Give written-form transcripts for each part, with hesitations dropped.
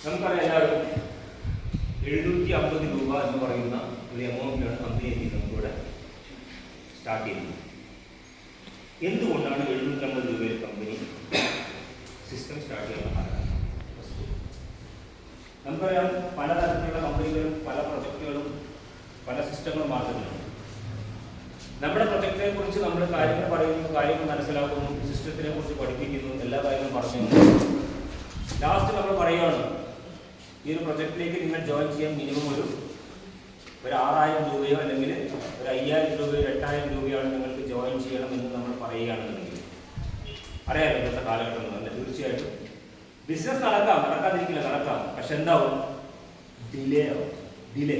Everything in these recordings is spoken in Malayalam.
നമുക്കറിയാം എല്ലാവരും 750 രൂപ എന്ന് പറയുന്ന ഒരു എമൗണ്ടിലാണ് കമ്പനി നമുക്കിവിടെ സ്റ്റാർട്ട് ചെയ്യുന്നത്. എന്തുകൊണ്ടാണ് 750 രൂപയിൽ കമ്പനി സിസ്റ്റം സ്റ്റാർട്ട് ചെയ്യാൻ കാരണം? നമുക്കറിയാം പലതരത്തിലുള്ള കമ്പനികളും പല പ്രൊജക്റ്റുകളും പല സിസ്റ്റങ്ങളും മാർക്കറ്റിലുണ്ട്. നമ്മുടെ പ്രൊജക്റ്റിനെ കുറിച്ച് നമ്മൾ കാര്യങ്ങൾ പറയുന്നു, കാര്യങ്ങൾ മനസ്സിലാക്കുന്നു, സിസ്റ്റത്തിനെ കുറിച്ച് പഠിപ്പിക്കുന്നു, എല്ലാ കാര്യങ്ങളും പറഞ്ഞു. ലാസ്റ്റ് നമ്മൾ പറയുകയാണ് ഈ ഒരു പ്രൊജക്റ്റിലേക്ക് നിങ്ങൾ ജോയിൻ ചെയ്യാൻ മിനിമം ഒരു 6,000 രൂപയോ അല്ലെങ്കിൽ ഒരു 5,000 രൂപയോ 8,000 രൂപയാണ് നിങ്ങൾക്ക് ജോയിൻ ചെയ്യണം എന്ന് നമ്മൾ പറയുകയാണെന്നുണ്ടെങ്കിൽ അറിയാമല്ലോ ഇന്നത്തെ കാലഘട്ടം അല്ല. തീർച്ചയായിട്ടും ബിസിനസ് നടക്കാതിരിക്കില്ല, നടക്കാം. പക്ഷെ എന്താവും? ഡിലേ ആവും. ഡിലേ.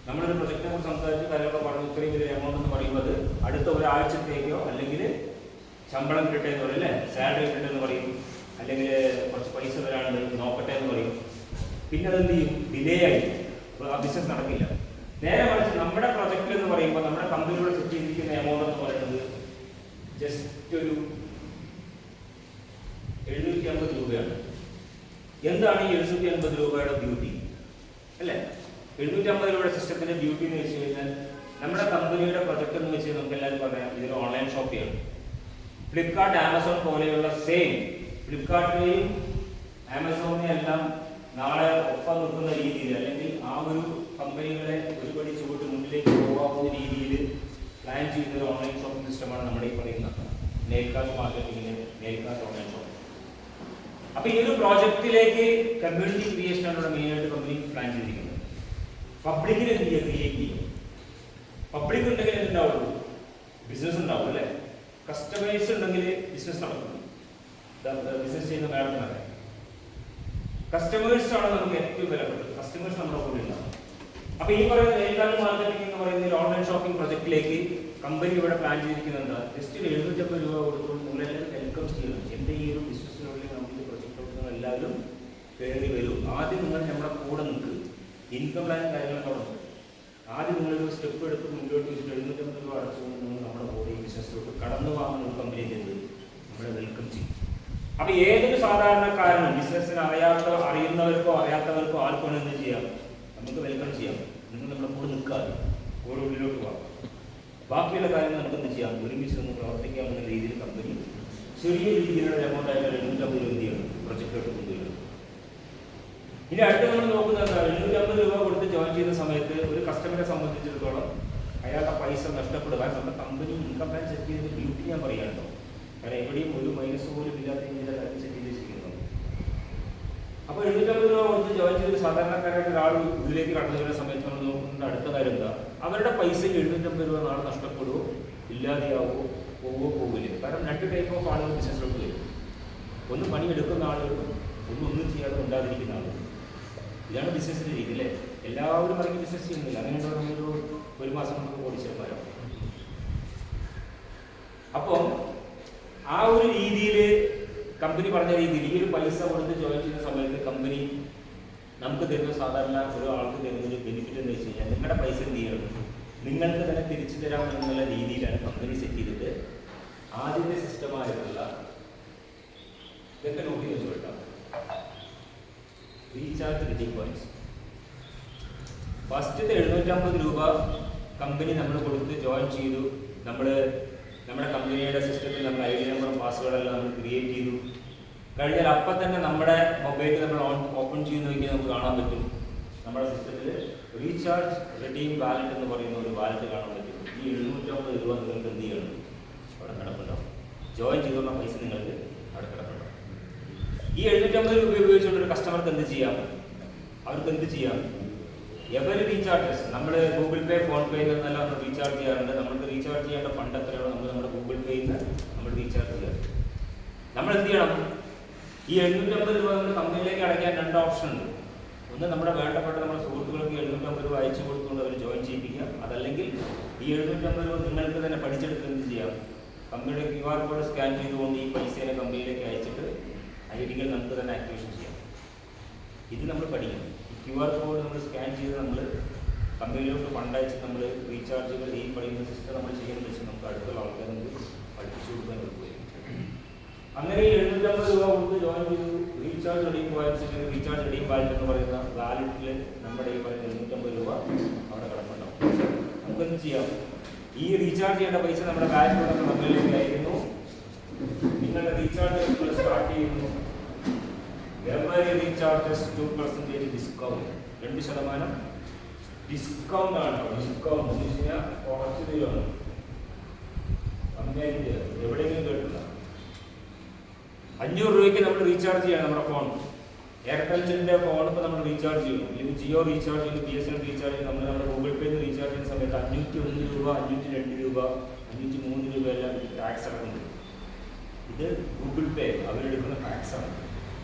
നമ്മളൊരു പ്രൊജക്റ്റിനെ കുറിച്ച് സംസാരിച്ച് കാര്യങ്ങളൊക്കെ പറഞ്ഞു, ഇത്രയും വലിയ എമൗണ്ട് എന്ന് പറയുന്നത് അടുത്ത ഒരാഴ്ചത്തേക്കോ അല്ലെങ്കിൽ ശമ്പളം കിട്ടട്ടെ എന്ന് പറയും, അല്ലേ, സാലറി കിട്ടട്ടെ എന്ന് പറയും, അല്ലെങ്കിൽ കുറച്ച് പൈസ വരാണ്ട് നോക്കട്ടെ എന്ന് പറയും. പിന്നെ അതെന്ത് ചെയ്യും? ഡിലേ ആയി. അപ്പോൾ ആ ബിസിനസ് നടക്കില്ല. നേരെ മറിച്ച് നമ്മുടെ പ്രൊജക്റ്റ് എന്ന് പറയുമ്പോൾ നമ്മുടെ കമ്പനിയോട് സെറ്റ് ചെയ്തിരിക്കുന്ന എമൗണ്ട് എന്ന് പറയുന്നത് ജസ്റ്റ് ഒരു 750 രൂപയാണ്. എന്താണ് ഈ 750 രൂപയുടെ ബ്യൂട്ടി? അല്ലേ, 750 രൂപയുടെ സിസ്റ്റത്തിന്റെ ബ്യൂട്ടി എന്ന് വെച്ച് കഴിഞ്ഞാൽ നമ്മുടെ കമ്പനിയുടെ പ്രൊജക്ട് എന്ന് വെച്ച് നമുക്ക് എല്ലാവരും പറയാം ഇതൊരു ഓൺലൈൻ ഷോപ്പിംഗ്. ഫ്ലിപ്കാർട്ട്, ആമസോൺ പോലെയുള്ള സെയിം ഫ്ലിപ്കാർട്ടിനെയും ആമസോണിനെയും എല്ലാം നാളെ ഒപ്പം നിൽക്കുന്ന രീതിയിൽ അല്ലെങ്കിൽ ആ ഒരു കമ്പനികളെ ഒരുപടി ചുവട്ട് മുന്നിലേക്ക് പോകാവുന്ന രീതിയിൽ പ്ലാൻ ചെയ്യുന്ന ഒരു ഓൺലൈൻ ഷോപ്പിംഗ് സിസ്റ്റമാണ് നമ്മുടെ ഈ പറയുന്ന നെയിൽകാർട്ട് മാർക്കറ്റിംഗിന് നെയിൽകാർട്ട് ഓൺലൈൻ ഷോപ്പിംഗ്. അപ്പൊ ഈ ഒരു പ്രോജക്റ്റിലേക്ക് കമ്മ്യൂണിറ്റി ക്രിയേഷനാണ് ഇവിടെ മെയിനായിട്ട് കമ്പനി പ്ലാൻ ചെയ്തിരിക്കുന്നത്. പബ്ലിക്കിന് എന്ത് ചെയ്യുക? ക്രിയേറ്റ് ചെയ്യും. പബ്ലിക് ഉണ്ടെങ്കിൽ എന്തുണ്ടാവുള്ളൂ? ബിസിനസ് ഉണ്ടാവും, അല്ലേ? കസ്റ്റമേഴ്സ് ഉണ്ടെങ്കിൽ ബിസിനസ് നടക്കും. ബിസിനസ് ചെയ്യുന്ന മാഡത്തിനൊക്കെ കസ്റ്റമേഴ്സ് ആണ് നമുക്ക് ഏറ്റവും വിലപ്പെട്ടത്. കസ്റ്റമേഴ്സ് നമ്മുടെ കൂടെ ഉണ്ടാവും. അപ്പൊ ഈ പറയുന്ന നെയിൽകാർട്ട് മാർക്കറ്റിംഗ് എന്ന് പറയുന്ന ഒരു ഓൺലൈൻ ഷോപ്പിംഗ് പ്രൊജക്റ്റിലേക്ക് കമ്പനി ഇവിടെ പ്ലാൻ ചെയ്തിരിക്കുന്നത് എന്താ? ജസ്റ്റ് ഒരു 750 രൂപ കൊടുത്തുകൊണ്ട് നിങ്ങളെല്ലാം വെൽക്കം ചെയ്യുന്നു. എന്റെ ഈ ഒരു ബിസിനസ്സിനുള്ളിൽ നമുക്ക് പ്രൊജക്റ്റ് എല്ലാവരും കയറി വരും. ആദ്യം നിങ്ങൾ നമ്മുടെ കൂടെ നിൽക്കുക. ഇൻകം പ്ലാൻ കാര്യങ്ങളൊക്കെ ഉണ്ട്. ആദ്യം നിങ്ങളൊരു സ്റ്റെപ്പ് എടുത്ത് മുന്നോട്ട് വെച്ചിട്ട് 750 രൂപ അടച്ചുകൊണ്ട് നിങ്ങൾ നമ്മുടെ കൂടെ ഈ ബിസിനസ്സിലോട്ട് കടന്നു വാങ്ങുന്ന ഒരു കമ്പനി ചെയ്ത് നമ്മളെ വെൽക്കം ചെയ്യും. അപ്പൊ ഏതൊരു സാധാരണക്കാരനും ബിസിനസ്സിന് അറിയുന്നവർക്കോ അറിയാത്തവർക്കോ ആർക്കും എന്ത് ചെയ്യാം? നമുക്ക് വെൽക്കം ചെയ്യാം. നിങ്ങൾ നമ്മുടെ കൂടെ നിൽക്കാതെ കൂടെ ഉള്ളിലോട്ട് പോകാം. ബാക്കിയുള്ള കാര്യങ്ങൾ നമുക്ക് എന്ത് ചെയ്യാം? ഒരുമിച്ച് നിന്ന് പ്രവർത്തിക്കാമെന്ന രീതിയിൽ കമ്പനി ചെറിയ രീതിയിലുള്ള എമൗണ്ട് ആയിട്ട് 750 രൂപയാണ് പ്രൊജക്റ്റിലോട്ട് കൊണ്ടുവരുന്നത്. ഇനി അടുത്ത് നമ്മൾ നോക്കുന്നത് 750 രൂപ കൊടുത്ത് ജോയിൻ ചെയ്യുന്ന സമയത്ത് ഒരു കസ്റ്റമറെ സംബന്ധിച്ചിടത്തോളം അയാളുടെ പൈസ നഷ്ടപ്പെടുക. കാരണം നമ്മുടെ കമ്പനി ഇൻകം പ്ലാൻ സെറ്റ് ചെയ്തതിന് ഡ്യൂട്ടി ഞാൻ പറയാനുണ്ടോ? കാരണം എവിടെയും ഒരു മൈനസ് പോലും ഇല്ലാത്ത രീതിയിലെ കാര്യം സെറ്റ് ചെയ്ത് വെച്ചിരിക്കുന്നത്. അപ്പോൾ 750 രൂപ കൊടുത്ത് ജോയിൻ ചെയ്തൊരു സാധാരണക്കാരായിട്ട് ഒരാൾ ഇതിലേക്ക് കടന്നു വരുന്ന സമയത്ത് നമ്മൾ നോക്കുന്ന അടുത്ത കാര്യം എന്താ? അവരുടെ പൈസയ്ക്ക് 750 രൂപ നാളെ നഷ്ടപ്പെടുവോ, ഇല്ലാതെയാവോ, പോവില്ല. കാരണം 2 ടൈപ്പ് ഓഫ് ആളുകൾ ബിസിനസ്സിലോട്ട് വരും. ഒന്ന് പണിയെടുക്കുന്ന ആളുകളും ഒന്നും ചെയ്യാതെ ഉണ്ടാതിരിക്കുന്ന ആളുകൾ. ഇതാണ് ബിസിനസ്സിന്റെ രീതി, അല്ലേ? എല്ലാവരും ഇറങ്ങി ബിസിനസ് ചെയ്യുന്നില്ല. അങ്ങനെയുള്ള നമ്മളൊരു 1 മാസം നമുക്ക് കോടീശ്വരന്മാരാവും. അപ്പോൾ ആ ഒരു രീതിയിൽ കമ്പനി പറഞ്ഞ രീതിയിൽ ഈ ഒരു പൈസ കൊടുത്ത് ജോയിൻ ചെയ്യുന്ന സമയത്ത് കമ്പനി നമുക്ക് തരുന്ന സാധാരണ ഒരു ആൾക്ക് തരുന്ന ഒരു ബെനിഫിറ്റ് എന്ന് വെച്ച് കഴിഞ്ഞാൽ നിങ്ങളുടെ പൈസ എന്ത് ചെയ്യണം? നിങ്ങൾക്ക് തന്നെ തിരിച്ചു തരാം എന്നുള്ള രീതിയിലാണ് കമ്പനി സെറ്റ് ചെയ്തിട്ട് ആദ്യത്തെ സിസ്റ്റമായിട്ടുള്ള ഇതൊക്കെ നോക്കി വെച്ചുകൊണ്ടാണ് റീചാർജ് റിഡീം പോയിന്റ്സ്. ഫസ്റ്റത്തെ 750 രൂപ കമ്പനി നമ്മൾ കൊടുത്ത് ജോയിൻ ചെയ്തു. നമ്മുടെ കമ്പനിയുടെ സിസ്റ്റത്തിൽ നമ്മൾ ID നമ്പറും പാസ്വേഡെല്ലാം നമ്മൾ ക്രിയേറ്റ് ചെയ്തു കഴിഞ്ഞാൽ അപ്പം തന്നെ നമ്മുടെ മൊബൈലിൽ നമ്മൾ ഓപ്പൺ ചെയ്ത് നോക്കിയാൽ നമുക്ക് കാണാൻ പറ്റും നമ്മുടെ സിസ്റ്റത്തിൽ റീചാർജ് റിഡീം വാലറ്റ് എന്ന് പറയുന്ന ഒരു വാലറ്റ് കാണാൻ പറ്റും. ഈ 750 രൂപ നിങ്ങൾക്ക് എന്ത് ചെയ്യണം? അവിടെ കിടപ്പുണ്ടാവും. ജോയിൻ ചെയ്തുള്ള പൈസ നിങ്ങൾക്ക് അവിടെ കിടപ്പുണ്ടാവും. ഈ 750 രൂപ ഉപയോഗിച്ചുകൊണ്ട് ഒരു കസ്റ്റമർക്ക് എന്ത് ചെയ്യാം? അവർക്ക് എന്ത് ചെയ്യാം? എവരി റീചാർജസ് നമ്മൾ ഗൂഗിൾ പേ, ഫോൺ പേ എന്നെല്ലാം നമ്മൾ റീചാർജ് ചെയ്യാറുണ്ട്. നമുക്ക് റീചാർജ് ചെയ്യേണ്ട ഫണ്ട് എത്രയാണോ നമ്മൾ നമ്മുടെ ഗൂഗിൾ പേയിൽ നിന്ന് നമ്മൾ റീചാർജ് ചെയ്യാം. നമ്മൾ എന്ത് ചെയ്യണം? ഈ 750 രൂപ നമ്മൾ കമ്പനിയിലേക്ക് അടയ്ക്കാൻ 2 ഓപ്ഷൻ ഉണ്ട്. ഒന്ന് നമ്മുടെ വേണ്ടപ്പെട്ട നമ്മുടെ സുഹൃത്തുക്കൾക്ക് 750 രൂപ അയച്ചു കൊടുത്തുകൊണ്ട് അവർ ജോയിൻ ചെയ്യിപ്പിക്കുക. അതല്ലെങ്കിൽ ഈ 750 രൂപ നിങ്ങൾക്ക് തന്നെ പഠിച്ചെടുത്ത് എന്ത് ചെയ്യാം? കമ്പനിയുടെ QR കോഡ് സ്കാൻ ചെയ്തുകൊണ്ട് ഈ പൈസയെ കമ്പനിയിലേക്ക് അയച്ചിട്ട് ഐഡികൾ നമുക്ക് തന്നെ ആക്ടിവേഷൻ ചെയ്യാം. ഇത് നമ്മൾ പഠിക്കണം. QR കോഡ് നമ്മൾ സ്കാൻ ചെയ്ത് നമ്മൾ കമ്പനിയിലോട്ട് ഫണ്ട് അയച്ച് നമ്മൾ റീചാർജുകൾ ഈ പറയുന്ന സിസ്റ്റം നമ്മൾ ചെയ്യുന്നത് വെച്ച് നമുക്ക് അടുത്തുള്ള ആൾക്കാർ നമുക്ക് പഠിപ്പിച്ചു കൊടുക്കാൻ പറ്റും. അങ്ങനെ 750 രൂപ കൊടുത്ത് ജോയിൻ ചെയ്തു. Recharge redeem points recharge redeem dream wallet എന്ന് പറയുന്ന വാലറ്റിൽ നമ്മുടെ ഈ പറയുന്ന 750 രൂപ അവിടെ കിടപ്പുണ്ടാവും. നമുക്കെന്ത് ചെയ്യാം? ഈ റീചാർജ് ചെയ്യേണ്ട പൈസ നമ്മുടെ വാലറ്റിലുള്ള നമ്പറിലേക്ക് അയക്കുന്നു. നിങ്ങളുടെ റീചാർജ് സ്റ്റാർട്ട് ചെയ്യുന്നു. എവറി റീചാർജസ് 2% ഡിസ്കൗണ്ട്, 2% ഡിസ്കൗണ്ട് ആണ്. ഡിസ്കൗണ്ട് എന്ന് വെച്ച് കഴിഞ്ഞാൽ കുറച്ച് തരുവാണ്. കമ്മിയായിട്ട് എവിടെയെങ്കിലും കേട്ടില്ല. 500 രൂപയ്ക്ക് നമ്മൾ റീചാർജ് ചെയ്യണം നമ്മുടെ ഫോൺ. എയർടെലിൻ്റെ ഫോൺ ഇപ്പോൾ നമ്മൾ റീചാർജ് ചെയ്യണം, അല്ലെങ്കിൽ ജിയോ റീചാർജ് ചെയ്യും, BSNL റീചാർജ് ചെയ്യും. നമ്മൾ നമ്മുടെ ഗൂഗിൾ പേയിൽ നിന്ന് റീചാർജ് ചെയ്യുന്ന സമയത്ത് 501 രൂപ, 502 രൂപ, 503 രൂപ എല്ലാം ടാക്സ് അടക്കുന്നത്. ഇത് ഗൂഗിൾ പേ അവരെടുക്കുന്ന ടാക്സ് ആണ്.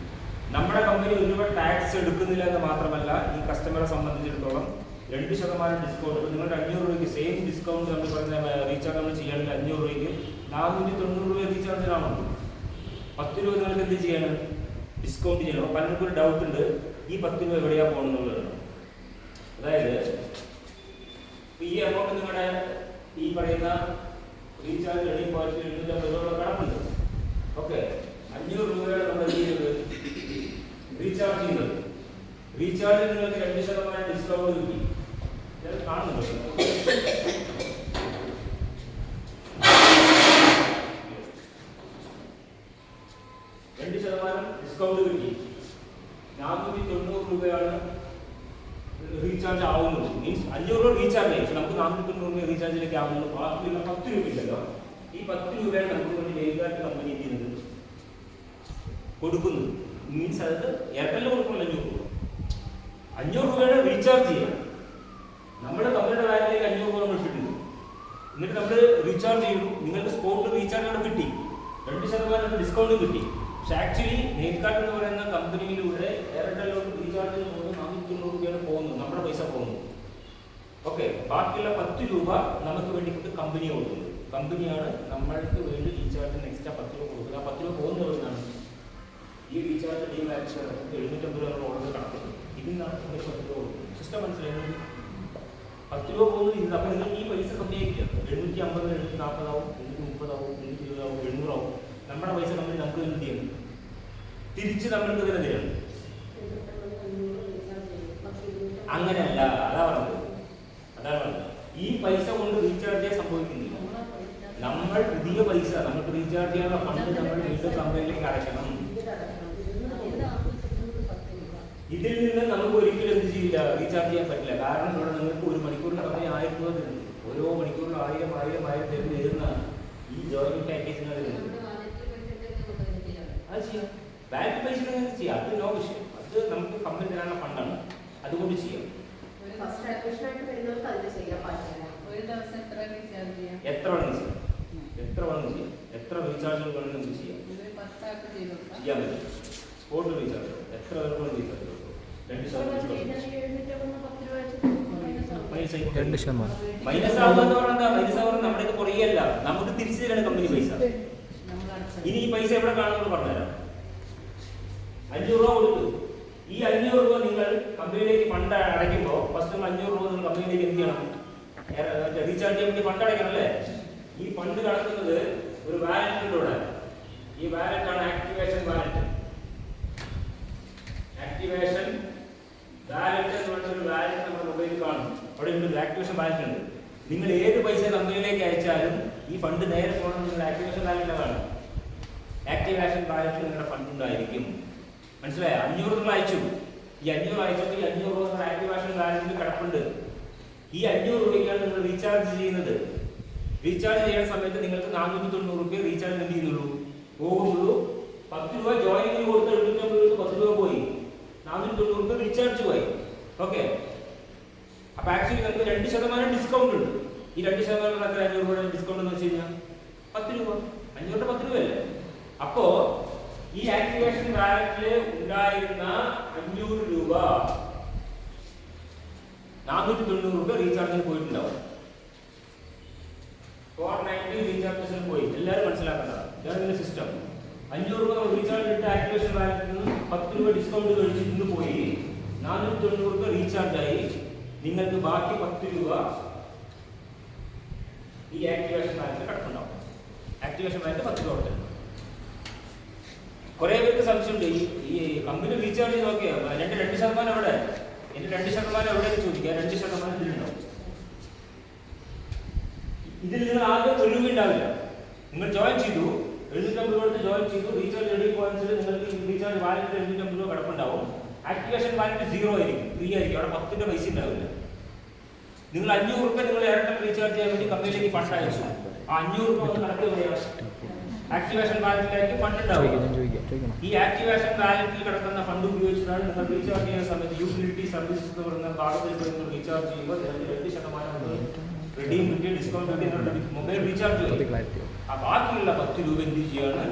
നമ്മുടെ കമ്പനി ഒരുപാട് ടാക്സ് എടുക്കുന്നില്ല എന്ന് മാത്രമല്ല, ഈ കസ്റ്റമറെ സംബന്ധിച്ചിടത്തോളം 2% ഡിസ്കൗണ്ട്. ഇപ്പോൾ നിങ്ങളുടെ 500 രൂപയ്ക്ക് സെയിം ഡിസ്കൗണ്ട് നമ്മൾ പറഞ്ഞ റീചാർജ് നമ്മൾ ചെയ്യുകയാണെങ്കിൽ 500 രൂപയ്ക്ക് 490 രൂപ റീചാർജിനാണ്. 10 രൂപ നിങ്ങൾക്ക് എന്ത് ചെയ്യണം? ഡിസ്കൗണ്ട് ചെയ്യണം. അപ്പോൾ പലർക്കും ഒരു ഡൗട്ട് ഉണ്ട്, ഈ 10 രൂപ എവിടെയാണ് പോകണമെന്നുള്ളത്. അതായത് ഈ എമൗണ്ട് നിങ്ങളുടെ ഈ പറയുന്ന റീചാർജ് റെഡി പോയിട്ട് 750 രൂപ കണക്കുണ്ട്. ഓക്കെ, 500 രൂപയാണ് നമ്മൾ റീചാർജ് ചെയ്യുന്നത്. റീചാർജിൽ നിങ്ങൾക്ക് 2% ഡിസ്കൗണ്ട് കിട്ടി. കാണുന്നുണ്ടോ? 2% ഡിസ്കൗണ്ട് കിട്ടി. 490 രൂപയാണ് റീചാർജ് ആവുന്നത്. മീൻസ് 500 രൂപ റീചാർജ് ചെയ്യും. നമുക്ക് 490 രൂപ റീചാർജിലേക്ക് ആവുന്നത്. ബാക്കിയുള്ള 10 രൂപ ഇല്ലല്ലോ. ഈ 10 രൂപയാണ് നമുക്ക് വേണ്ടി ഡെയിലിയായിട്ട് കമ്പനി ചെയ്യുന്നത്, കൊടുക്കുന്നത്. മീൻസ് അത് എയർടെല്ലിൽ കൊടുക്കുന്നില്ല. 500 രൂപയാണ് റീചാർജ് ചെയ്യുക. നമ്മുടെ കമ്പനിയുടെ വാലിലേക്ക് 500 രൂപ നമ്മൾ ഇട്ടിട്ടുണ്ട്. എന്നിട്ട് നമ്മൾ റീചാർജ് ചെയ്തു. നിങ്ങൾക്ക് സ്പോട്ട് റീചാർജ് അവിടെ കിട്ടി, 2% ഡിസ്കൗണ്ട് കിട്ടി. പക്ഷെ ആക്ച്വലി നെയ്ക്കാർട്ട് എന്ന് പറയുന്ന കമ്പനിയിലൂടെ എയർടെല്ലിലോട്ട് റീചാർജിന് പോകുന്നത് 490 രൂപയാണ് പോകുന്നത്, നമ്മുടെ പൈസ പോകുന്നത്. ഓക്കെ, ബാക്കിയുള്ള 10 രൂപ നമുക്ക് വേണ്ടിയിട്ട് കമ്പനിയെ കൊടുക്കുന്നത്. കമ്പനിയാണ് നമ്മൾക്ക് വേണ്ടി റീചാർജിന് എക്സ്ട്രാ 10 രൂപ കൊടുക്കുന്നത്. ആ 10 രൂപ പോകുന്നത് എവിടുന്നാണ്? ഈ റീചാർജ് ഡീം ആക്ഷൻ 750 രൂപ ഓർഡർ കണക്കുന്നത്. ഇതിൽ നിന്നാണ് 10 രൂപ കൊടുക്കുന്നത്. സിസ്റ്റം മനസ്സിലായത്? 10 രൂപ പോകുന്നത് ഇത്. അപ്പോൾ നിങ്ങൾ ഈ പൈസ കമ്മിയാക്കില്ല. 750, 740 ആവും, 730 ആവും, 720 ആവും, 700 ആവും. നമ്മുടെ പൈസ കമ്പനി നമുക്ക് എന്ത് ചെയ്യണം? തിരിച്ച് നമ്മൾക്ക് തന്നെ തരണം. അങ്ങനെയല്ല, അതാണ് പറഞ്ഞത്. ഈ പൈസ കൊണ്ട് റീചാർജ് ചെയ്യാൻ സംഭവിക്കുന്നില്ല. നമ്മൾ പുതിയ പൈസ, നമുക്ക് റീചാർജ് ചെയ്യാനുള്ള ഫണ്ട് നമ്മൾ വീണ്ടും കമ്പനിയിലേക്ക് അടയ്ക്കണം. ഇതിൽ നിന്ന് നമുക്ക് ഒരിക്കലും എന്ത് ചെയ്യില്ല, റീചാർജ് ചെയ്യാൻ പറ്റില്ല. കാരണം ഇവിടെ നിങ്ങൾക്ക് ഒരു മണിക്കൂറിന് കമ്പനി 1000 രൂപ തരുന്നു. ഓരോ മണിക്കൂറിൽ 1000 തരുന്ന ഈ ജോയിനിങ് പാക്കേജിന് വരുന്നത്. അത് ചെയ്യാം. ബാങ്ക് പൈസ ചെയ്യാം, അത് നോ വിഷയം. അത് നമുക്ക് കമ്പനി തരാനുള്ള ഫണ്ടാണ്, അതുകൊണ്ട് ചെയ്യാം. എത്ര വേണമെങ്കിലും ചെയ്യാം, എത്ര റീചാർജുകൾ വേണമെങ്കിലും ചെയ്യാം. ചെയ്യാൻ പറ്റും. സ്പോട്ട് റീചാർജ് എത്ര പേർക്ക് വേണ്ടി റീചാർജ് കൊടുക്കും? 2% മൈനസ് ആവുമെന്ന് പറഞ്ഞാൽ മൈനസ് ആവുന്നത് നമ്മുടെ കുറയല്ല, നമുക്ക് തിരിച്ചു തരാണ് കമ്പനി പൈസ. ഇനി ഈ പൈസ എവിടെ കാണുമെന്ന് പറഞ്ഞുതരാം. 500 രൂപ കൊടുത്തു. ഈ 500 രൂപ നിങ്ങൾ കമ്പനിയിലേക്ക് ഫണ്ട് അടയ്ക്കുമ്പോൾ ഫസ്റ്റ് 500 രൂപ നിങ്ങൾ കമ്പനിയിലേക്ക് എന്ത് ചെയ്യണം? റീചാർജ് ചെയ്യാൻ വേണ്ടി ഫണ്ട് അടയ്ക്കണം അല്ലേ? ഈ ഫണ്ട് കടക്കുന്നത് ഒരു വാലറ്റിലൂടെ. ഈ വാലറ്റാണ് ആക്ടിവേഷൻ വാലറ്റ്. ആക്ടിവേഷൻ വാലറ്റ് എന്ന് പറഞ്ഞൊരു വാലറ്റ് നമ്മുടെ മൊബൈലിൽ കാണും. അവിടെ ഉണ്ട് ആക്ടിവേഷൻ വാലറ്റ് ഉണ്ട്. നിങ്ങൾ ഏത് പൈസ കമ്പനിയിലേക്ക് അയച്ചാലും ഈ ഫണ്ട് നേരെ പോകണം. നിങ്ങൾ ആക്ടിവേഷൻ വാലറ്റിൽ കാണും. ആക്ടിവേഷൻ വാലറ്റിൽ നിങ്ങളുടെ ഫണ്ട് ഉണ്ടായിരിക്കും. മനസ്സിലായോ? 500 നിങ്ങൾ അയച്ചു. ഈ 500 അയച്ചപ്പോൾ ഈ 500 രൂപ നിങ്ങളുടെ ആക്ടിവേഷൻ വാലറ്റിൽ കിടപ്പുണ്ട്. ഈ 500 രൂപയ്ക്കാണ് നിങ്ങൾ റീചാർജ് ചെയ്യുന്നത്. റീചാർജ് ചെയ്യുന്ന സമയത്ത് നിങ്ങൾക്ക് 490 രൂപ റീചാർജ് എന്ത് ചെയ്യുന്നുള്ളൂ, പോകുന്നുള്ളൂ. 10 രൂപ ജോയിനിങ് കൊടുത്ത് 750 10 രൂപ പോയി, 490 രൂപ റീചാർജ് പോയി. ഓക്കെ, അപ്പൊ ആക്ച്വലി നമുക്ക് 2% ഡിസ്കൗണ്ട് ഉണ്ട്. ഈ 2% എത്ര? 500 രൂപയുടെ ഡിസ്കൗണ്ട് എന്ന് വെച്ച് കഴിഞ്ഞാൽ 10 രൂപ. 500 10 രൂപയല്ലേ? അപ്പോ ഈ ആക്ടിവേഷൻ വാലറ്റില് ഉണ്ടായിരുന്ന 500 രൂപ 490 രൂപ റീചാർജിന് പോയിട്ടുണ്ടാവും. 490 റീചാർജസിന് പോയി. എല്ലാവരും മനസ്സിലാക്കേണ്ടതാണ്. ഇതാണ് സിസ്റ്റം. 500 രൂപ റീചാർജ് ഇട്ട് ആക്ടിവേഷൻ വാലറ്റിൽ നിന്ന് 10 രൂപ ഡിസ്കൗണ്ട് കഴിച്ച് ഇന്ന് പോയി 490 രൂപ റീചാർജ് ആയി. നിങ്ങൾക്ക് ബാക്കി 10 രൂപ ഈ ആക്ടിവേഷൻ വാലറ്റിൽ കിടക്കുന്നുണ്ടാവും. ആക്ടിവേഷൻ വാലറ്റ് 10 രൂപ കൊടുത്തിട്ടുണ്ട്. കുറെ പേർക്ക് സംശയമുണ്ട്, ഈ കമ്പനി റീചാർജ് ചെയ്ത് നോക്കിയാൽ 2 2% എവിടെ? എന്റെ 2% എവിടെ ചോദിക്കുക? 2% ഇതിലുണ്ടാവും. ഇതിൽ നിങ്ങൾ ആകെ ഒരു രൂപ ഉണ്ടാവില്ല. നിങ്ങൾ ജോയിൻ ചെയ്തു, 750 രൂപ കൊടുത്ത് ജോയിൻ ചെയ്തു, റീചാർജ് റെഡി പോയിന്റ്സിൽ നിങ്ങൾക്ക് റീചാർജ് വാലറ്റിൽ 750 രൂപ കിടപ്പുണ്ടാവും. ആക്ടിവേഷൻ വാലറ്റ് 0 ആയിരിക്കും, ഫ്രീ ആയിരിക്കും. അവിടെ 10 പൈസ ഉണ്ടാവില്ല. നിങ്ങൾ 500 രൂപ നിങ്ങൾ എയർടെൽ റീചാർജ് ചെയ്യാൻ വേണ്ടി കമ്പനിയിലേക്ക് ഫണ്ട് അയച്ചു. ആ 500 രൂപ ഒന്ന് നടക്കുകയാണ്. ആക്ടിവേഷൻ വാലറ്റിലേക്ക് ഫണ്ട് ഉണ്ടാവും. ഈ ആക്ടിവേഷൻ വാലറ്റിൽ കിടക്കുന്ന ഫണ്ട് ഉപയോഗിച്ചിട്ടാണ് നിങ്ങൾ റീചാർജ് ചെയ്യുന്ന സമയത്ത് യൂട്ടിലിറ്റി സർവീസസ് എന്ന് പറയുന്ന ഭാഗത്തിൽ റീചാർജ് ചെയ്യുമ്പോൾ 2% റെഡീം കിട്ടിയ ഡിസ്കൗണ്ട് കിട്ടിയ മൊബൈൽ റീചാർജ് ചെയ്യും. ആ ബാക്കിയുള്ള 10 രൂപ എന്ത് ചെയ്യാണ്?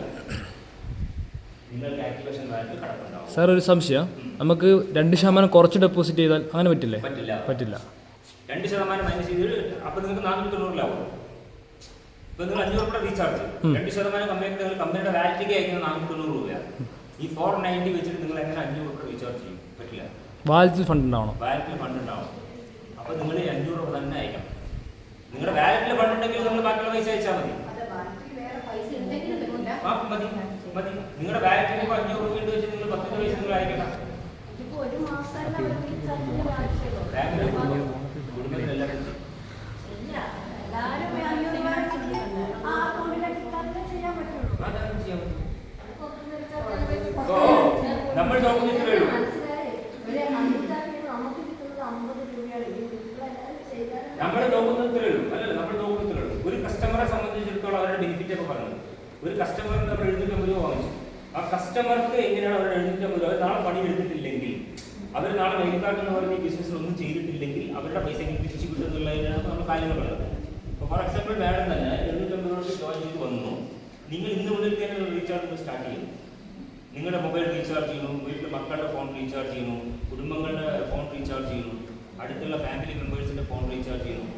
നിങ്ങൾക്ക് ആക്ടിവേഷൻ വാലറ്റിൽ കിടപ്പുണ്ടാവും. സാർ ഒരു സംശയം, നമുക്ക് 2% കുറച്ച് ഡെപ്പോസിറ്റ് ചെയ്താൽ അങ്ങനെ പറ്റില്ലേ? പറ്റില്ല. 2% മൈനസ് ചെയ്ത് അപ്പോൾ നിങ്ങൾക്ക് 490 ഇപ്പൊ നിങ്ങൾ 500 രൂപ റീചാർജ് 2% കമ്പനിയുടെ വാലറ്റിലേക്ക് അയക്കുന്ന 490 രൂപയാണ്. ഈ 490 വെച്ചിട്ട് നിങ്ങൾ എങ്ങനെ 500 രൂപ റീചാർജ് ചെയ്യും? പറ്റില്ല. വാലറ്റിൽ ഫണ്ട് ഉണ്ടാവണം. വാലറ്റിൽ ഫണ്ട് ഉണ്ടാവണം. അപ്പോൾ നിങ്ങൾ 500 രൂപ തന്നെ അയക്കണം. നിങ്ങളുടെ വാലറ്റിൽ ഫണ്ട് ഉണ്ടെങ്കിൽ നിങ്ങൾ ബാക്കിയുള്ള പൈസ അയച്ചാൽ മതി. മതി. നിങ്ങളുടെ വാലറ്റിൽ ഇപ്പോൾ 500 രൂപ ഉണ്ട് വെച്ച് നിങ്ങൾ 10 പൈസ നിങ്ങൾ അയക്കണം. കുടുംബത്തിലെല്ലാവരും നമ്മൾ നോക്കുന്നേ ഉള്ളൂ. നമ്മൾ നോക്കുന്നത്രേ ഉള്ളൂ. അല്ലല്ല, നമ്മൾ നോക്കുന്നത്രേ ഉള്ളൂ. ഒരു കസ്റ്റമറെ സംബന്ധിച്ചിടത്തോളം അവരുടെ ബെനിഫിറ്റ് ഒക്കെ പറഞ്ഞത്, ഒരു കസ്റ്റമറിന് നമ്മൾ 750 രൂപ വാങ്ങിച്ചു. ആ കസ്റ്റമർക്ക് എങ്ങനെയാണ് അവരുടെ 750 രൂപ? നാളെ പണി എടുത്തിട്ടില്ലെങ്കിൽ, അവർ നാളെ വെളിക്കാട്ടെന്ന് പറഞ്ഞ ഈ ബിസിനസ്സിൽ ഒന്നും ചെയ്തിട്ടില്ലെങ്കിൽ അവരുടെ പൈസ തിരിച്ചു കിട്ടുന്നുള്ളതിനാണ് നമ്മൾ കാര്യങ്ങൾ പറയുന്നത്. അപ്പോൾ ഫോർ എക്സാമ്പിൾ മാഡം തന്നെ 750 രൂപ ജോയിൻ ചെയ്ത് വന്നു. നിങ്ങൾ ഇന്ന് മുതൽ തന്നെ റീചാർജ് സ്റ്റാർട്ട് ചെയ്യുന്നു. നിങ്ങളുടെ മൊബൈൽ റീചാർജ് ചെയ്യുന്നു, വീട്ടിലെ മക്കളുടെ ഫോൺ റീചാർജ് ചെയ്യുന്നു, കുടുംബങ്ങളുടെ ഫോൺ റീചാർജ് ചെയ്യുന്നു, അടുത്തുള്ള ഫാമിലി മെമ്പേഴ്സിന്റെ ഫോൺ റീചാർജ് ചെയ്യുന്നു.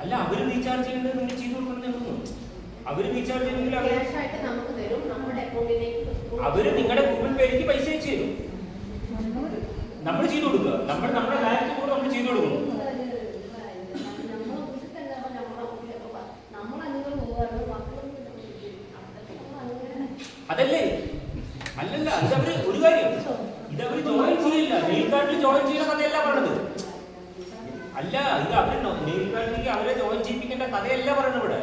അല്ല, അവർ റീചാർജ് ചെയ്യുന്നത് നിങ്ങൾ ചെയ്തു കൊടുക്കണമെന്ന്. അവർ റീചാർജ് ചെയ്യുന്നെങ്കിൽ അവര് നിങ്ങളുടെ ഗൂഗിൾ പേയിലേക്ക് പൈസ അയച്ചു തരും. നമ്മൾ ചെയ്തു കൊടുക്കുക. നമ്മുടെ ബാങ്കിൽ കൂടെ നമ്മൾ ചെയ്തു കൊടുക്കണം. അതല്ലേ? അല്ലല്ല, ഇതവര് ഒരു കാര്യം, ഇതവര് ജോയിൻ ചെയ്യില്ല. നെയിൽ കാർഡിൽ ജോയിൻ ചെയ്യുന്ന കഥയല്ല പറഞ്ഞത്. അല്ല, ഇത് അവര് നെയിൽ കാർഡിലേക്ക് അവരെ ജോയിൻ ചെയ്യിപ്പിക്കേണ്ട കഥയല്ല പറഞ്ഞത്. ഇവിടെ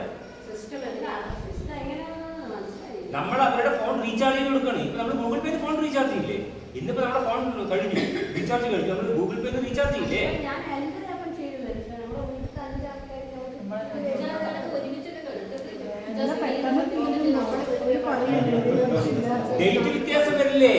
നമ്മൾ അവരുടെ ഫോൺ റീചാർജ് ചെയ്ത് കൊടുക്കണം. ഇപ്പൊ നമ്മൾ ഗൂഗിൾ പേയിൽ ഫോൺ റീചാർജ് ചെയ്യില്ലേ? ഇന്നിപ്പോ നമ്മുടെ ഫോൺ കഴിഞ്ഞു, റീചാർജ് കഴിഞ്ഞു, നമ്മൾ ഗൂഗിൾ പേയിൽ റീചാർജ് ചെയ്യില്ലേ? ഡേറ്റ് വ്യത്യാസം വരില്ലേ?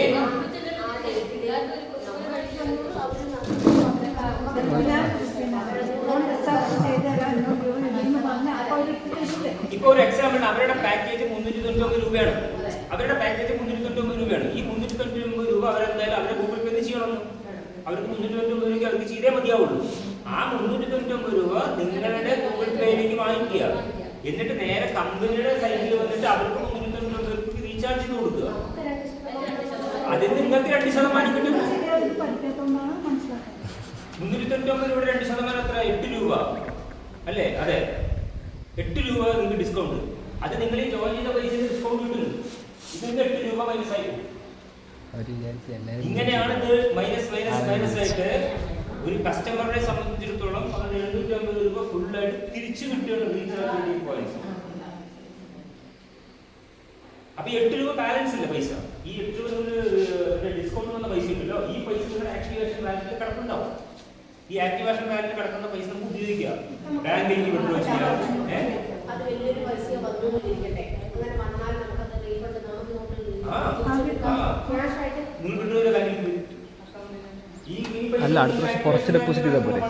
ഇപ്പൊ ഒരു എക്സാമ്പിൾ, അവരുടെ പാക്കേജ് 399 രൂപയാണ്. അവരുടെ പാക്കേജ് 399 രൂപയാണ്. ഈ 399 രൂപ അവരെന്തായാലും അവരുടെ ഗൂഗിൾ പേ ചെയ്യണം. അവർക്ക് 399 രൂപ അവർക്ക് ചെയ്തേ മതിയാവുള്ളൂ. ആ 399 രൂപ നിങ്ങളുടെ ഗൂഗിൾ പേയിലേക്ക് വാങ്ങിക്കുക. എന്നിട്ട് നേരെ കമ്പനിയുടെ സൈറ്റിൽ വന്നിട്ട് അവർക്ക് 399 രൂപ റീചാർജ് ചെയ്ത് കൊടുക്കുക. അതിന് നിങ്ങൾക്ക് 2% കിട്ടും. 399 രൂപയുടെ 2% എത്ര? 8 രൂപ അല്ലേ? അതെ, 8 രൂപ നിങ്ങൾക്ക് ഡിസ്കൗണ്ട്. അത് നിങ്ങൾ ഈ ജോയിൻ ചെയ്ത പൈസ ഡിസ്കൗണ്ട് കിട്ടുന്നു. ഇതിന്റെ 8 രൂപ മൈനസ് ആയി. ഇങ്ങനെയാണ് ഇത് മൈനസ് ആയിട്ട് ഒരു കസ്റ്റമറിനെ സംബന്ധിച്ചിടത്തോളം 750 രൂപ ഫുള്ളായിട്ട് തിരിച്ചു കിട്ടുകയാണ് റീചാർജ് പോയിന്റ്സ്. അപ്പൊ 8 രൂപ ബാലൻസ് ഇല്ല പൈസ. ഈ 8 രൂപ ഡിസ്കൗണ്ട് വന്ന പൈസ ഉണ്ടല്ലോ, ഈ പൈസ നിങ്ങളുടെ ആക്ടിവേഷൻ വാലറ്റിൽ കിടക്കുന്നുണ്ടാവും. ഈ ആക്ടിവേഷൻ വാലറ്റിൽ കിടക്കുന്ന പൈസ നമുക്ക് ഉപയോഗിക്കാം. ബാങ്കിലേക്ക് വിഡ്രോ ചെയ്യാം. നിങ്ങൾ വിഡ്രോ ചെയ്ത ബാങ്കിലേക്ക് അല്ല, അടുത്ത പ്രാവശ്യം കുറച്ച് ഡെപ്പോസിറ്റ് ചെയ്താൽ പോലെ.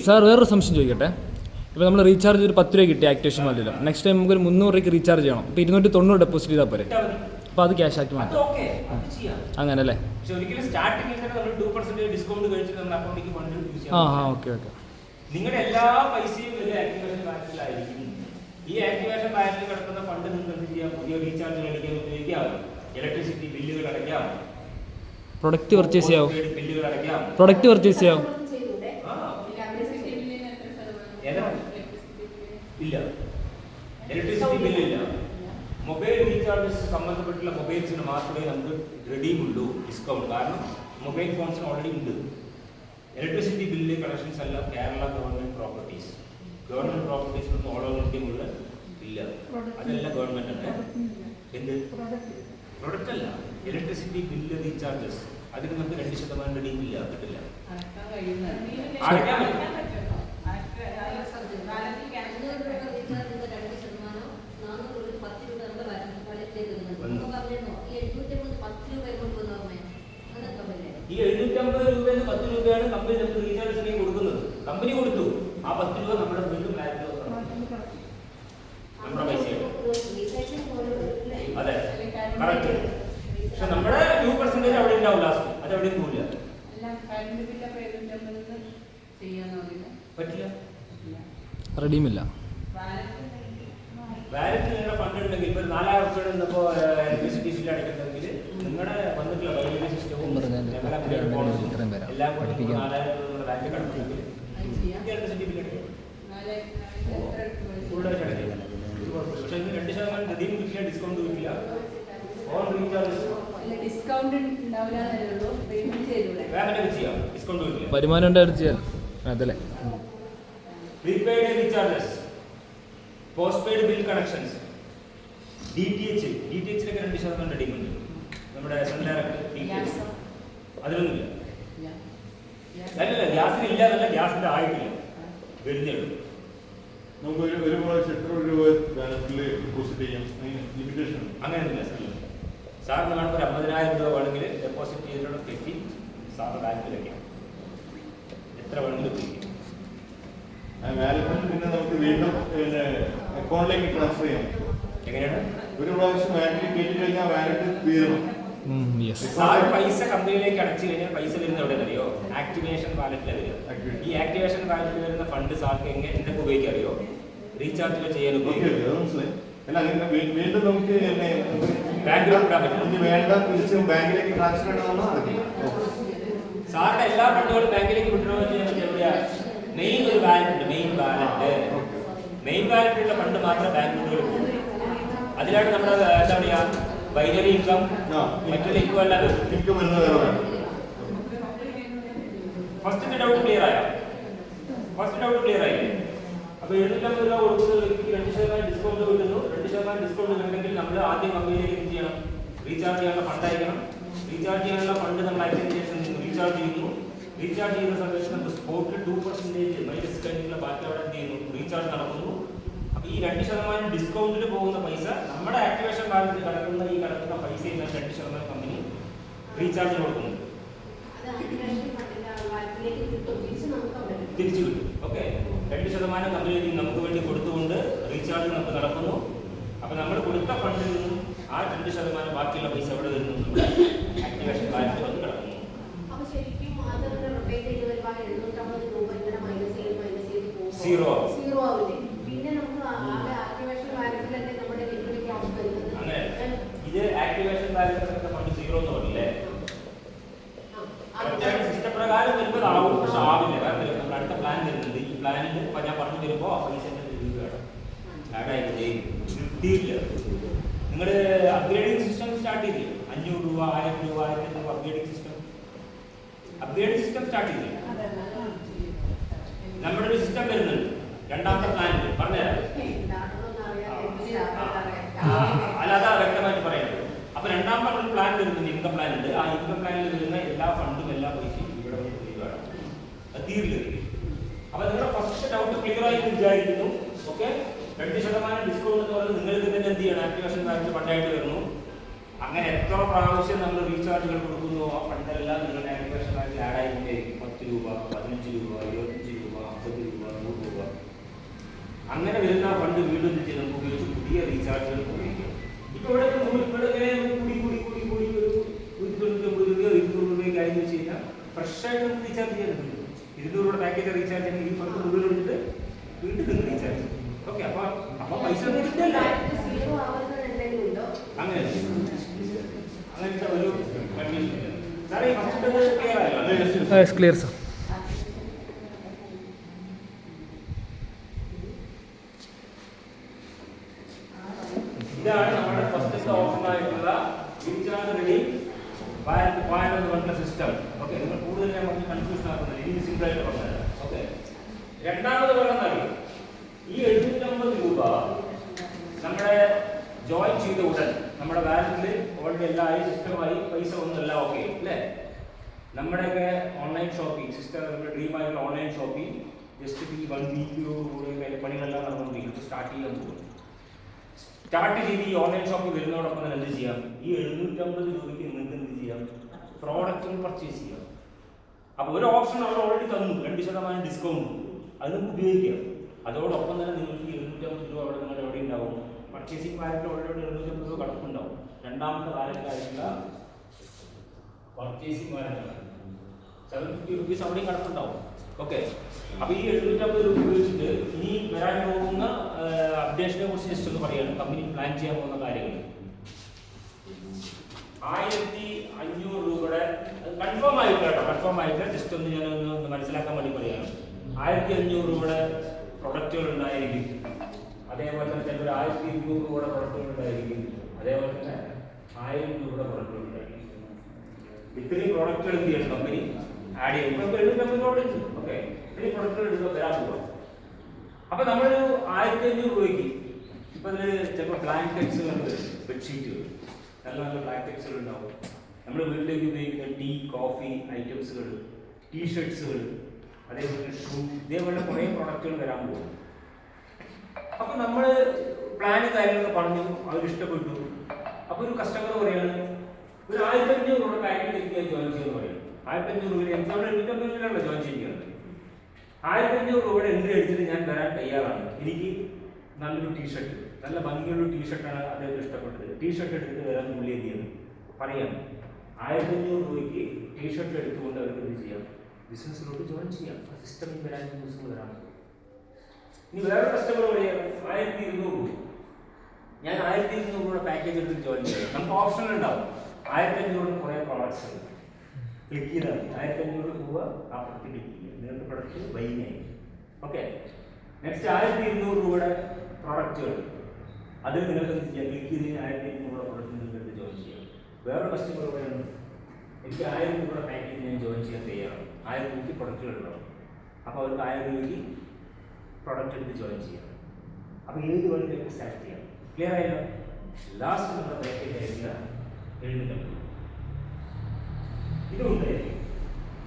സാർ വേറൊരു സംശയം ചോദിക്കട്ടെ. ഇപ്പോൾ നമ്മൾ റീചാർജ് ഒരു 10 രൂപ കിട്ടി ആക്ടിവേഷൻ വാല്യൂല, നെക്സ്റ്റ് ടൈം നമുക്ക് ഒരു 300 രൂപയ്ക്ക് റീചാർജ് ചെയ്യണം. ഇപ്പോൾ 290 ഡെപ്പോസിറ്റ് ചെയ്താൽ പോരെ? അപ്പോൾ അത് ക്യാഷ് ആക്കി മാറ്റാം. അങ്ങനെ അല്ലേ? ഓക്കെ. നിങ്ങളുടെ എല്ലാ പൈസയും ആക്ടിവേഷൻ വാലറ്റിലായിരിക്കും. ഈ ആക്ടിവേഷൻ വാലറ്റിൽ കിടക്കുന്ന ഫണ്ട് നിങ്ങൾക്ക് എന്ത് ചെയ്യാം? പുതിയ റീചാർജ് അടിക്കാൻ ഉപയോഗിക്കാം, ഇലക്ട്രിസിറ്റി ബില്ലുകൾ അടയ്ക്കാം, പ്രൊഡക്റ്റ് പർച്ചേസ് ചെയ്യാം, ബില്ലുകൾ അടയ്ക്കാം, പ്രൊഡക്റ്റ് പർച്ചേസ് ചെയ്യാം. ഇല്ല, ഇലക്ട്രിസിറ്റി ബില്ലില്ല, മൊബൈൽ റീചാർജസ് സംബന്ധപ്പെട്ടുള്ള മൊബൈൽസിന് മാത്രമേ നമുക്ക് റെഡീമുള്ളൂ ഡിസ്കൗണ്ട്. കാരണം മൊബൈൽ ഫോൺസിന് ഓൾറെഡി ഉണ്ട്. ഇലക്ട്രിസിറ്റി ബില്ല് കളക്ഷൻസ് അല്ല Kerala government properties. Government properties ഒന്നും ഓൾ ഓവർ ഇന്ത്യ മുഴുവൻ ഇല്ല. അതെല്ലാം ഗവൺമെന്റ് ആണ്. എന്ത് പ്രൊഡക്റ്റ് അല്ല, ഇലക്ട്രിസിറ്റി ബില്ല് റീചാർജസ് അതിന് നമുക്ക് 2% റെഡീമില്ല, കിട്ടില്ല. അടയ്ക്കാൻ പറ്റും. ഈ 750 രൂപയിൽ 10 രൂപയാണ് കമ്പനി നമുക്ക് റീചാർജ് കൊടുക്കുന്നത്. കമ്പനി കൊടുത്തു, ആ 10 രൂപ നമ്മുടെ വീണ്ടും നമ്മുടെ പൈസ. അതെ, കറക്റ്റ്. പക്ഷെ നമ്മുടെ 2% അവിടെ ഉണ്ടാവും ലാസ്റ്റ്, അത് എവിടെയും പോവില്ല. പറ്റില്ല, റെഡീമില്ല. വാലറ്റ് നിങ്ങളുടെ ഫണ്ട് ഉണ്ടെങ്കിൽ ഇപ്പോൾ 4000 രൂപ ഇന്നിപ്പോൾ ഇലക്ട്രിസിറ്റി ബില്ല് അടയ്ക്കുന്നുണ്ടെങ്കിൽ നിങ്ങളുടെ വന്നിട്ടുള്ള റെയിൽവേ സിസ്റ്റവും എല്ലാം കൂടി 4000 രൂപ വാലറ്റ് കടക്കുന്നെങ്കിൽ ഇലക്ട്രിസിറ്റി ബില്ല് അടയ്ക്കും. പക്ഷേ ഇതിന് 2% റെഡീം കിട്ടില്ല, ഡിസ്കൗണ്ട് കിട്ടില്ല. ഓൺ റീചാർജ് ഡിസ്കൗണ്ട് ചെയ്യാം, ഡിസ്കൗണ്ട് കിട്ടില്ല. വരുമാനം ഉണ്ടായിട്ട് ചെയ്യാൻ അതല്ലേ. Prepaid recharges, postpaid bill connections, DTH-ലൊക്കെ 2% റെഡീമുണ്ട്. നമ്മുടെ സൺ ഡയറക്റ്റ് അതിലൊന്നുമില്ല. അല്ലല്ല, ഗ്യാസിന് ഇല്ല എന്നല്ല, ഗ്യാസിന്റെ ആയിട്ടില്ല, വരുന്നേ ഉള്ളൂ. നമുക്ക് ഒരു പ്രാവശ്യം എത്ര രൂപ ബാലൻസിൽ ഡെപ്പോസിറ്റ് ചെയ്യാം? ലിമിറ്റേഷൻ അങ്ങനെയൊന്നുമില്ല സാറിന് കാണുമ്പോൾ 50,000 രൂപ വേണമെങ്കിൽ ഡെപ്പോസിറ്റ് ചെയ്തിട്ടുള്ള കെട്ടി സാറിന് ബാങ്കിൽ വയ്ക്കാം, എത്ര വേണമെങ്കിലും ഉപയോഗിക്കാം. വാലറ്റിൽ പിന്നെ നമുക്ക് വീണ്ടും അക്കൗണ്ടിലേക്ക് ട്രാൻസ്ഫർ ചെയ്യാം. എങ്ങനെയാണ്? ഒരു പ്രാവശ്യം വാലറ്റിൽ കയറ്റി കഴിഞ്ഞാൽ വാലറ്റ് തീരണം. സാർ പൈസ കമ്പനിയിലേക്ക് അടച്ചു കഴിഞ്ഞാൽ പൈസ വരുന്ന എവിടെ അറിയോ? ആക്ടിവേഷൻ വാലറ്റിലാണ് വരിക. ഈ ആക്ടിവേഷൻ വാലറ്റിൽ വരുന്ന ഫണ്ട് സാർക്ക് എന്തൊക്കെ ഉപയോഗിക്കാൻ അറിയോ? റീചാർജ് ചെയ്യാൻ ഉപയോഗിക്കും. വീണ്ടും നമുക്ക് ബാങ്കിലോട്ട് വിടാൻ പറ്റും. വേണ്ട തിരിച്ച് ബാങ്കിലേക്ക് ട്രാൻസ്ഫർ ചെയ്യണമെന്ന് സാറിന്റെ എല്ലാ ഫണ്ടുകളും ബാങ്കിലേക്ക് വിട്ടണമെന്ന് ചെയ്യാൻ എവിടെയാ? മെയിൻ ഒരു വാലറ്റ് ഉണ്ട്, മെയിൻ വാലറ്റിലുള്ള ഫണ്ട് മാത്രമേ ബാങ്കിലോട്ട് പോകും. അതിലാണ് നമ്മുടെ എന്താ പറയാ ബൈനറി ഇൻകം, മറ്റുള്ള ഇൻകം അല്ലാതെ ഫസ്റ്റ് ഡൗട്ട് ക്ലിയർ ആയോ? ആയില്ലേ? അപ്പൊ 750 രൂപ കൊടുക്കുന്ന വ്യക്തിക്ക് 2% ഡിസ്കൗണ്ട് കിട്ടുന്നു. 2% ഡിസ്കൗണ്ട് കിട്ടുന്നെങ്കിൽ നമ്മൾ ആദ്യം കമ്പനിയിലേക്ക് എന്ത് ചെയ്യണം? റീചാർജ് ചെയ്യാനുള്ള ഫണ്ട് അയക്കണം. റീചാർജ് ചെയ്യാനുള്ള ഫണ്ട് നമ്മൾ അയച്ചതിന് ശേഷം റീചാർജ് ചെയ്യുന്നു. റീചാർജ് ചെയ്യുന്ന സമയത്ത് നമുക്ക് സ്പോട്ടിൽ 2% മൈനസ് കഴിഞ്ഞുള്ള ബാക്കി അവിടെ എന്ത് ചെയ്യുന്നു? റീചാർജ് നടക്കുന്നു. അപ്പൊ ഈ 2% ഡിസ്കൗണ്ടിൽ പോകുന്ന പൈസ നമ്മുടെ ആക്ടിവേഷൻ വാലറ്റിൽ കിടക്കുന്ന പൈസയിൽ 2% കമ്പനി റീചാർജിന് കൊടുക്കുന്നുണ്ട്, തിരിച്ചു കിട്ടും. ഓക്കെ, 2% കമ്പനി നമുക്ക് വേണ്ടി കൊടുത്തുകൊണ്ട് റീചാർജ് നമുക്ക് നടക്കുന്നു. അപ്പൊ നമ്മൾ കൊടുത്ത ഫണ്ടിൽ നിന്നും ആ 2% ബാക്കിയുള്ള പൈസ എവിടെ വരുന്നു? നമ്മുടെ ആക്ടിവേഷൻ വാലറ്റിൽ വന്ന് കിടക്കുന്നു. സീറോ അങ്ങനെ ഇത് ആക്ടിവേഷൻ ബാലൻസ് ഫണ്ട് സീറോ എന്ന് പറഞ്ഞില്ലേ? സിസ്റ്റം പ്രകാരം വരുമ്പോൾ ആവും, പക്ഷെ ആവില്ല. കാരണം നമ്മൾ അടുത്ത പ്ലാൻ വരുന്നുണ്ട്. ഈ പ്ലാനിൽ ഞാൻ പറഞ്ഞു വരുമ്പോൾ ആ പൈസ കിട്ടിയില്ല. നിങ്ങൾ അപ്ഗ്രേഡിംഗ് സിസ്റ്റം സ്റ്റാർട്ട് ചെയ്തില്ലേ? 500 രൂപ, 1000 രൂപ, 1000 രൂപ അപ്ഗ്രേഡിംഗ് സിസ്റ്റം സ്റ്റാർട്ട് ചെയ്തില്ലേ? നമ്മുടെ ഒരു സിസ്റ്റം വരുന്നുണ്ട് രണ്ടാമത്തെ പ്ലാനിൽ, പറഞ്ഞുതരാം. അല്ലാതെ വ്യക്തമായിട്ട് പറയുന്നത്. അപ്പൊ രണ്ടാമത്തെ ഒരു പ്ലാൻ വരുന്നുണ്ട്, ഇൻകം പ്ലാൻ ഉണ്ട്. ആ ഇൻകം പ്ലാനിൽ വരുന്ന എല്ലാ ഫണ്ടും എല്ലാ പൈസയും ഇവിടെ തീരുവാണ്, അത് തീരില്ല. അപ്പൊ നിങ്ങളുടെ ഫസ്റ്റ് ഡൗട്ട് ക്ലിയർ ആയി വിചാരിക്കുന്നു. ഓക്കെ, 2% ഡിസ്കൗണ്ട് എന്ന് പറയുന്നത് നിങ്ങൾക്ക് തന്നെ എന്ത് ചെയ്യണം? ആക്ടിവേഷൻ ബാലൻസ് ഫണ്ടായിട്ട് വരുന്നു. അങ്ങനെ എത്ര പ്രാവശ്യം നമ്മൾ റീചാർജുകൾ കൊടുക്കുന്നു ആ ഫണ്ടെല്ലാം നിങ്ങളുടെ ആക്ടിവേഷൻ ബാലൻസ് ആഡ് ആയിക്കൊണ്ടേയിരിക്കും. 10 രൂപ, 15 രൂപ, 25 രൂപ, 50 രൂപ, 100 രൂപ. അങ്ങനെ വരുന്ന ഫണ്ട് വീണ്ടും നമുക്ക് ഉപയോഗിച്ച് പുതിയ റീചാർജുകൾ ഉപയോഗിക്കാം. ഇപ്പൊ ഇവിടെ കാര്യം വെച്ച് കഴിഞ്ഞാൽ ഫ്രഷ് ആയിട്ട് നമുക്ക് റീചാർജ് ചെയ്യാൻ പറ്റും. 200 രൂപ പാക്കേജ് റീചാർജ് ചെയ്യണമെങ്കിൽ ഈ ഫണ്ട് മുഴുവൻ എടുത്തിട്ട് വീണ്ടും നിങ്ങൾ റീചാർജ് ചെയ്യും. ഓക്കെ, അപ്പൊ പൈസ കിട്ടില്ല. അങ്ങനത്തെ ഒരു കണ്ടീഷൻ സാറേ. ഫസ്റ്റ് ക്ലിയർ ആയല്ലോ? Clear sir. ഇതാണ് നമ്മുടെ ചെയ്ത ഉടൻ നമ്മുടെ വാലറ്റിൽ ഓൾറെഡി എല്ലാം ആയി, സിസ്റ്റമായി, പൈസ ഒന്നെല്ലാം ഓക്കെ അല്ലേ? നമ്മുടെയൊക്കെ ഓൺലൈൻ ഷോപ്പിംഗ് സിസ്റ്റം, നമ്മുടെ ഡ്രീം ആയിട്ടുള്ള ഓൺലൈൻ ഷോപ്പിംഗ് ജസ്റ്റ് ഈ 1 വീക്കിലൂടെ പണികളെല്ലാം നടന്നുകൊണ്ടിരിക്കും. സ്റ്റാർട്ട് ചെയ്യാൻ പോകും. സ്റ്റാർട്ട് ചെയ്ത് ഈ ഓൺലൈൻ ഷോപ്പിംഗ് വരുന്നതോടൊപ്പം തന്നെ എന്ത് ചെയ്യാം? ഈ 750 രൂപയ്ക്ക് നിങ്ങൾക്ക് എന്ത് ചെയ്യാം? പ്രോഡക്റ്റുകൾ പർച്ചേസ് ചെയ്യാം. അപ്പോൾ ഒരു ഓപ്ഷൻ അവർ ഓൾറെഡി തന്നു, 2% ഡിസ്കൗണ്ട്, അത് നമുക്ക് ഉപയോഗിക്കാം. അതോടൊപ്പം തന്നെ നിങ്ങൾക്ക് 750 രൂപ അവിടെ നിങ്ങളുടെ എവിടെ ഉണ്ടാവും? പർച്ചേസിംഗ് വാലറ്റ് ഓൾറെഡി 750 രൂപ കടപ്പുണ്ടാവും. രണ്ടാമത്തെ വാലറ്റായിട്ടുള്ള പർച്ചേസിംഗ് വാലറ്റ് 750 റുപ്പീസ് അവിടെയും കടപ്പുണ്ടാവും. ഓക്കെ, അപ്പോൾ ഈ 750 രൂപ ഉപയോഗിച്ചിട്ട് ഇനി വരാൻ പോകുന്ന അപ്ഡേഷനെ കുറിച്ച് ജസ്റ്റ് ഒന്ന് പറയുകയാണ്. കമ്പനി പ്ലാൻ ചെയ്യാൻ പോകുന്ന കാര്യങ്ങൾ 1500 രൂപയുടെ കൺഫേം ആയിട്ട് കേട്ടോ, കൺഫേം ആയിട്ട് ജസ്റ്റ് ഒന്ന് ഞാനൊന്ന് മനസ്സിലാക്കാൻ വേണ്ടി പറയുകയാണ്. 1500 രൂപയുടെ പ്രൊഡക്റ്റുകൾ ഉണ്ടായിരിക്കും. അതേപോലെ തന്നെ ചിലപ്പോൾ 1200 രൂപയുടെ പ്രൊഡക്റ്റുകൾ ഉണ്ടായിരിക്കും. അതേപോലെ തന്നെ 1000 രൂപയുടെ പ്രൊഡക്റ്റുകൾ ഉണ്ടായിരിക്കും. ഇത്രയും പ്രൊഡക്റ്റുകൾ എന്ത് ചെയ്യണം? കമ്പനി ആഡ് ചെയ്യും. ഇപ്പോൾ 750 പ്രോഡക്റ്റ്, ഓക്കെ, ഇത്രയും പ്രൊഡക്റ്റുകൾ എടുക്കുക വരാൻ പോവാം. അപ്പോൾ നമ്മളൊരു 1500 രൂപയ്ക്ക് ഇപ്പോൾ ഇതിൽ ചിലപ്പോൾ ബ്ലാങ്കറ്റ്സുകളുണ്ട്, ബെഡ്ഷീറ്റുകൾ, നല്ല നല്ല ബ്ലാങ്കറ്റ്സുകൾ ഉണ്ടാവും. നമ്മൾ വീട്ടിലേക്ക് ഉപയോഗിക്കുന്ന ടീ, കോഫി ഐറ്റംസുകൾ, ടീഷർട്ട്സുകൾ, അതേപോലെ ഷൂ, ഇതേപോലെ കുറേ പ്രൊഡക്റ്റുകൾ വരാൻ പോകും. അപ്പോൾ നമ്മൾ പ്ലാന് കാര്യങ്ങളൊക്കെ പറഞ്ഞു, അവരിഷ്ടപ്പെട്ടു. അപ്പോൾ ഒരു കസ്റ്റമർ പറയാണ് ഒരു 1500 രൂപ പാക്കേജിലേക്ക് ഞാൻ ജോയിൻ ചെയ്യുമെന്ന് പറയും. 1500 രൂപ എന്താണ് 850 ജോയിൻ ചെയ്യുന്നത്. 1500 രൂപയുടെ എൻട്രി അടിച്ചിട്ട് ഞാൻ വരാൻ തയ്യാറാണ്. എനിക്ക് നല്ലൊരു ടീഷർട്ട്, നല്ല ഭംഗിയുള്ള ടീഷർട്ടാണ് അദ്ദേഹം ഇഷ്ടപ്പെട്ടത്. ടീഷർട്ട് എടുത്തിട്ട് വരാൻ പുള്ളി എന്ത് ചെയ്യുന്നു പറയാം. 1500 രൂപയ്ക്ക് ടീഷർട്ട് എടുത്തുകൊണ്ട് അവർക്ക് എന്ത് ചെയ്യാം? ബിസിനസ്സിലോട്ട് ജോയിൻ ചെയ്യാം. സിസ്റ്റമിൽ വരാൻ ദിവസങ്ങൾ വരാൻ. ഇനി വേറെ കസ്റ്റമർ പറയാം 1200 രൂപ, ഞാൻ 1200 രൂപയുടെ പാക്കേജ് എടുത്ത് ജോയിൻ ചെയ്യാം. നമുക്ക് ഓപ്ഷൻ ഉണ്ടാവും. 1500 കുറേ പ്രോഡക്ട്സ് ഉണ്ട്. ക്ലിക്ക് ചെയ്താൽ 1500 രൂപ ആ പ്രൊഡക്റ്റ് ക്ലിക്ക് ചെയ്യുക, നിങ്ങൾക്ക് പ്രൊഡക്റ്റ് ബൈങ് ആയി. ഓക്കെ, നെക്സ്റ്റ് 1200 രൂപയുടെ പ്രോഡക്റ്റുകൾ, അതിൽ നിങ്ങൾക്ക് എന്ത് ചെയ്യാം? ക്ലിക്ക് ചെയ്ത് 1200 രൂപയുടെ പ്രൊഡക്റ്റ് നിങ്ങൾക്ക് ജോയിൻ ചെയ്യാം. വേറെ കസ്റ്റമർ പറയുന്നത് എനിക്ക് 1000 രൂപയുടെ പാക്കേജ് ഞാൻ ജോയിൻ ചെയ്യാൻ തയ്യാറാണ്. 1000 രൂപയ്ക്ക് പ്രൊഡക്റ്റുകൾ ഉണ്ടാവും. അപ്പോൾ അവർക്ക് 1000 രൂപയ്ക്ക് പ്രൊഡക്റ്റ് എടുത്ത് ജോയിൻ ചെയ്യാം. അപ്പോൾ ഏത് വഴിയിലേക്ക് സ്റ്റാർട്ട് ചെയ്യാം? ക്ലിയർ ആയല്ലോ? ലാസ്റ്റ് നമ്മുടെ പാക്കേജ് ആയിരിക്കുക 750. ഇതുണ്ടായിരിക്കും.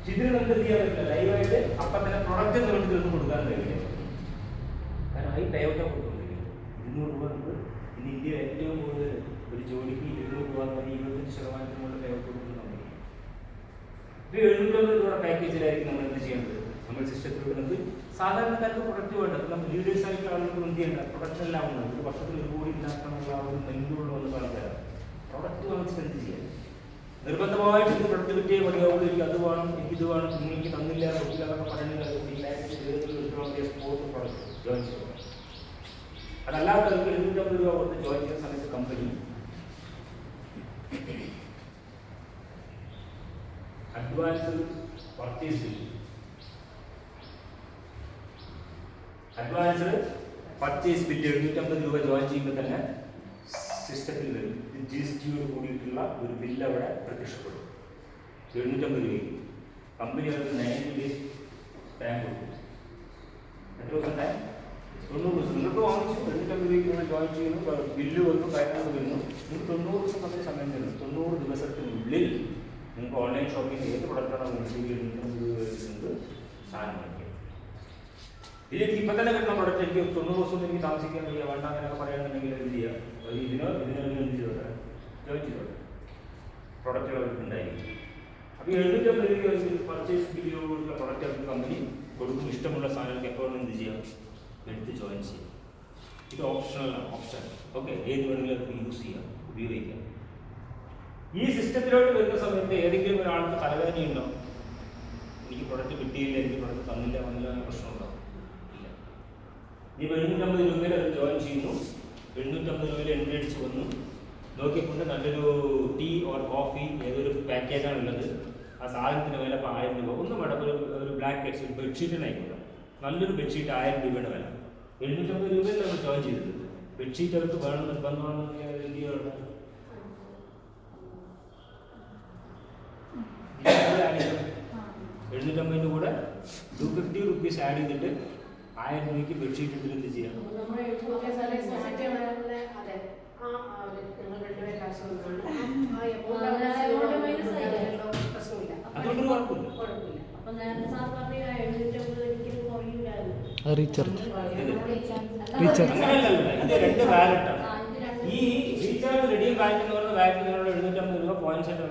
ഇതിന് നമുക്ക് എന്ത് ചെയ്യാൻ പറ്റില്ല? ലൈവായിട്ട് അപ്പം തന്നെ പ്രൊഡക്റ്റ് നമുക്ക് തീർന്ന് കൊടുക്കാൻ കഴിയില്ല. കാരണം ഈ ടൈമൊക്കെ കൊടുക്കുന്നില്ല. 200 രൂപ നമുക്ക് ഇന്ന് ഇന്ത്യയിൽ ഏറ്റവും കൂടുതൽ ഒരു ജോലിക്ക് 200 രൂപ എന്ന് പറഞ്ഞാൽ 25% കൊണ്ട് ടൈമൊക്കെ കൊടുക്കുന്ന കമ്പനി. ഇത് 750 രൂപയുടെ പാക്കേജിലായിരിക്കും നമ്മൾ എന്ത് ചെയ്യേണ്ടത്? നമ്മൾ സിസ്റ്റത്തിലൂടെ നമുക്ക് സാധാരണക്കാർക്ക് പ്രൊഡക്റ്റ് വേണ്ടത്. നമ്മൾ ലീഡേഴ്സ് ആയിട്ടുള്ള ആളുകൾക്ക് എന്ത് ചെയ്യേണ്ട? പ്രൊഡക്റ്റ് എല്ലാം ഉണ്ട്. ഒരു വർഷത്തിൽ 1 കോടി ഉണ്ടാക്കാനുള്ള ആ ഒരു മൈൻഡുള്ള വന്ന് ആൾക്കാരാണ്. പ്രൊഡക്റ്റ് വാങ്ങിച്ചിട്ട് എന്ത് ചെയ്യാം? നിർബന്ധമായിട്ട് ഇത് പ്രൊഡക്റ്റ് കിട്ടിയേ മതിയാവുള്ളൂ. എനിക്ക് അത് വേണം, എനിക്കിത് വേണം, നിങ്ങൾക്ക് തന്നില്ല, കൊടുക്കില്ല എന്നൊക്കെ പറയുന്നത് സ്പോർട്ട് പ്രൊഡക്റ്റ് ജോയിൻ ചെയ്യുക. അതല്ലാത്തവർക്ക് 750 രൂപ കൊടുത്ത് ജോയിൻ ചെയ്യുന്ന സമയത്ത് കമ്പനി അഡ്വാൻസ് പർച്ചേസ് ചെയ്യും. അഡ്വാൻസ് പർച്ചേസ് ബില്ല് 750 രൂപ ജോയിൻ ചെയ്യുമ്പോൾ തന്നെ സിസ്റ്റത്തിൽ വരും. GST കൂടിയിട്ടുള്ള ഒരു ബില്ല് അവിടെ പ്രത്യക്ഷപ്പെടും. 750 രൂപയ്ക്ക് കമ്പനി അവർക്ക് 90 ഡേയ്സ് ടൈം കൊടുക്കും. എത്ര ദിവസം ടൈം? 90 ദിവസം. നിങ്ങൾക്ക് വാങ്ങിച്ചു 750 രൂപയ്ക്ക് നിങ്ങൾ ജോയിൻ ചെയ്യുന്നു, ബില്ല് വന്നു, കാര്യങ്ങൾ വരുന്നു. നിങ്ങൾക്ക് 90 ദിവസം തന്നെ സമയം തരുന്നു. 90 ദിവസത്തിനുള്ളിൽ നിങ്ങൾക്ക് ഓൺലൈൻ ഷോപ്പിംഗ് ഏത് പ്രൊഡക്റ്റാണോ നിങ്ങൾക്ക് 750 രൂപ വരുന്നത് സാധനം വാങ്ങിക്കാം. ഇതിലേക്ക് ഇപ്പം തന്നെ കിട്ടുന്ന പ്രൊഡക്റ്റ് എനിക്ക് 90 ദിവസം എനിക്ക് താമസിക്കാൻ വയ്യ, വേണ്ട അങ്ങനെയൊക്കെ പറയുകയാണെന്നുണ്ടെങ്കിൽ എന്ത് ചെയ്യുക? ഇതിനോ എന്ത് ചെയ്തോട്ടെ? ജോയിൻ ചെയ്തോട്ടെ. പ്രൊഡക്റ്റുകൾ അവർക്ക് ഉണ്ടായിരിക്കും. അപ്പോൾ 750 രൂപയ്ക്ക് പർച്ചേസ് ബില്ലുള്ള പ്രൊഡക്റ്റ് അവർക്ക് കമ്പനി കൊടുക്കും. ഇഷ്ടമുള്ള സാധനങ്ങൾക്ക് എപ്പോഴും എന്ത് ചെയ്യാം? എടുത്ത് ജോയിൻ ചെയ്യാം. ഇത് ഓപ്ഷണലാണ്, ഓപ്ഷൻ. ഓക്കെ, ഏത് വേണമെങ്കിലും അവർക്ക് യൂസ് ചെയ്യാം, ഉപയോഗിക്കാം. ഈ സിസ്റ്റത്തിലോട്ട് വരുന്ന സമയത്ത് ഏതെങ്കിലും ഒരാൾക്ക് തലവേദനയുണ്ടോ? എനിക്ക് പ്രൊഡക്റ്റ് കിട്ടിയില്ല, എനിക്ക് പ്രൊഡക്റ്റ് തന്നില്ല, വന്നില്ല എന്ന പ്രശ്നമുണ്ടോ? ഇല്ല. ഈ 750 രൂപയിൽ അത് ജോയിൻ ചെയ്യുന്നു. 750 രൂപയിൽ എൻട്രി അടിച്ച് വന്നു. നോക്കിക്കൊണ്ട് നല്ലൊരു ടീ ഓർ കോഫി ഏതൊരു പാക്കേജാണ് ഉള്ളത്. ആ സാധനത്തിന് വില ഇപ്പോൾ 1000 രൂപ. ഒന്നും വേണ്ട, ഒരു ബ്ലാങ്കറ്റ്സ്, ഒരു ബെഡ്ഷീറ്റിനായിക്കോട്ടെ. നല്ലൊരു ബെഡ്ഷീറ്റ് 1000 രൂപയുടെ വില. 750 രൂപയിൽ നമ്മൾ ജോയിൻ ചെയ്തത്. ബെഡ്ഷീറ്റ് അവർക്ക് വേണം, നിർബന്ധമാണെന്ന് എന്ത് ചെയ്യണം? 750 കൂടെ 250 റുപ്പീസ് ആഡ് ചെയ്തിട്ട് 1000 രൂപയ്ക്ക് ബെഡ്ഷീറ്റ് എടുത്തിട്ട് എന്ത് ചെയ്യാം? അത് റീചാർജ് അങ്ങനെയല്ല, ഇത് രണ്ട് വാലറ്റാണ്. ഈ റീചാർജ് റെഡീം വാലറ്റ് എന്ന് പറയുന്ന വാലറ്റ് നിങ്ങളുടെ 750 രൂപ പോയിന്റ്സ് ആയിട്ട്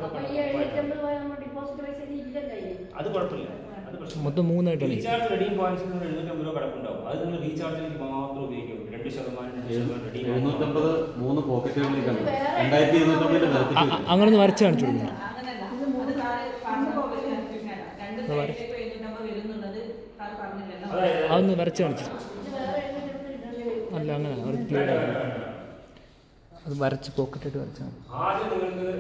അത് കുഴപ്പമില്ല, അത് പ്രശ്നം. മൊത്തം 3 ആയിട്ടാണ്. റീചാർജ് റെഡീം പോയിന്റ്സ് 750 രൂപ കിടക്കുന്നുണ്ടാവും. അത് നിങ്ങൾ റീചാർജിലേക്ക് മാത്രം ഉപയോഗിക്കും. 2% റെഡീം 3 പോക്കറ്റുകളിലേക്കാണ് 2250 അങ്ങനൊന്ന് വരച്ച് കാണിച്ചു കൊടുക്കുക. അതൊന്ന് വരച്ച് കാണിച്ചു. അല്ല അങ്ങനെ അവർക്ക് ക്ലിയർ ആവില്ല. അത് വരച്ച് പോക്കറ്റായിട്ട് വരച്ചാൽ ആദ്യം നിങ്ങൾക്ക്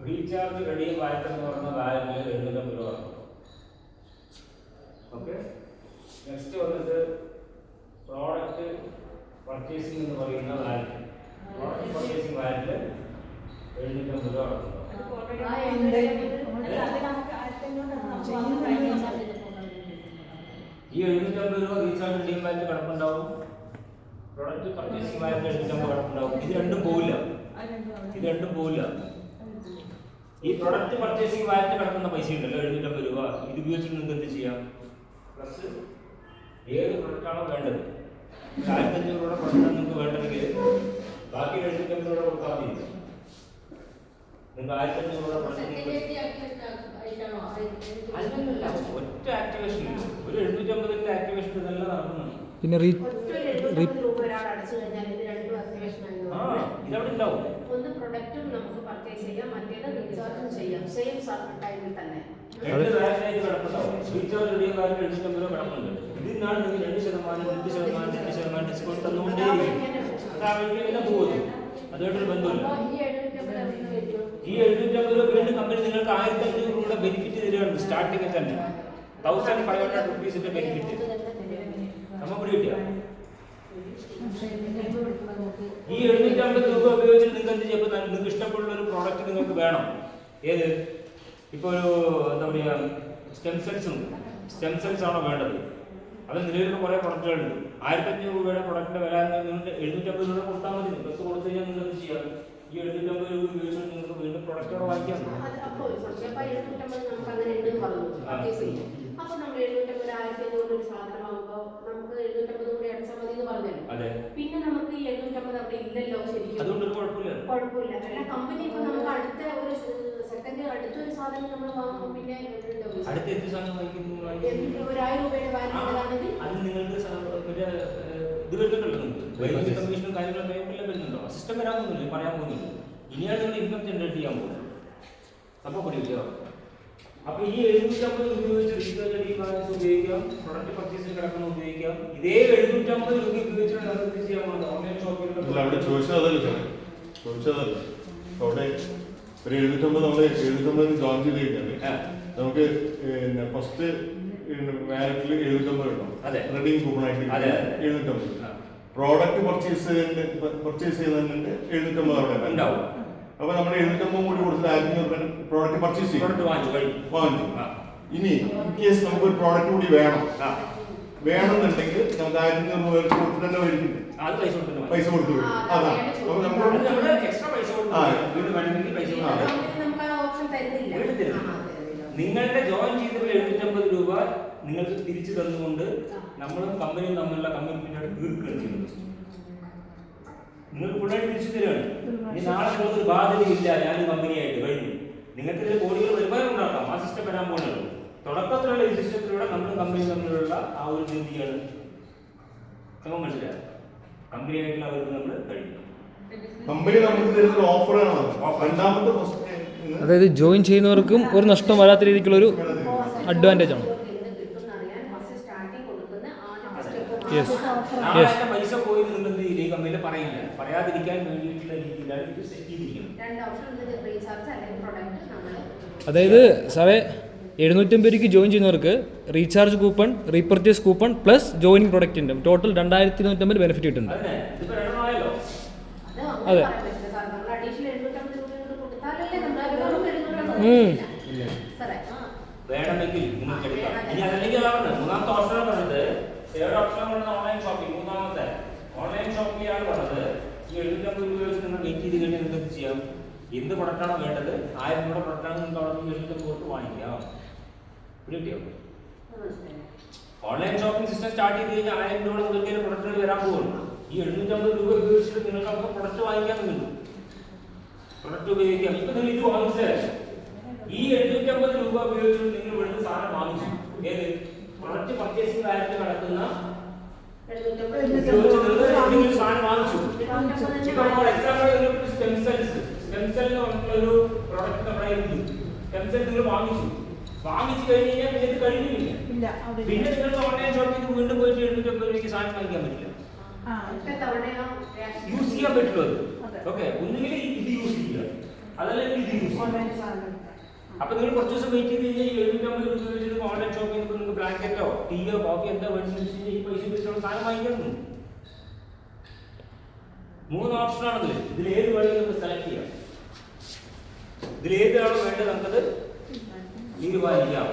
റീചാർജ് റെഡീം വാലറ്റ് എന്ന് പറയുന്ന വാലറ്റിൽ 750 രൂപ. ഓക്കെ, നെക്സ്റ്റ് വന്നിട്ട് പ്രോഡക്റ്റ് പർച്ചേസിംഗ് എന്ന് പറയുന്ന വാലറ്റ്. പ്രോഡക്റ്റ് പർച്ചേസിംഗ് വാലറ്റിൽ 750 രൂപ നടക്കുന്നു. ഈ 750 രൂപ റീചാർജ് റെഡീം വാലറ്റ് കിടപ്പുണ്ടാവും. പ്രോഡക്റ്റ് പർച്ചേസിംഗ് വാലറ്റ് 750 കിടപ്പുണ്ടാവും. ഇത് രണ്ടും പോവില്ല. ഈ പ്രൊഡക്റ്റ് പർച്ചേസിംഗ് വാലറ്റ് കിടക്കുന്ന പൈസ ഉണ്ടല്ലോ 750 രൂപ, ഇത് ഉപയോഗിച്ചിട്ട് നിങ്ങൾക്ക് എന്ത് ചെയ്യാം? പ്ലസ് ഏത് പ്രൊഡക്റ്റാണോ വേണ്ടത്, 1500 രൂപയുടെ പ്രൊഡക്റ്റാണ് നിങ്ങൾക്ക് വേണ്ടതെങ്കിൽ ബാക്കി 750 രൂപ കൊടുത്താൽ മതി. നിങ്ങൾക്ക് 1500 രൂപയുടെ പ്രൊഡക്റ്റ് അല്ലല്ല, ഒറ്റ ആക്ടിവേഷൻ, ഒരു 750 ആക്ടിവേഷൻ ഇതെല്ലാം നടക്കുന്നുണ്ട്. പിന്നെ ഇതവിടെ ഉണ്ടാവും. ഒന്ന് പ്രൊഡക്റ്റും നമുക്ക് പർച്ചേസ് ചെയ്യാം, മറ്റേത് റീചാർജും ചെയ്യാം, സെയിം ടൈമിൽ തന്നെ. രണ്ട് വാലറ്റായിട്ട് കിടപ്പുണ്ടാവും. റീചാർജ് റെഡീം വാലറ്റ് 750 രൂപ കിടപ്പുണ്ട്. ഇതിനാണ് നിങ്ങൾ 2% ഡിസ്കൗണ്ട് തന്നുകൊണ്ടേയിരിക്കും. അതാവുമ്പോൾ പോകുന്നു, അതുമായിട്ടൊരു ബന്ധമില്ല. ഈ 750 രൂപ വീണ്ടും കമ്പനി നിങ്ങൾക്ക് 1500 രൂപയുടെ ബെനിഫിറ്റ് തരികയാണ്. സ്റ്റാർട്ടിങ്ങിൽ തന്നെ 1500 റുപ്പീസിന്റെ ബെനിഫിറ്റ് നമ്മൾ ഇവിടെ കിട്ടിയ. ഈ 750 രൂപ ഉപയോഗിച്ചിട്ട് നിങ്ങൾക്ക് എന്ത് ചെയ്യുമ്പോൾ നിങ്ങൾക്ക് ഇഷ്ടപ്പെടുന്ന ഒരു പ്രോഡക്റ്റ് നിങ്ങൾക്ക് വേണം. ഏത്? ഇപ്പോൾ ഒരു എന്താ പറയുക, സ്റ്റെം സെൽസ് ആണോ വേണ്ടത്? അത് നിലവിലുള്ള കുറേ പ്രൊഡക്റ്റുകളുണ്ട്. 1500 രൂപയുടെ പ്രൊഡക്റ്റിന്റെ വില നിങ്ങൾക്ക് 750 രൂപ കൊടുത്താൽ മതി. ബസ് കൊടുത്തു കഴിഞ്ഞാൽ നിങ്ങൾക്ക് എന്ത് ചെയ്യാം? ഈ 750 രൂപ ഉപയോഗിച്ചിട്ട് നിങ്ങൾക്ക് വീണ്ടും പ്രൊഡക്റ്റുകൾ വാങ്ങിക്കാം. അപ്പൊ നമ്മൾ 750 1500 ഒരു സാധനമാകുമ്പോൾ നമുക്ക് 750 കൂടി അടച്ചാൽ മതി എന്ന് പറഞ്ഞല്ലോ. പിന്നെ നമുക്ക് ഈ 750 അവിടെ ഇല്ലല്ലോ ശരിക്കും. അതുകൊണ്ടൊരു കുഴപ്പമില്ല. അല്ല, കമ്പനി ഇപ്പൊ നമുക്ക് അടുത്ത ഒരു സെക്കൻഡ് അടുത്തൊരു സാധനം നമ്മൾ വാങ്ങുമ്പോൾ പിന്നെ അടുത്ത എന്ത് സാധനം വാങ്ങിക്കുന്നു? 1000 രൂപയുടെ വാങ്ങുന്നതാണെങ്കിൽ അത് നിങ്ങൾക്ക് ഇത് വരുന്നുണ്ടല്ലോ. നിങ്ങൾക്ക് കമ്മീഷനും കാര്യങ്ങളും എല്ലാം വരുന്നുണ്ടോ? സിസ്റ്റം വരാൻ പോകുന്നില്ല, പറയാൻ പോകുന്നില്ല. ഇനിയാണ് നിങ്ങൾ ഇൻകം ജനറേറ്റ് ചെയ്യാൻ പോകുന്നത്. അപ്പോൾ പിടിക്കോ? അപ്പോൾ ഈ 750 ഉപയോഗിച്ച് റീചാർജ് ഉപയോഗിക്കാം, പ്രൊഡക്റ്റ് പർച്ചേസിന് കിടക്കുന്ന ഉപയോഗിക്കാം. ഇതേ 750 രൂപ ഉപയോഗിച്ചിട്ട് നമുക്ക് എന്ത് ചെയ്യാൻ പോകുന്നത്? Online shopping. അവിടെ ചോദിച്ചതല്ല, അവിടെ ഒരു 750 നമ്മൾ 750 ജോയിൻ ചെയ്ത് കഴിഞ്ഞാൽ നമുക്ക് ഫസ്റ്റ് വാലറ്റിൽ 750 കിട്ടും. റെഡീം കൂപ്പൺ ആയിട്ട് 750. പ്രോഡക്റ്റ് പർച്ചേസ് ചെയ്യുന്നതിന് 750 അവിടെ ഉണ്ടാവും. അപ്പൊ നമ്മൾ 750 കൂടി കൊടുത്തിട്ട് 1500 പ്രോഡക്റ്റ് പർച്ചേസ് ചെയ്യും, വാങ്ങിച്ചു. ഇനി കേസ് നമുക്ക് ഒരു പ്രോഡക്റ്റ് കൂടി വേണമെന്നുണ്ടെങ്കിൽ നമുക്ക് 1500 രൂപ കൊടുത്തിട്ട് തന്നെ മേടിക്കുന്നത്. പൈസ കൊടുത്തു വരും. അതാണ്. അപ്പൊ നമ്മൾ നിങ്ങളുടെ ജോയിൻ ചെയ്തപ്പോൾ 750 രൂപ നിങ്ങൾക്ക് തിരിച്ചു തന്നുകൊണ്ട് നമ്മളും കമ്പനിയും തമ്മിലുള്ള കമ്മിറ്റ്മെന്റ് തീർക്കുകയാണ് ചെയ്യുന്നത്. നിങ്ങൾ ഫുള്ളായിട്ട് തിരിച്ചു തരികയാണ്. ഇനി നാളെ നിങ്ങൾക്ക് ബാധ്യതയില്ല, ഞാൻ കമ്പനിയായിട്ട് കഴിഞ്ഞു. നിങ്ങൾക്ക് ഇതിൽ കോടികൾ വരുമാനം ഉണ്ടാക്കാം. ആ സിസ്റ്റം വരാൻ പോകുന്നുള്ളൂ. തുടക്കത്തിലുള്ള ഈ സിസ്റ്റത്തിലൂടെ നമ്മളും കമ്പനിയും തമ്മിലുള്ള ആ ഒരു രീതിയാണ് നമ്മൾ മനസ്സിലാക്കുക. കമ്പനിയായിട്ടുള്ള അവർക്ക് നമ്മൾ കഴിയും. കമ്പനി നമുക്ക് തരുന്ന ഓഫറാണ്. രണ്ടാമത്തെ അതായത് ജോയിൻ ചെയ്യുന്നവർക്കും ഒരു നഷ്ടം വരാത്ത രീതിക്കുള്ളൊരു അഡ്വാൻറ്റേജ് ആണ്. പൈസ പോയി നിങ്ങൾ ഈ കമ്പനിയിൽ പറയില്ല, പറയാതിരിക്കാൻ വേണ്ടിയിട്ടുള്ള രീതിയിലാണ് ഇത് സെറ്റ് ചെയ്തിരിക്കുന്നത്. അതായത് സാറേ 750 രൂപയ്ക്ക് ജോയിൻ ചെയ്യുന്നവർക്ക് recharge coupon, repurchase coupon plus joining പ്രൊഡക്റ്റിൻ്റെ ടോട്ടൽ 2250 ബെനിഫിറ്റ് കിട്ടുന്നുണ്ട്. അതെ. വേണമെങ്കിൽ നിങ്ങൾക്ക് എടുക്കാം. ഇനി അതല്ലെങ്കിൽ അതാണ് മൂന്നാമത്തെ ഓപ്ഷൻ പറഞ്ഞത്. തേർഡ് ഓപ്ഷൻ പറഞ്ഞത് ഓൺലൈൻ ഷോപ്പിംഗ്. മൂന്നാമത്തെ ഓൺലൈൻ ഷോപ്പിംഗ് ആണ് പറഞ്ഞത്. ഈ 750 രൂപ വെച്ച് നിങ്ങൾ വെയിറ്റ് ചെയ്ത് കഴിഞ്ഞാൽ നിങ്ങൾക്ക് എന്ത് ചെയ്യാം? എന്ത് പ്രൊഡക്റ്റാണോ വേണ്ടത് 1000 രൂപ പ്രൊഡക്റ്റാണ് നിങ്ങൾക്ക് അവിടെ നിന്ന് 750 കൊടുത്ത് വാങ്ങിക്കാം. കിട്ടിയോ? ഓൺലൈൻ ഷോപ്പിംഗ് സിസ്റ്റം സ്റ്റാർട്ട് ചെയ്ത് കഴിഞ്ഞാൽ 1000 രൂപ മുതൽ പ്രൊഡക്റ്റുകൾ വരാൻ പോകുന്നു. ഈ 750 രൂപ ഉപയോഗിച്ചിട്ട് നിങ്ങൾക്ക് അവിടെ പ്രൊഡക്റ്റ് വാങ്ങിക്കാൻ കിട്ടും, പ്രൊഡക്റ്റ് ഉപയോഗിക്കാം. ഇപ്പൊ നിങ്ങൾ ഇത് വാങ്ങിച്ചാൽ ഈ 750 രൂപ ഉപയോഗിച്ചിട്ട് നിങ്ങൾ ഇവിടുന്ന് സാധനം വാങ്ങിച്ചു. ഏത് പ്രൊഡക്റ്റ് പർച്ചേസിംഗ് കാര്യത്തിൽ നടക്കുന്ന സാധനം വാങ്ങിച്ചു. ഇപ്പൊ ഫോർ എക്സാമ്പിൾ നിങ്ങൾക്ക് സ്റ്റെം സെൽസ് എന്ന് പറഞ്ഞിട്ടുള്ളൊരു പ്രൊഡക്റ്റ് നമ്മുടെ സ്റ്റെം സെൽ നിങ്ങൾ വാങ്ങിച്ചു കഴിഞ്ഞ് കഴിഞ്ഞാൽ പിന്നെ ഇത് കഴിഞ്ഞില്ല. പിന്നെ നിങ്ങൾക്ക് ഓൺലൈൻ ഷോപ്പിംഗ് വീണ്ടും പോയിട്ട് 750 രൂപയ്ക്ക് സാധനം വാങ്ങിക്കാൻ പറ്റില്ല, യൂസ് ചെയ്യാൻ പറ്റുള്ളൂ. ഓക്കെ, ഒന്നുകിൽ ഇത് യൂസ് ചെയ്യുക, അതല്ലെങ്കിൽ ഇത് യൂസ് ചെയ്യുക. അപ്പൊ നിങ്ങൾ കുറച്ച് ദിവസം വെയിറ്റ് ചെയ്ത് കഴിഞ്ഞാൽ 750 രൂപ വെച്ചിട്ട് ഓൺലൈൻ ഷോപ്പിംഗ് നിങ്ങൾക്ക് ബ്ലാങ്കറ്റോ ടീയോ കോഫി എന്താ വേണ്ടി ഈ പൈസ വെച്ചിട്ടുള്ള സാധനം വാങ്ങിക്കുന്നു. 3 ഓപ്ഷനാണത്. ഇതിൽ ഏത് വേണമെങ്കിൽ നമുക്ക് സെലക്ട് ചെയ്യാം. ഇതിൽ ഏതാണോ വേണ്ടത് നമുക്കത് തീരുമാനിക്കാം.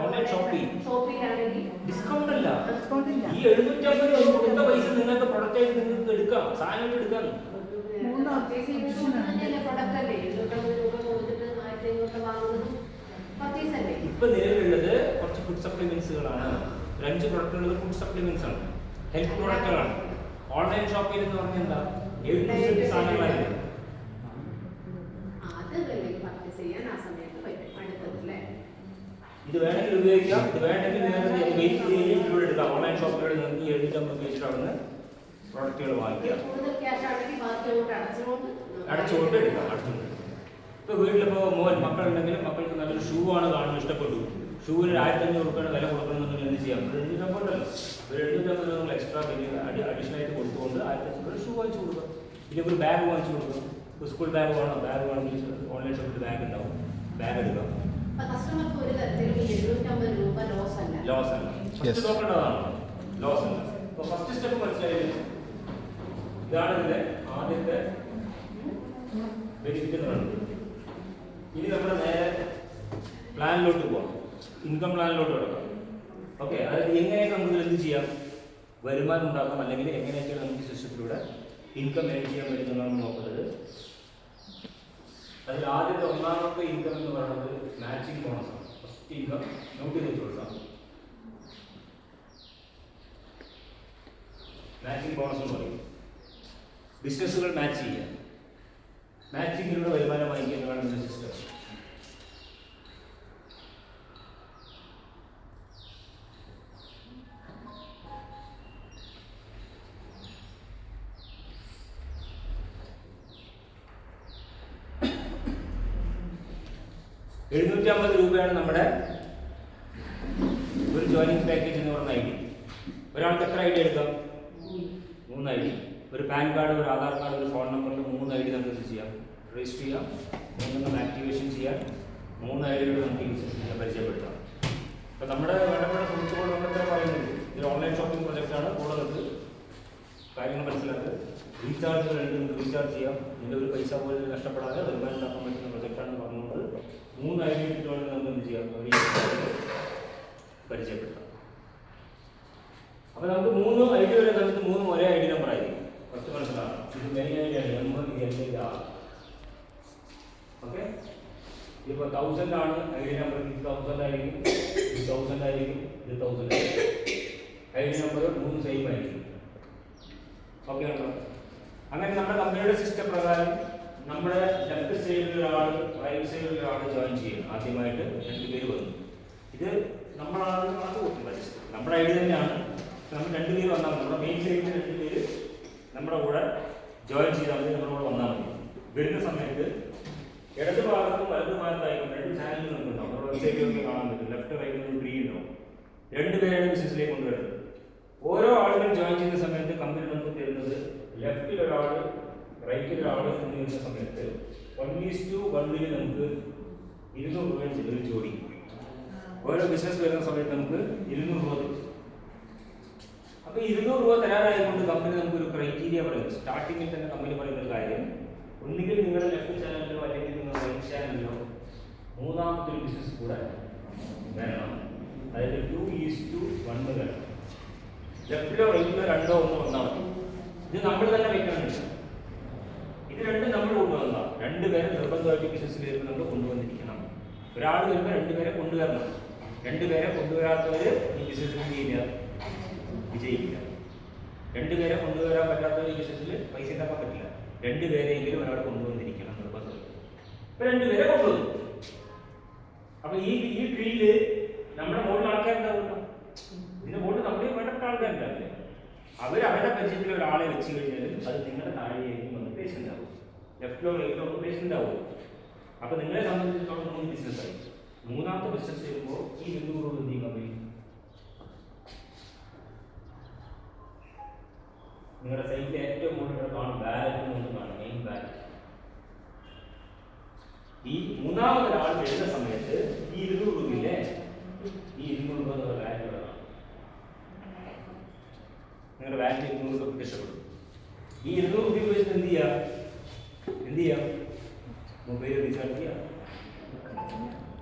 ഓൺലൈൻ ഷോപ്പിംഗ് ഡിസ്കൗണ്ട് അല്ല. ഈ 750 കൊടുത്ത പൈസ നിങ്ങൾക്ക് പ്രൊഡക്റ്റ് ആയിട്ട് നിങ്ങൾക്ക് എടുക്കാം, സാധനം എടുക്കാം. ഇപ്പൊ നിലവിലുള്ളത് കുറച്ച് ഫുഡ് സപ്ലിമെന്റ്സുകളാണ്. 5 പ്രൊഡക്റ്റുകൾ ഫുഡ് സപ്ലിമെന്റ്സ് ആണ്, ഹെൽത്ത് പ്രൊഡക്റ്റുകളാണ്. ഓൺലൈൻ ഷോപ്പിംഗ് എന്ന് പറഞ്ഞാൽ എന്താ? 7% സാധനങ്ങളായിരുന്നു. ഇത് വേണമെങ്കിൽ ഉപയോഗിക്കാം, ഇത് വേണമെങ്കിൽ നിങ്ങൾക്ക് വെയിറ്റ് ചെയ്ത് എടുക്കാം. ഓൺലൈൻ ഷോപ്പിലൂടെ നിങ്ങൾക്ക് 750 ഉപയോഗിച്ചിട്ട് അവിടെ പ്രൊഡക്റ്റുകൾ വാങ്ങിക്കാം, അടച്ചുകൊണ്ട് എടുക്കാം. അടച്ചുകൊണ്ട് ഇപ്പോൾ വീട്ടിലിപ്പോൾ മക്കളുണ്ടെങ്കിൽ മക്കൾക്ക് നല്ലൊരു ഷൂ ആണ് കാണുന്നത്, ഇഷ്ടപ്പെട്ടു. ഷൂവിന് 1500 രൂപയുടെ വില കൊടുക്കണമെന്നുണ്ടെങ്കിൽ എന്ത് ചെയ്യാം? 750 ഉണ്ടല്ലോ, 750 നിങ്ങൾ എക്സ്ട്രാ അഡീഷണൽ ആയിട്ട് കൊടുത്തുകൊണ്ട് 1500 രൂപ ഷൂ വാങ്ങിച്ചു കൊടുക്കുക. ഇല്ലെങ്കിൽ ഒരു ബാഗ് വാങ്ങിച്ചു കൊടുക്കുക. സ്കൂൾ ബാഗ് വേണോ? ബാഗ് വേണമെങ്കിൽ ഓൺലൈൻ ഷോപ്പിൽ ബാഗ് ഉണ്ടാവും, ബാഗ് എടുക്കാം. ലോസ് അല്ല, ഫസ്റ്റ് നോക്കേണ്ടതാണ്. ലോസ് അല്ല. അപ്പോൾ ഫസ്റ്റ് സ്റ്റെപ്പ് മനസ്സിലായില്ലേ? ഇതാണ് ഇതിന്റെ ആദ്യത്തെ ബെനിഫിറ്റ് എന്ന് പറയുന്നത്. ഇനി നമ്മൾ നേരെ പ്ലാനിലോട്ട് പോകാം, ഇൻകം പ്ലാനിലോട്ട് കിടക്കാം. ഓക്കെ, അതായത് എങ്ങനെയൊക്കെ നമുക്ക് എന്ത് ചെയ്യാം? വരുമാനം ഉണ്ടാക്കാം, അല്ലെങ്കിൽ എങ്ങനെയൊക്കെയാണ് നമുക്ക് സിസ്റ്റത്തിലൂടെ ഇൻകം ഏൺ ചെയ്യാൻ പറ്റുന്നതാണ് നോക്കുന്നത്. അതിൽ ആദ്യത്തെ ഒന്നാമത്തെ ഇൻകം എന്ന് പറയുന്നത് മാച്ചിങ് ബോണസാണ്. ഫസ്റ്റ് ഇൻകം നോട്ട് ചെയ്ത് വെച്ച് കൊടുക്കാം. മാച്ചിങ് ബോണസ് എന്ന് പറയും. ബിസിനസ്സുകൾ മാച്ച് ചെയ്യുക, മാച്ചിങ്ങിലൂടെ വരുമാനം വാങ്ങിക്കുക എന്നതാണ് ഇതിന്റെ സിസ്റ്റം. രൂപയാണ് നമ്മുടെ ഒരു ജോയിനിങ് പാക്കേജ് എന്ന് പറഞ്ഞ ഐ ഡി. ഒരാൾക്ക് എത്ര ഐ ഡി എടുക്കാം? 3 ഐ ഡി. ഒരു പാൻ കാർഡ്, ഒരു ആധാർ കാർഡ്, ഒരു ഫോൺ നമ്പറിൽ 3 ഐ ഡി നമുക്ക് ചെയ്യാം, രജിസ്റ്റർ ചെയ്യാം. 3 ആക്ടിവേഷൻ ചെയ്യാം. 3 ഐ ഡികൾ നമുക്ക് യൂസ് ചെയ്യാൻ പരിചയപ്പെടുത്താം. അപ്പോൾ നമ്മുടെ വേണ്ടപ്പെട്ട സുഹൃത്തുക്കൾ നമ്മളെത്ര പറയുന്നുണ്ട്, ഇതൊരു ഓൺലൈൻ ഷോപ്പിംഗ് പ്രൊജക്റ്റാണ്. കൂടുതൽ കാര്യങ്ങൾ മനസ്സിലാക്കുക. റീചാർജുകൾ ഉണ്ട്, നമുക്ക് റീചാർജ് ചെയ്യാം. ഇതിൻ്റെ ഒരു പൈസ പോലും നഷ്ടപ്പെടാതെ വരുമാനം ഉണ്ടാക്കാൻ പറ്റുന്ന പ്രൊജക്റ്റാണെന്ന് പറഞ്ഞുകൊണ്ട് 3 ഐ ഡി ഇട്ടുകൊണ്ട് നമുക്ക് എന്ത് ചെയ്യാം? പരിചയപ്പെടുത്താം. അപ്പോൾ നമുക്ക് 3 ഐ ഡി വരെ നമുക്ക് 3 ഒരേ ഐ ഡി നമ്പർ ആയിരിക്കും. ഫസ്റ്റ് മനസ്സിലാണ് ഇത് മെയിൻ ഐ ഡിയാണ്, നമ്പർ ഇത് എൻ്റെ ആൾ. ഓക്കെ, ഇപ്പോൾ 1000 ആണ് ഐ ഡി നമ്പർ, ഇത് 1000 ആയിരിക്കും, ഇത് 1000 ആയിരിക്കും, ഇത് 1000 ആയിരിക്കും. ഐ ഡി നമ്പർ 3 സെയിം ആയിരിക്കും. ഓക്കെ ആണല്ലോ. അങ്ങനെ നമ്മുടെ കമ്പനിയുടെ സിസ്റ്റം പ്രകാരം നമ്മുടെ ലെഫ്റ്റ് സൈഡിൽ ഒരാൾ, റൈറ്റ് സൈഡിൽ ഒരാൾ ജോയിൻ ചെയ്യും. ആദ്യമായിട്ട് 2 പേര് വന്നു. ഇത് നമ്മളാണ് കണക്ക് കൂട്ടുന്നത്, നമ്മുടെ ഐ ഡി തന്നെയാണ്. നമ്മൾ 2 പേര് വന്നാൽ മതി. നമ്മുടെ മെയിൻ സൈഡിൽ 2 പേര് നമ്മുടെ കൂടെ ജോയിൻ ചെയ്താൽ മതി, നമ്മുടെ കൂടെ വന്നാൽ മതി. വരുന്ന സമയത്ത് ഇടത് ഭാഗത്തും വലത് ഭാഗത്തായിരിക്കും 2 ചാനലുകൾ നമുക്കുണ്ടാവും. നമ്മുടെ വെബ്സൈറ്റിലൊക്കെ കാണാൻ പറ്റും. ലെഫ്റ്റ് റൈറ്റ് 3 ഉണ്ടാവും. 2 പേരാണ് ബിസിനസ്സിലേക്ക് കൊണ്ടുവരുന്നത്. ഓരോ ആളുകളും ജോയിൻ ചെയ്യുന്ന സമയത്ത് കമ്പനി നമുക്ക് തരുന്നത് ലെഫ്റ്റിൽ ഒരാൾ, റൈറ്റിൽ ഒരാൾ എന്ന് വരുന്ന സമയത്ത് 1:1 നമുക്ക് 200 രൂപ ഒരു ജോഡി. ഓരോ ബിസിനസ് വരുന്ന സമയത്ത് നമുക്ക് 200 രൂപ തരും. അപ്പോൾ 200 രൂപ തരാനായിക്കൊണ്ട് കമ്പനി നമുക്കൊരു ക്രൈറ്റീരിയ പറയുന്നത്. സ്റ്റാർട്ടിങ്ങിൽ തന്നെ കമ്പനി പറയുന്ന ഒരു കാര്യം, ഒന്നുകിൽ നിങ്ങളുടെ ലെഫ്റ്റ് ചാനലിലോ അല്ലെങ്കിൽ നിങ്ങളുടെ റൈറ്റ് ചാനലിലോ മൂന്നാമത്തെ ഒരു ബിസിനസ് കൂടെ വേണം. അതായത് 2:1 വരണം. ലെഫ്റ്റിലോ റൈറ്റിലോ രണ്ടോ ഒന്നോ വന്നാൽ മതി. ഇത് നമ്മൾ തന്നെ വെക്കണമെന്നില്ല. ഇത് രണ്ടും നമ്മൾ കൊണ്ടുവന്നതാണ്. രണ്ടുപേരെ നിർബന്ധമായിട്ട് ബിസിനസ്സിൽ വരുമ്പോൾ നമ്മൾ കൊണ്ടുവന്നിരിക്കണം. ഒരാൾ വരുമ്പോൾ രണ്ടുപേരെ കൊണ്ടുവരണം. രണ്ടുപേരെ കൊണ്ടുവരാത്തവർ ഈ ബിസിനസ്സിൽ ചെയ്യില്ല, വിജയിക്കില്ല. രണ്ടുപേരെ കൊണ്ടുവരാൻ പറ്റാത്തവർ ഈ ബിസിനസ്സിൽ പൈസ ഉണ്ടാക്കാൻ പറ്റില്ല. രണ്ടുപേരെയെങ്കിലും ഒരാൾ കൊണ്ടുവന്നിരിക്കണം നിർബന്ധം. ഇപ്പൊ രണ്ടുപേരെ കൊണ്ടുവന്നു. അപ്പൊ ഈ ഫീൽഡ് നമ്മുടെ മുകളിൽ ആൾക്കാരുണ്ടാവുമല്ലോ. ഇതിന്റെ മുകളിൽ നമ്മുടെ വേണ്ടപ്പെട്ട ആൾക്കാരുണ്ടാവില്ലേ? അവരുടെ പരിചയത്തിൽ ഒരാളെ വെച്ച് കഴിഞ്ഞാൽ അത് നിങ്ങളുടെ താഴെയായിരിക്കും വന്ന് പേസ് ഉണ്ടാവും. ലെഫ്റ്റിലോ റൈറ്റിലോ പേസ് ഉണ്ടാവും. അപ്പൊ നിങ്ങളെ സംബന്ധിച്ചിടത്തോളം 3 ബിസിനസ്സായി. മൂന്നാമത്തെ ബിസിനസ് ചെയ്യുമ്പോൾ ഈ 200 രൂപ എന്ത് ചെയ്യാൻ കഴിയും? നിങ്ങളുടെ സൈറ്റിൽ ഏറ്റവും കൂടുതൽ കാണും ബാലറ്റ് എന്ന് കാണും, മെയിൻ ബാലറ്റ്. ഈ മൂന്നാമതൊരാൾ വരുന്ന സമയത്ത് ഈ 200 രൂപയില്ലേ, ഈ 200 രൂപ എന്നുള്ള ബാലറ്റ് കാണാം. നിങ്ങളുടെ ബാലറ്റ് 200 രൂപ പ്രത്യക്ഷപ്പെടും. ഈ 200 രൂപ വെച്ചിട്ട് എന്ത് ചെയ്യാം? മൊബൈൽ റീചാർജ് ചെയ്യാം,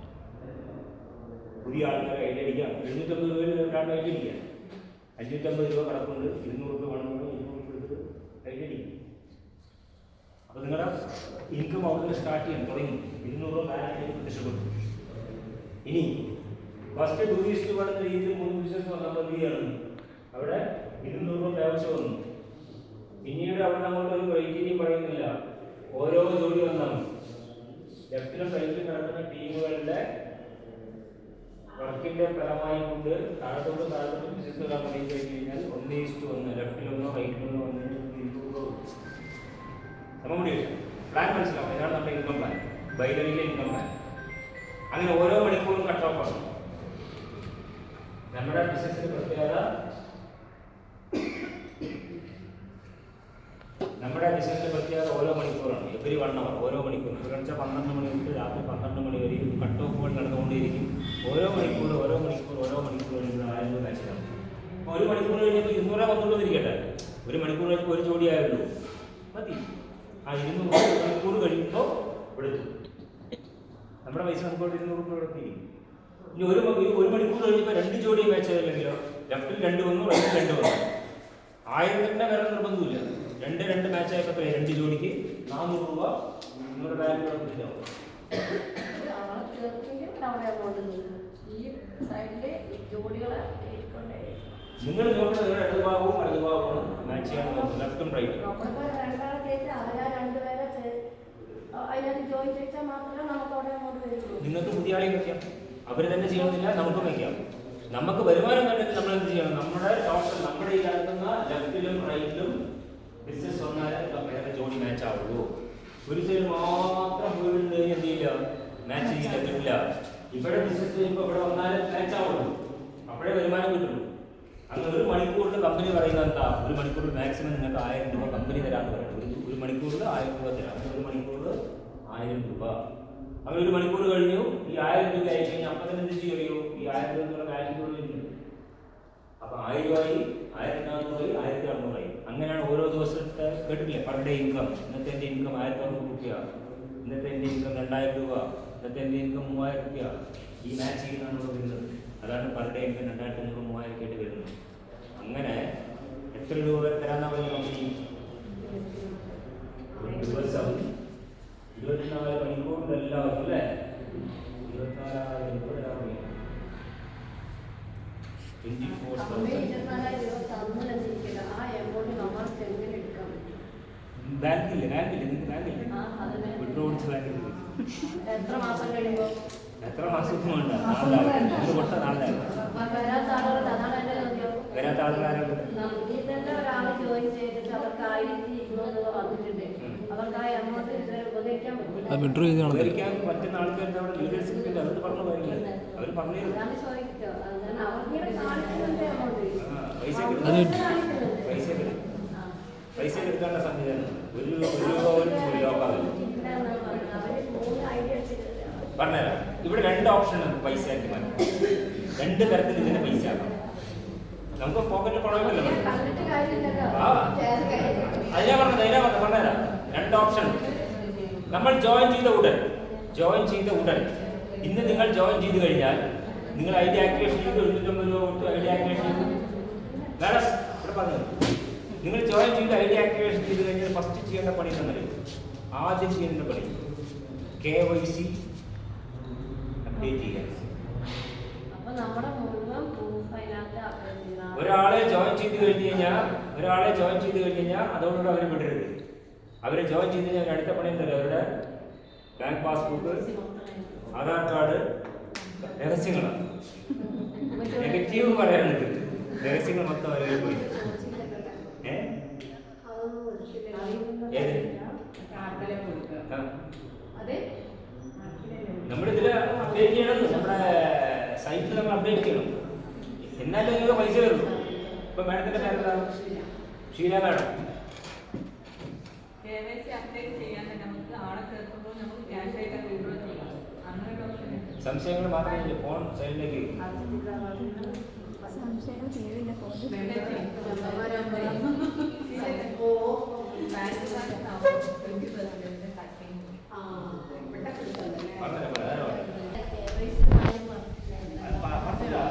പുതിയ ആൾക്കാരെ ഐഡിയ അടിക്കാം. 750 രൂപയിൽ ഒരാളുടെ ഐഡിയ അടിക്കാം. 550 രൂപ കടക്കുണ്ട്, 200 രൂപ വേണമെങ്കിൽ 200 രൂപ എടുത്ത് ഐഡിയ അടിക്കും. അപ്പോൾ നിങ്ങളുടെ ഇൻകം അവിടെ സ്റ്റാർട്ട് ചെയ്യാൻ തുടങ്ങി. 200 രൂപ ബാലൻസ് പ്രത്യക്ഷപ്പെടും. ഇനി ഫസ്റ്റ് 2:1 എന്ന രീതിയിൽ 3 ബിസിനസ് വന്നപ്പോൾ എന്ത് ചെയ്യണം? അവിടെ 200 രൂപ ആവശ്യം വന്നു. പിന്നീട് അവിടെ അങ്ങോട്ട് ഒരു ക്രൈറ്റീരിയ പറയുന്നില്ല. ഓരോ ജോലി വന്നാൽ ലെഫ്റ്റിലും റൈറ്റിലും കിടക്കുന്ന ടീമുകളുടെ വർക്കിന്റെ ഫലമായി കൊണ്ട് താഴത്തോട്ടും ബിസിനസ് വരാൻ തുടങ്ങി കഴിഞ്ഞ് കഴിഞ്ഞാൽ 1:1 ലെഫ്റ്റിലൊന്നോ റൈറ്റിലൊന്നോ വന്നു നമ്മുടെ പ്ലാൻ മനസ്സിലാവും. ഇതാണ് നമ്മുടെ ഇൻകം പ്ലാൻ, ബൈനറിയിലെ ഇൻകം പ്ലാൻ. അങ്ങനെ ഓരോ മണിക്കൂറും കട്ട് ഓഫ് ആണ്. നമ്മുടെ ബിസിനസിന്റെ പ്രത്യേകത ഓരോ മണിക്കൂറാണ്. എവരി 1 അവർ ഓരോ മണിക്കൂർ. വെച്ചാൽ 12 മണി തൊട്ട് രാത്രി 12 മണി വരെയും കട്ട് ഓഫുകൾ നടന്നുകൊണ്ടേയിരിക്കും. ഓരോ മണിക്കൂർ 1000 രൂപ മാച്ചിലാണ്. അപ്പോൾ 1 മണിക്കൂർ കഴിഞ്ഞപ്പോൾ 200 വന്നുകൊണ്ടിരിക്കട്ടെ. 1 മണിക്കൂർ കഴിഞ്ഞപ്പോൾ 1 ജോഡി ആയുള്ളൂ, മതി. ആ 200 മണിക്കൂർ കഴിയുമ്പോൾ എടുത്തു നമ്മുടെ പൈസ നമുക്ക് 200 രൂപ എടുത്തിരിക്കും. ഇനി ഒരു മണിക്കൂർ കഴിഞ്ഞപ്പോൾ 2 ജോഡി മാച്ച് ആയില്ലെങ്കിലോ, ലെഫ്റ്റിൽ 2 വന്നു, റൈറ്റിൽ 2 വന്നു. 1000 തന്നെ വേറെ നിർബന്ധമില്ല. 2 മാച്ച് ആയപ്പോൾ 2 ജോഡിക്ക് 400 രൂപ നിങ്ങളുടെ ബാങ്കിലൂടെ കിട്ടും. നിങ്ങൾ നോക്കുന്നത് നിങ്ങളുടെ ഇടതുഭാഗവും വലതുഭാഗവും മാച്ച് ചെയ്യാൻ നോക്കും, ലെഫ്റ്റും റൈറ്റും. നിങ്ങൾക്ക് പുതിയ ആളെയും വയ്ക്കാം, അവർ തന്നെ ചെയ്യണമെന്നില്ല, നമുക്കും വയ്ക്കാം. നമുക്ക് വരുമാനം കണ്ടെത്തി നമ്മൾ എന്ത് ചെയ്യണം? നമ്മുടെ ടോട്ടൽ നമ്മുടെ ഈ നടക്കുന്ന ലെഫ്റ്റിലും റൈറ്റിലും ബിസിനസ് വന്നാലേ വേറെ ജോഡി മാച്ച് ആവുള്ളൂ. ഒരു സൈഡ് മാത്രം പോയിട്ടുണ്ട് എന്ത് ചെയ്യില്ല, മാച്ച് ചെയ്യില്ല, കിട്ടില്ല. ഇവിടെ ബിസിനസ് ചെയ്യുമ്പോൾ ഇവിടെ വന്നാലേ മാച്ച് ആവുള്ളൂ, അപ്പോഴേ വരുമാനം കിട്ടുള്ളൂ. അങ്ങനെ 1 മണിക്കൂറിൽ കമ്പനി പറയുന്നത് എന്താ? 1 മണിക്കൂറിൽ മാക്സിമം നിങ്ങൾക്ക് 1000 രൂപ കമ്പനി തരാമെന്ന് പറയുന്നത്. 1 മണിക്കൂറിൽ 1000 രൂപ തരാം. 1 മണിക്കൂറിൽ 1000 രൂപ. അങ്ങനെ 1 മണിക്കൂർ കഴിഞ്ഞു, ഈ 1000 രൂപ ആയി കഴിഞ്ഞാൽ അപ്പം തന്നെ എന്ത് ചെയ്യോ? ഈ 1000 രൂപ എന്നുള്ള കാറ്റഗറിയിലുണ്ട്. അപ്പൊ 1000 ആയി, 1400 ആയി, 1600 ആയി. അങ്ങനെയാണ് ഓരോ ദിവസത്തെ കേട്ടില്ലേ പെർ ഡേ ഇൻകം. ഇന്നത്തെ എൻ്റെ ഇൻകം 1600 രൂപ, ഇന്നത്തെ എൻ്റെ ഇൻകം 2000 രൂപ, ഇന്നത്തെ എൻ്റെ ഇൻകം 3000 രൂപ. ഈ മാച്ച് ചെയ്യുന്നതാണ് ഇവിടെ വരുന്നത്. അതാണ് പെർ ഡേ ഇൻകം 2500 3000 ആയിട്ട് വരുന്നത്. അങ്ങനെ എത്ര രൂപ വരെ തരാന്നാ പറയുന്നത് കമ്പനി? ഒരു ദിവസം 24 മണിക്കൂറിൽ എല്ലാവർക്കും അല്ലേ 24,000 രൂപ തരാൻ കഴിയും. 24,000 ബാങ്കില്ലേ നിങ്ങൾക്ക് ബാങ്കില്ലേ വിഡ്രോ കൊടുത്ത ബാങ്കില്ല. എത്ര മാസം വേണ്ട? 4 കൊട്ട 4 വരാത്ത ആളുകൾ ആരാണ്? ഉപകരിക്കാൻ പറ്റുന്ന ആൾക്കാരുടെ അവിടെ ലീഡേഴ്സിന്റെ അവർക്ക് പറഞ്ഞു കാര്യമില്ല. അവർ പറഞ്ഞു പൈസ എടുക്കാനുള്ള സംവിധാനം ഒരു ലോക്കാവില്ല. പറഞ്ഞുതരാം. ഇവിടെ 2 ഓപ്ഷൻ പൈസ ആക്കി മാറ്റാം. 2 തരത്തിൽ ഇതിനെ പൈസ ആക്കാം. നമുക്ക് പോക്കറ്റ് പണമില്ലല്ലോ. അതിനാ പറഞ്ഞുതരാം. 2 ഓപ്ഷൻ. നമ്മൾ ജോയിൻ ചെയ്ത ഉടൻ ഇന്ന് നിങ്ങൾ ജോയിൻ ചെയ്ത് കഴിഞ്ഞാൽ നിങ്ങൾ ഐ ഡി ആക്ടിവേഷൻ ചെയ്ത് 750 രൂപ കൊടുത്ത് ഐ ഡി ആക്ടിവേഷൻ ചെയ്തു. മാഡം ഇവിടെ പറഞ്ഞത് നിങ്ങൾ ജോയിൻ ചെയ്ത് ഐ ഡി ആക്ടിവേഷൻ ചെയ്ത് കഴിഞ്ഞാൽ ഫസ്റ്റ് ചെയ്യേണ്ട പണി തന്നെ ആദ്യം ചെയ്യേണ്ട പണി KYC അപ്ഡേറ്റ് ചെയ്യുക. ഒരാളെ ജോയിൻ ചെയ്ത് കഴിഞ്ഞ് കഴിഞ്ഞാൽ അതോടുകൂടെ അവരെ വിടരുത്. അവരെ ജോയിൻ ചെയ്ത് കഴിഞ്ഞാൽ അടുത്ത പണി എന്താ, അവരുടെ ബാങ്ക് പാസ്ബുക്ക്, ആധാർ കാർഡ്, രഹസ്യങ്ങളാണ്. നെഗറ്റീവ് പറയാനുണ്ട്, രഹസ്യങ്ങൾ മൊത്തം അവരെ പോയി. നമ്മളിതിൽ അപ്ഡേറ്റ് ചെയ്യണം, നമ്മുടെ സൈറ്റിൽ നമ്മൾ അപ്ഡേറ്റ് ചെയ്യണം, എന്നാലും നിങ്ങൾക്ക് പൈസ വരുള്ളൂ. ഇപ്പൊ മാഡത്തിന്റെ പേരെന്താ? ഷീല മാഡം. സംശയങ്ങൾ മാത്രമേ ഫോൺ സൈഡിലേക്ക്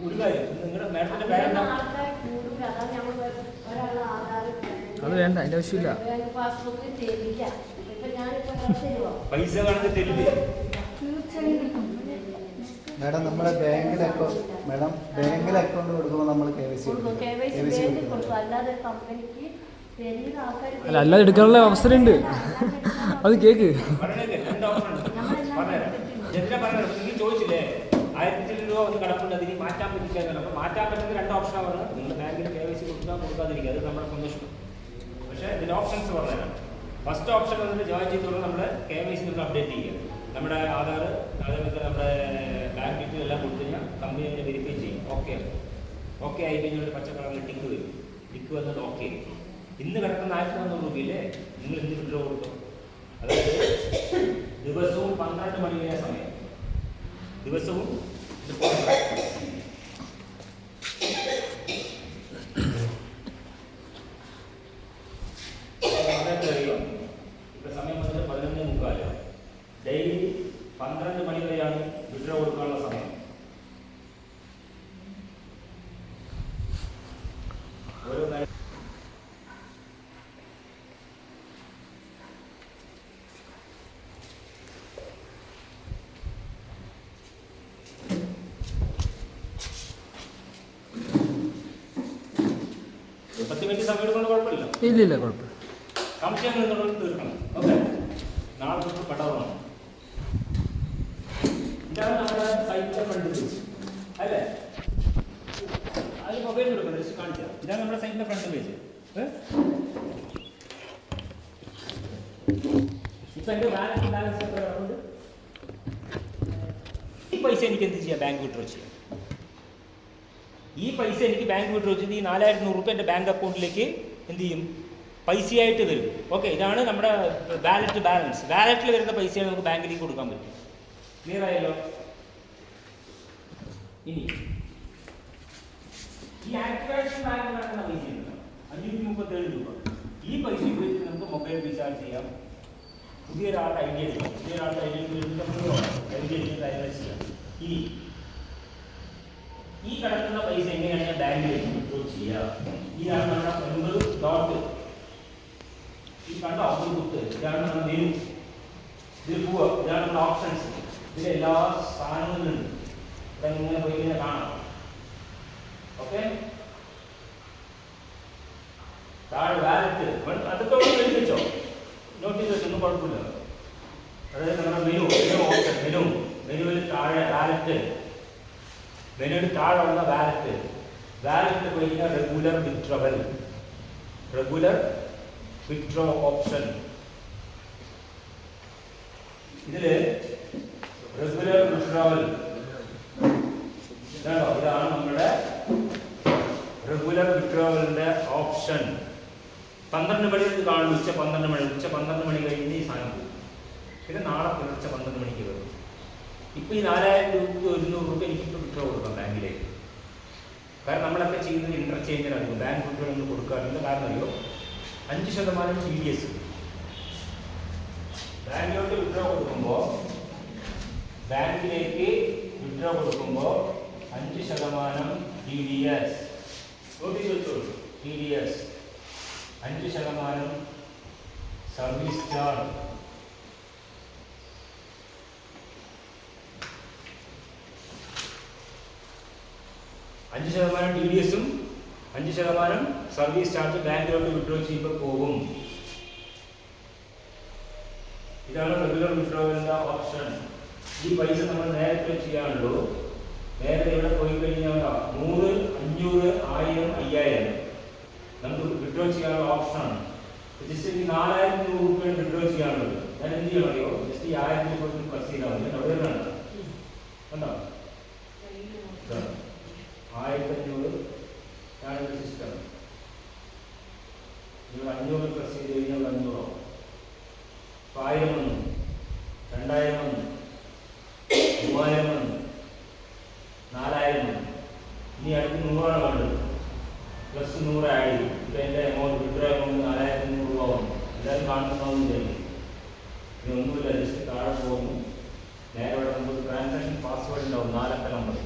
ഒരു കാര്യം, നിങ്ങളുടെ മാഡത്തിന്റെ പേരെന്താ? അത് വേണ്ട, അതിൻ്റെ ആവശ്യമില്ല. പൈസ കണക്ക് തരില്ലേ? മാഡം നമ്മുടെ ബാങ്കിൽ അക്കൗണ്ട് കൊടുക്കുമ്പോൾ നമ്മൾ KYC കൊടുക്കും. അല്ല, അല്ലാതെ എടുക്കാനുള്ള അവസരമുണ്ട്. അത് കേക്ക് നിങ്ങൾ ചോദിച്ചില്ലേ 1000 രൂപ ഒന്ന് കടപ്പുണ്ട്, അതിന് മാറ്റാൻ പറ്റില്ല. അപ്പോൾ മാറ്റാൻ പറ്റുന്ന 2 ഓപ്ഷനാണ്. നിങ്ങൾ ബാങ്കിൽ KYC കൊടുക്കാതിരിക്കുക, അത് നമ്മുടെ സന്തോഷം. പക്ഷേ ഇതിൻ്റെ ഓപ്ഷൻസ് പറഞ്ഞുതരാം. ഫസ്റ്റ് ഓപ്ഷൻ വന്നിട്ട് ജോയിൻ ചെയ്തോളൂ നമ്മൾ KYC നമ്മൾ അപ്ഡേറ്റ് ചെയ്യുക. നമ്മുടെ ആധാർ, അതേപോലെ നമ്മുടെ ബാങ്ക് ഡീറ്റെയിൽ എല്ലാം കൊടുത്തു കഴിഞ്ഞാൽ കമ്പനി അതിനെ വെരിഫൈ ചെയ്യും. ഓക്കെ ആയി കഴിഞ്ഞാൽ ഒരു പച്ച കളറിൽ ടിക്ക് വരും. ടിക്ക് വന്നത് ഓക്കെ. ഇന്ന് കിടക്കുന്ന 1300 രൂപയില്ലേ, നിങ്ങൾ ഇന്ന് വിഡ്രോ കൊടുക്കും. അതായത് ദിവസവും 12 മണി വരെ സമയം, ദിവസവും ഇപ്പൊ സമയം വന്നിട്ട് 11:45. ഡെയിലി 12 മണി വരെയാണ് വിഡ്രോ കൊടുക്കാനുള്ള സമയം. ഓരോ സമയം എടുക്കൊണ്ട് കുഴപ്പമില്ല. ഇല്ല, കുഴപ്പമില്ല. സംശയങ്ങൾ എന്തുകൊണ്ട് തീർക്കണം. ഓക്കെ, നാളെ തൊട്ട് പടവണം. ഇതാണ് നമ്മുടെ സൈറ്റിലെ ഫ്രണ്ട് പേജ് അല്ലേ? അത് മൊബൈൽ കൊടുക്കണം, ജസ്റ്റ് കാണിച്ചാൽ. ഇതാണ് നമ്മുടെ സൈറ്റിലെ ഫ്രണ്ട് പേജ്. ഇപ്പൊ എന്റെ ബാലൻസ് എത്ര കിടക്കുന്നുണ്ട്? ഈ പൈസ എനിക്ക് എന്ത് ചെയ്യാം? ബാങ്ക് വിഡ്രോ ചെയ്യാം. ഈ പൈസ എനിക്ക് ബാങ്ക് വിഡ്രോ ചെയ്ത് ഈ 4100 രൂപ എൻ്റെ ബാങ്ക് അക്കൗണ്ടിലേക്ക് എന്ത് ചെയ്യും? പൈസയായിട്ട് വരും. ഓക്കെ, ഇതാണ് നമ്മുടെ ബാലൻസ്. വാലറ്റിൽ വരുന്ന പൈസയാണ് നമുക്ക് ബാങ്കിലേക്ക് കൊടുക്കാൻ പറ്റും. ക്ലിയർ ആയല്ലോ? ഇനി ഈ ആക്ടിവേഷൻ ബാങ്ക് നടക്കുന്ന പൈസ 537 രൂപ. ഈ പൈസ ഉപയോഗിച്ച് നമുക്ക് മൊബൈൽ റീചാർജ് ചെയ്യാം. പുതിയൊരാളുടെ ഐഡിയ എടുക്കാം. പുതിയൊരാളുടെ ഐഡിയ ചെയ്യാം. ഈ കിടക്കുന്ന പൈസ എങ്ങനെയാണ് ഞാൻ ബാങ്കിലേക്ക് വിഡ്രോ ചെയ്യുക? ഇതാണ് നമ്മുടെ 9 ഡോട്ട്. ഈ കണ്ട ഓഫർ ബുക്ക്, ഇതാണ് നമ്മുടെ മെനു. ഇതിൽ പോവുക, ഇതാണ് നമ്മുടെ ഓപ്ഷൻസ്. ഇതിൽ എല്ലാ സാധനങ്ങളുണ്ട്. ഇവിടെ ഇങ്ങനെ പോയി കഴിഞ്ഞാൽ കാണാം. ഓക്കെ, താഴെ വാലറ്റ്, അതൊക്കെ എഴുതി വെച്ചോ, നോട്ട് ചെയ്ത് വെച്ചൊന്നും കുഴപ്പമില്ല. അതായത് നമ്മുടെ മെനുവിൽ താഴെ വാലറ്റ്, മെനുവിൽ താഴെ ഉള്ള വാലറ്റ് പോയി കഴിഞ്ഞാൽ റെഗുലർ വിഡ്രോ ഓപ്ഷൻ. ഇതിൽ റെഗുലർ വിഡ്രോവൽ ഇതാണ് നമ്മുടെ റെഗുലർ വിഡ്രോവലിന്റെ ഓപ്ഷൻ. 12 മണി കാണും. ഉച്ച 12 മണി കഴിഞ്ഞ് ഈ സാധനം പോകും. പിന്നെ നാളെ പുലർച്ചെ 12 മണിക്ക് വരും. ഇപ്പോൾ ഈ 4100 രൂപ എനിക്കിപ്പോൾ വിഡ്രോ കൊടുക്കാം ബാങ്കിലേക്ക്. കാരണം നമ്മളൊക്കെ ചെയ്യുന്നത് ഇന്റർചേഞ്ചിനാണ്. ബാങ്ക് വിഡ്രോ ഒന്ന് കൊടുക്കാറില്ല. കാരണം അറിയോ, 5% TDS. ബാങ്കിലോട്ട് വിഡ്രോ കൊടുക്കുമ്പോൾ ബാങ്കിലേക്ക് വിഡ്രോ വിഡ്രോ കൊടുക്കുമ്പോൾ 5% TDS, TDS 5% സർവീസ് ചാർജ്, 5% TDS-ഉം 5% സർവീസ് ചാർജ് ബാങ്കിലോട്ട് വിഡ്രോ ചെയ്യുമ്പോൾ പോകും. ഇതാണ് റെഗുലർ വിഡ്രോവലിൻ്റെ ഓപ്ഷൻ. ഈ പൈസ നമ്മൾ നേരത്തെ ചെയ്യാനുള്ളൂ. നേരത്തെ ഇവിടെ പോയി കഴിഞ്ഞാൽ 100, 500, 1000, 5000 നമുക്ക് വിഡ്രോ ചെയ്യാനുള്ള ഓപ്ഷനാണ്. ജസ്റ്റ് ഈ 4000 രൂപയാണ് വിഡ്രോ ചെയ്യാനുള്ളത്. ഞാൻ എന്ത് ചെയ്യണം അറിയോ? ജസ്റ്റ് ഈ 1000 രൂപ പ്ലസ് ചെയ്താൽ മതി. അവിടെ വേണ്ട കണ്ടോ, 1500 ആണ് ഒരു സിസ്റ്റം. 500 പ്ലസ് ചെയ്ത് കഴിഞ്ഞാൽ 500 ആവും. 1000 വന്നു, 2000 വന്നു, 3000 വന്നു, 4000 വന്നു. ഇനി അടുത്ത് 100 വേണ്ടത്. പ്ലസ് 100 ആഡ് ചെയ്യും. ഇപ്പം എൻ്റെ എമൗണ്ട് വിഡ്രോ എമൗണ്ട് 4500 രൂപ വന്നു. എല്ലാവരും കാണുന്നതാവും ചെയ്യും. ഇനി ഒന്നുമില്ല, ജസ്റ്റ് താഴെ പോകുന്നു. നേരെ ഇവിടെ നമുക്ക് ട്രാൻസാക്ഷൻ പാസ്വേഡ് ഉണ്ടാവും, 4 അക്ക നമ്പർ.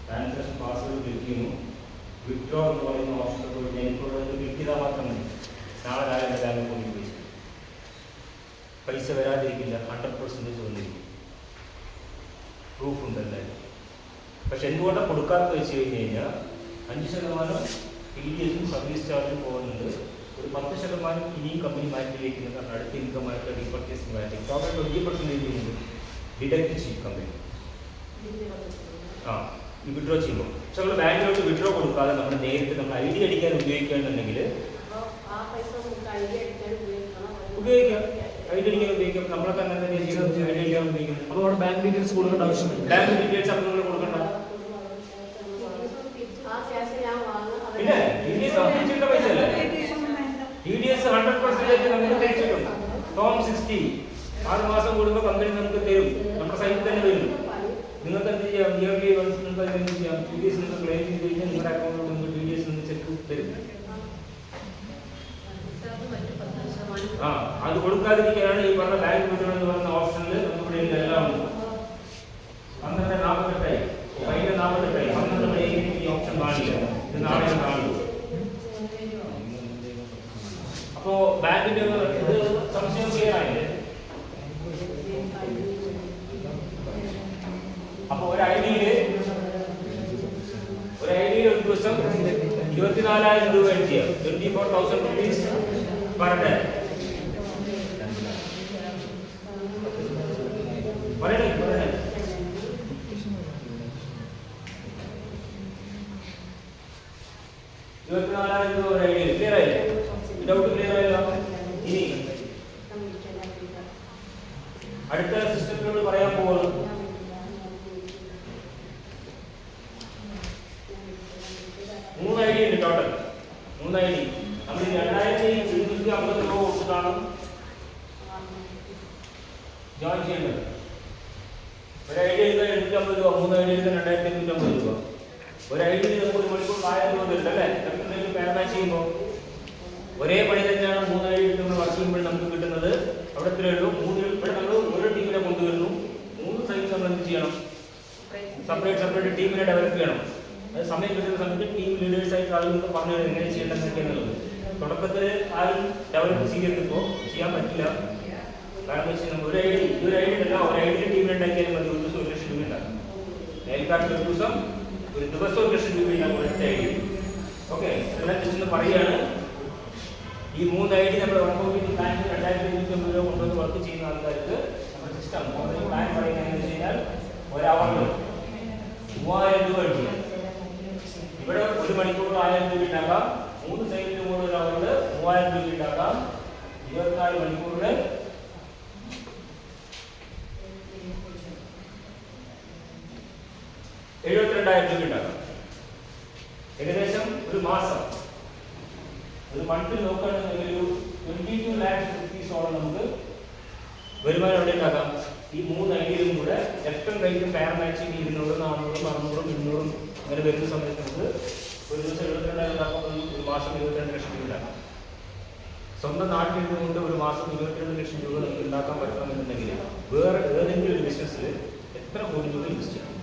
ട്രാൻസാക്ഷൻ പാസ്വേഡ് ക്ലിക്ക് ചെയ്യുന്നു. വിഡ്രോ എന്ന് പറയുന്ന ഓപ്ഷനിൽ പോയിട്ട് എനിക്കുള്ള ക്ലിക്ക് ചെയ്താൽ മാത്രം മതി. നാളെ കാലം ബാങ്കിൽ കൊണ്ട് പൈസ വരാതിരിക്കില്ല, 100% വന്നിരിക്കും. പ്രൂഫ് ഉണ്ടല്ലേ. പക്ഷെ എന്തുകൊണ്ടാണ് കൊടുക്കാമെന്ന് വെച്ച് കഴിഞ്ഞ് കഴിഞ്ഞാൽ 5% TDS-ഉം സർവീസ് ചാർജും പോകുന്നുണ്ട്. ഒരു 10% ഇനിയും കമ്പനി മാറ്റി വയ്ക്കുന്നത് അടുത്ത ഇൻകമായിട്ട് റീപർച്ചേസ് മാറ്റി ടോട്ടൽ 20% ഡിഡക്റ്റ് ചെയ്യും കമ്പനി. ഈ വിഡ്രോ ചെയ്യുമ്പോൾ പക്ഷെ നമ്മൾ ബാങ്കിലോട്ട് വിഡ്രോ കൊടുക്കാതെ നമ്മൾ നേരിട്ട് നമ്മൾ ID അടിക്കാൻ ഉപയോഗിക്കുകയാണെന്നുണ്ടെങ്കിൽ ഉപയോഗിക്കാം. ID അടിക്കാൻ ഉപയോഗിക്കാം. നമ്മളൊക്കെ അങ്ങനെ തന്നെ ചെയ്യുന്നത്. ID അടിക്കാൻ ഉപയോഗിക്കുന്നത്. അപ്പോൾ അവിടെ ബാങ്ക് ഡീറ്റെയിൽസ് കൊടുക്കേണ്ട ആവശ്യമില്ല. ബാങ്ക് ഡീറ്റെയിൽസ് അപ്പോൾ നിങ്ങൾ കൊടുക്കണ്ട. പിന്നെ TDS തിരിച്ചിട്ട പൈസ അല്ലേ? TDS 100% നമുക്ക് തിരിച്ചിട്ടുണ്ട്. ഫോം 60 6 മാസം കൂടുമ്പോൾ കമ്പനി നമുക്ക് തരും. നമ്മുടെ സൈറ്റിൽ തന്നെ വരും. നിങ്ങൾക്ക് എന്ത് ചെയ്യാം? ഇയർലി വൺസ് നിങ്ങൾക്ക് എന്ത് ചെയ്യാം? TDS നിങ്ങൾക്ക് ക്ലെയിം ചെയ്ത് കഴിഞ്ഞാൽ നിങ്ങളുടെ അക്കൗണ്ടിൽ നിന്ന് TDS നിന്ന് ചെക്ക് തരും. അത് കൊടുക്കാതിരിക്കാനാണ് ഈ പറഞ്ഞ ബാങ്ക് വിഡ്രോ എന്ന് പറയുന്ന ഓപ്ഷനിൽ നമുക്ക് ഇവിടെ എല്ലാം ഉണ്ട്. 12:48 48 12 മണി ഈ ഓപ്ഷൻ കാണില്ല. ഇത് നാളെ കാണില്ല. അപ്പോൾ ബാങ്കിന്റെ ഇത് സംശയം ക്ലിയർ ആയില്ലേ? അപ്പോൾ ഒരു ഐഡിയിൽ ഒരു ദിവസം 24,000 രൂപ ചെയ്യാം. 24,000 rupees per day. പറയണേ 24,000 രൂപ ഒരു ഐഡിയ. ക്ലിയർ ആയില്ലേ? ഡൗട്ട് ക്ലിയർ ആയല്ലോ. ഇനി അടുത്ത സിസ്റ്റത്തിനോട് പറയാൻ പോകുന്നു. മൂന്ന് ഐഡി ഉണ്ട് ടോട്ടൽ. 3 ഐഡി നമ്മൾ 2,250 രൂപ കൊടുത്തിട്ടാണ് ജോയിൻ ചെയ്യേണ്ടത്. ഒരു ഐഡി എടുക്കാൻ 850 രൂപ, 3 ഐഡി എടുക്കാൻ 2,250 രൂപ. ഒരു ഐഡി നമുക്ക് 1 മണിക്കൂർ 1000 രൂപ തരില്ല അല്ലേ? എന്തെങ്കിലും പേർമാച്ച് ചെയ്യുമ്പോൾ ഒരേ പണി തന്നെയാണ് 3 ഐഡി എടുത്ത് നമ്മൾ വർക്ക് ചെയ്യുമ്പോൾ നമുക്ക് കിട്ടുന്നത്. അവിടെ ഇത്രയേ ഉള്ളൂ. ഇവിടെ നമ്മൾ ഒരു ടീമിനെ കൊണ്ടുവരുന്നു. 3 സൈറ്റ് നമ്മൾ എന്ത് ചെയ്യണം? സെപ്പറേറ്റ് ടീമിനെ ഡെവലപ്പ് ചെയ്യണം. അത് സമയം കിട്ടുന്ന സമയത്ത് ടീം ലീഡേഴ്സായിട്ട് ആളുകൾക്ക് പറഞ്ഞു എങ്ങനെ ചെയ്യേണ്ടതെന്നൊക്കെയാണുള്ളത്. തുടക്കത്തിൽ ആരും ഡെവലപ്പ് ചെയ്തെടുക്കുമ്പോൾ ചെയ്യാൻ പറ്റില്ല. കാരണം വെച്ചാൽ ഒരു ഐഡി അല്ല, ഒരു ഐഡി ടീമിനെ ഉണ്ടാക്കിയാലും മതി. ഒരു ദിവസം 1 ലക്ഷം രൂപ ഉണ്ടാകും. നേരിട്ടായിട്ട് ഒരു ദിവസം 1 ലക്ഷം രൂപ ഉണ്ടാകും ഒരൊറ്റ ഐഡി. ഓക്കെ, എല്ലാം ജസ്റ്റ് പറയുകയാണ്. ഈ 3 ഐഡി നമ്മൾ ബാങ്കിൽ 2,250 രൂപ കൊണ്ടുവന്ന് വർക്ക് ചെയ്യുന്ന ആൾക്കാർക്ക് നമ്മുടെ സിസ്റ്റം പ്ലാൻ പറയുന്നതെന്ന് വെച്ച് കഴിഞ്ഞാൽ ഒരവറിന് 3,000 രൂപ ചെയ്യാം. ഇവിടെ 1 മണിക്കൂർ 1000 രൂപ ഉണ്ടാക്കാം. 3 സൈറ്റിന് കൂടെ ഒരു അവറിൽ 3,000 രൂപ ഉണ്ടാക്കാം. 24 മണിക്കൂറിൽ 72,000 രൂപ ഉണ്ടാക്കാം. ഏകദേശം ഒരു മാസം ഒരു മന്തിൽ നോക്കുകയാണെങ്കിൽ ഒരു 22 lakhs rupees-ഓളം നമുക്ക് വരുമാനം എവിടെ ഉണ്ടാക്കാം. ഈ 3 ഐഡിയയിലും കൂടെ ലെഫ്റ്റും റൈറ്റും പെയർ മാച്ചിങ് 200, 400, 400, 200 അങ്ങനെ വരുന്ന സമയത്ത് നമുക്ക് ഒരു ദിവസം 72,000 ഉണ്ടാക്കുമ്പോൾ ഒരു മാസം 22 ലക്ഷം രൂപ ഉണ്ടാക്കാം. സ്വന്തം നാട്ടിൽ നിന്നുകൊണ്ട് ഒരു മാസം 22 ലക്ഷം രൂപ നമുക്ക് ഉണ്ടാക്കാൻ പറ്റണമെന്നുണ്ടെങ്കിൽ വേറെ ഏതെങ്കിലും ഒരു ബിസിനസ്സിൽ എത്ര കോടി രൂപ ഇൻവെസ്റ്റ് ചെയ്യണം?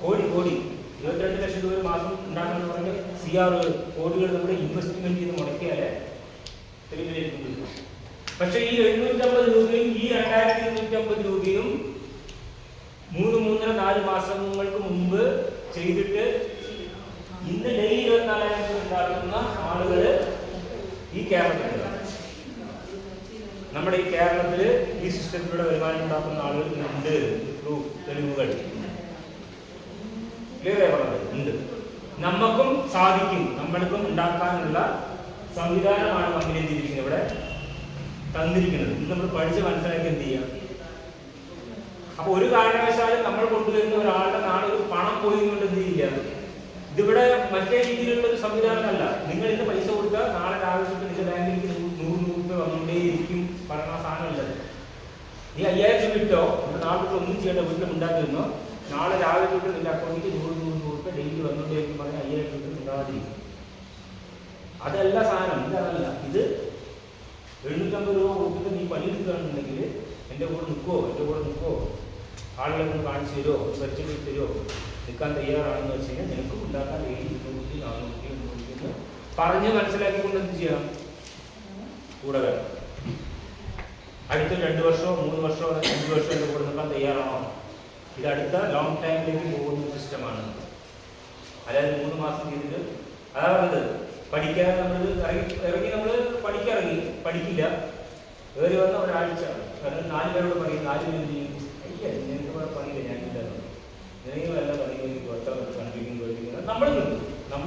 കോടി 22 ലക്ഷം രൂപ ഒരു മാസം ഉണ്ടാക്കണമെന്ന് പറഞ്ഞ് CR കോടികൾ നമ്മുടെ ഇൻവെസ്റ്റ്മെന്റ് ചെയ്ത് മുടക്കിയാലേ തെരുവിലേക്ക് കിട്ടും. പക്ഷെ ഈ 750 രൂപയും ഈ 2250 രൂപയും 3-4 മാസങ്ങൾക്ക് മുമ്പ് ചെയ്തിട്ട് ഇന്ന് ഡെയിലി 24,000 ഉണ്ടാക്കുന്ന ആളുകൾ ഈ കേരളത്തിലുണ്ട്. നമ്മുടെ ഈ കേരളത്തിൽ ഈ സിസ്റ്റത്തിലൂടെ വരുമാനം ഉണ്ടാക്കുന്ന ആളുകൾ ഉണ്ട്. തെളിവുകൾ ക്ലിയർ ആയി പറഞ്ഞത് ഉണ്ട്. നമുക്കും സാധിക്കും, നമ്മൾക്കും ഉണ്ടാക്കാനുള്ള സംവിധാനമാണ് കമ്പനി എന്തിരിക്കുന്നത് ഇവിടെ തന്നിരിക്കുന്നത്. ഇത് നമ്മൾ പഠിച്ച് മനസ്സിലാക്കി എന്ത് ചെയ്യാം. അപ്പൊ ഒരു കാരണവശാലും നമ്മൾ കൊണ്ടുവരുന്ന ഒരാളുടെ നാളെ ഒരു പണം പോയി കൊണ്ട് എന്ത് ചെയ്യുക. ഇതിവിടെ മറ്റേ രീതിയിലുള്ള ഒരു സംവിധാനമല്ല. നിങ്ങൾ ഇന്ന് പൈസ കൊടുക്കുക, നാളെ രാവിലെ നിന്റെ ബാങ്കിലേക്ക് 100 രൂപ വന്നുകൊണ്ടേയിരിക്കും പറയുന്ന സാധനമല്ലത്. നീ 5000 വിട്ടോ, നാളെ തൊട്ട് ഒന്നും ചെയ്യേണ്ട, വീട്ടിൽ ഉണ്ടാക്കിയിരുന്നോ, നാളെ രാവിലെ തൊട്ട് നിന്റെ അക്കൗണ്ടിലേക്ക് 100 രൂപ ഡെയിലി വന്നുകൊണ്ടേയിരിക്കും പറഞ്ഞാൽ 5000 രൂപ ഉണ്ടാകാതിരിക്കും. അതല്ല സാധനം, ഇതല്ല. ഇത് 750 രൂപ കൊടുത്തിട്ട് നീ പണിയെടുക്കുകയാണെന്നുണ്ടെങ്കിൽ എൻ്റെ കൂടെ നിൽക്കുമോ, ആളുകളെ ഒന്ന് കാണിച്ചു തരുമോ, പരിചയം തരുമോ, നിൽക്കാൻ തയ്യാറാണെന്ന് വെച്ച് കഴിഞ്ഞാൽ നിനക്കും ഉണ്ടാക്കാൻ 700, 400, 300 പറഞ്ഞ് മനസ്സിലാക്കിക്കൊണ്ട് എന്ത് ചെയ്യാം, കൂടെ വരാം. അടുത്ത 2 വർഷമോ 3 വർഷമോ 5 വർഷമോ എൻ്റെ കൂടെ നിൽക്കാൻ തയ്യാറാണോ? ഇത് അടുത്ത ലോങ് ടൈമിലേക്ക് പോകുന്ന സിസ്റ്റമാണ്. അതായത് 3 മാസം ചെയ്തിട്ട് അതാ പറഞ്ഞത്, പഠിക്കാൻ നമ്മൾ ഇറങ്ങി നമ്മൾ പഠിക്കിറങ്ങി പഠിക്കില്ല, കയറി വന്ന ഒരാഴ്ച. കാരണം 4 പേരോട് പറയും, 4 പേര് ചെയ്യും, അയ്യ നിനക്ക് ഇവിടെ പണിയില്ല, ഞാനില്ല, നിങ്ങളല്ല പണിയിലേക്ക് ഒറ്റ കണ്ടിരിക്കുന്നത്. നമ്മൾ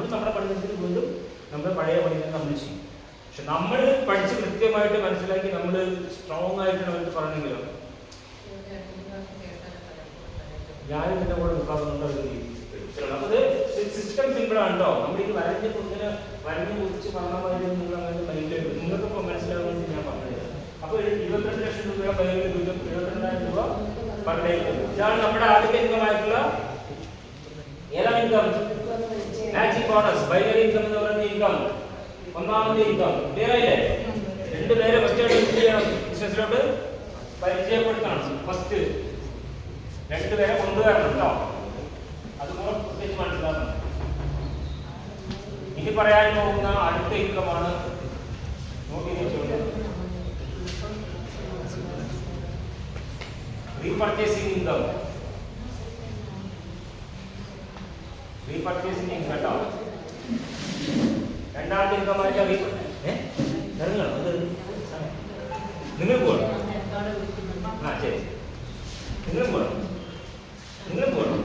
നമ്മുടെ പഠനത്തിന് വീണ്ടും നമ്മുടെ പഴയ പണികൾ നമ്മൾ ചെയ്യും. പക്ഷെ നമ്മൾ പഠിച്ച് കൃത്യമായിട്ട് മനസ്സിലാക്കി നമ്മൾ സ്ട്രോങ് ആയിട്ടാണ് അവർക്ക് പറഞ്ഞെങ്കിലും ഞാനും നിന്റെ കൂടെ നിൽക്കാറുണ്ട്. അത് സിസ്റ്റം സിമ്പിൾ ആണ് കേട്ടോ. നമ്മൾ ഈ വരഞ്ഞ് കുറിച്ച് പറഞ്ഞ മാതിരി നിങ്ങൾ അങ്ങനെ മൈൻഡിലേക്ക് നിങ്ങൾക്കിപ്പോൾ മനസ്സിലാകുമെന്ന് ഞാൻ പറഞ്ഞത്. അപ്പോൾ 22 ലക്ഷം രൂപ 72,000 രൂപ പെർ ഡേ. ഇതാണ് നമ്മുടെ ആദ്യത്തെ ഇൻകമായിട്ടുള്ള ഏതാണ് income? Matching bonus, binary income എന്ന് പറയുന്ന ഇൻകം, ഒന്നാമത്തെ ഇൻകം. ക്ലിയർ ആയില്ലേ? 2 പേരെ ഫസ്റ്റ് ചെയ്യണം, ബിസിനസ്സിലോട്ട് പരിചയപ്പെടുത്തണം. ഫസ്റ്റ് 2 പേരെ കൊണ്ടുവരണം കേട്ടോ. അതുപോലെ പ്രത്യേകിച്ച് മനസ്സിലാക്കണം. ഇനി പറയാൻ പോകുന്ന അടുത്ത ഇൻകമാണ് റീപർച്ചേസിംഗ് ഇൻകം. റീപർച്ചേസിംഗ് ഇൻകം കേട്ടോ. രണ്ടാമത്തെ ഇൻകമായിട്ട് ഇറങ്ങണം. അത് നിങ്ങൾ പോകണം. ശരി, നിങ്ങൾ പോകണം.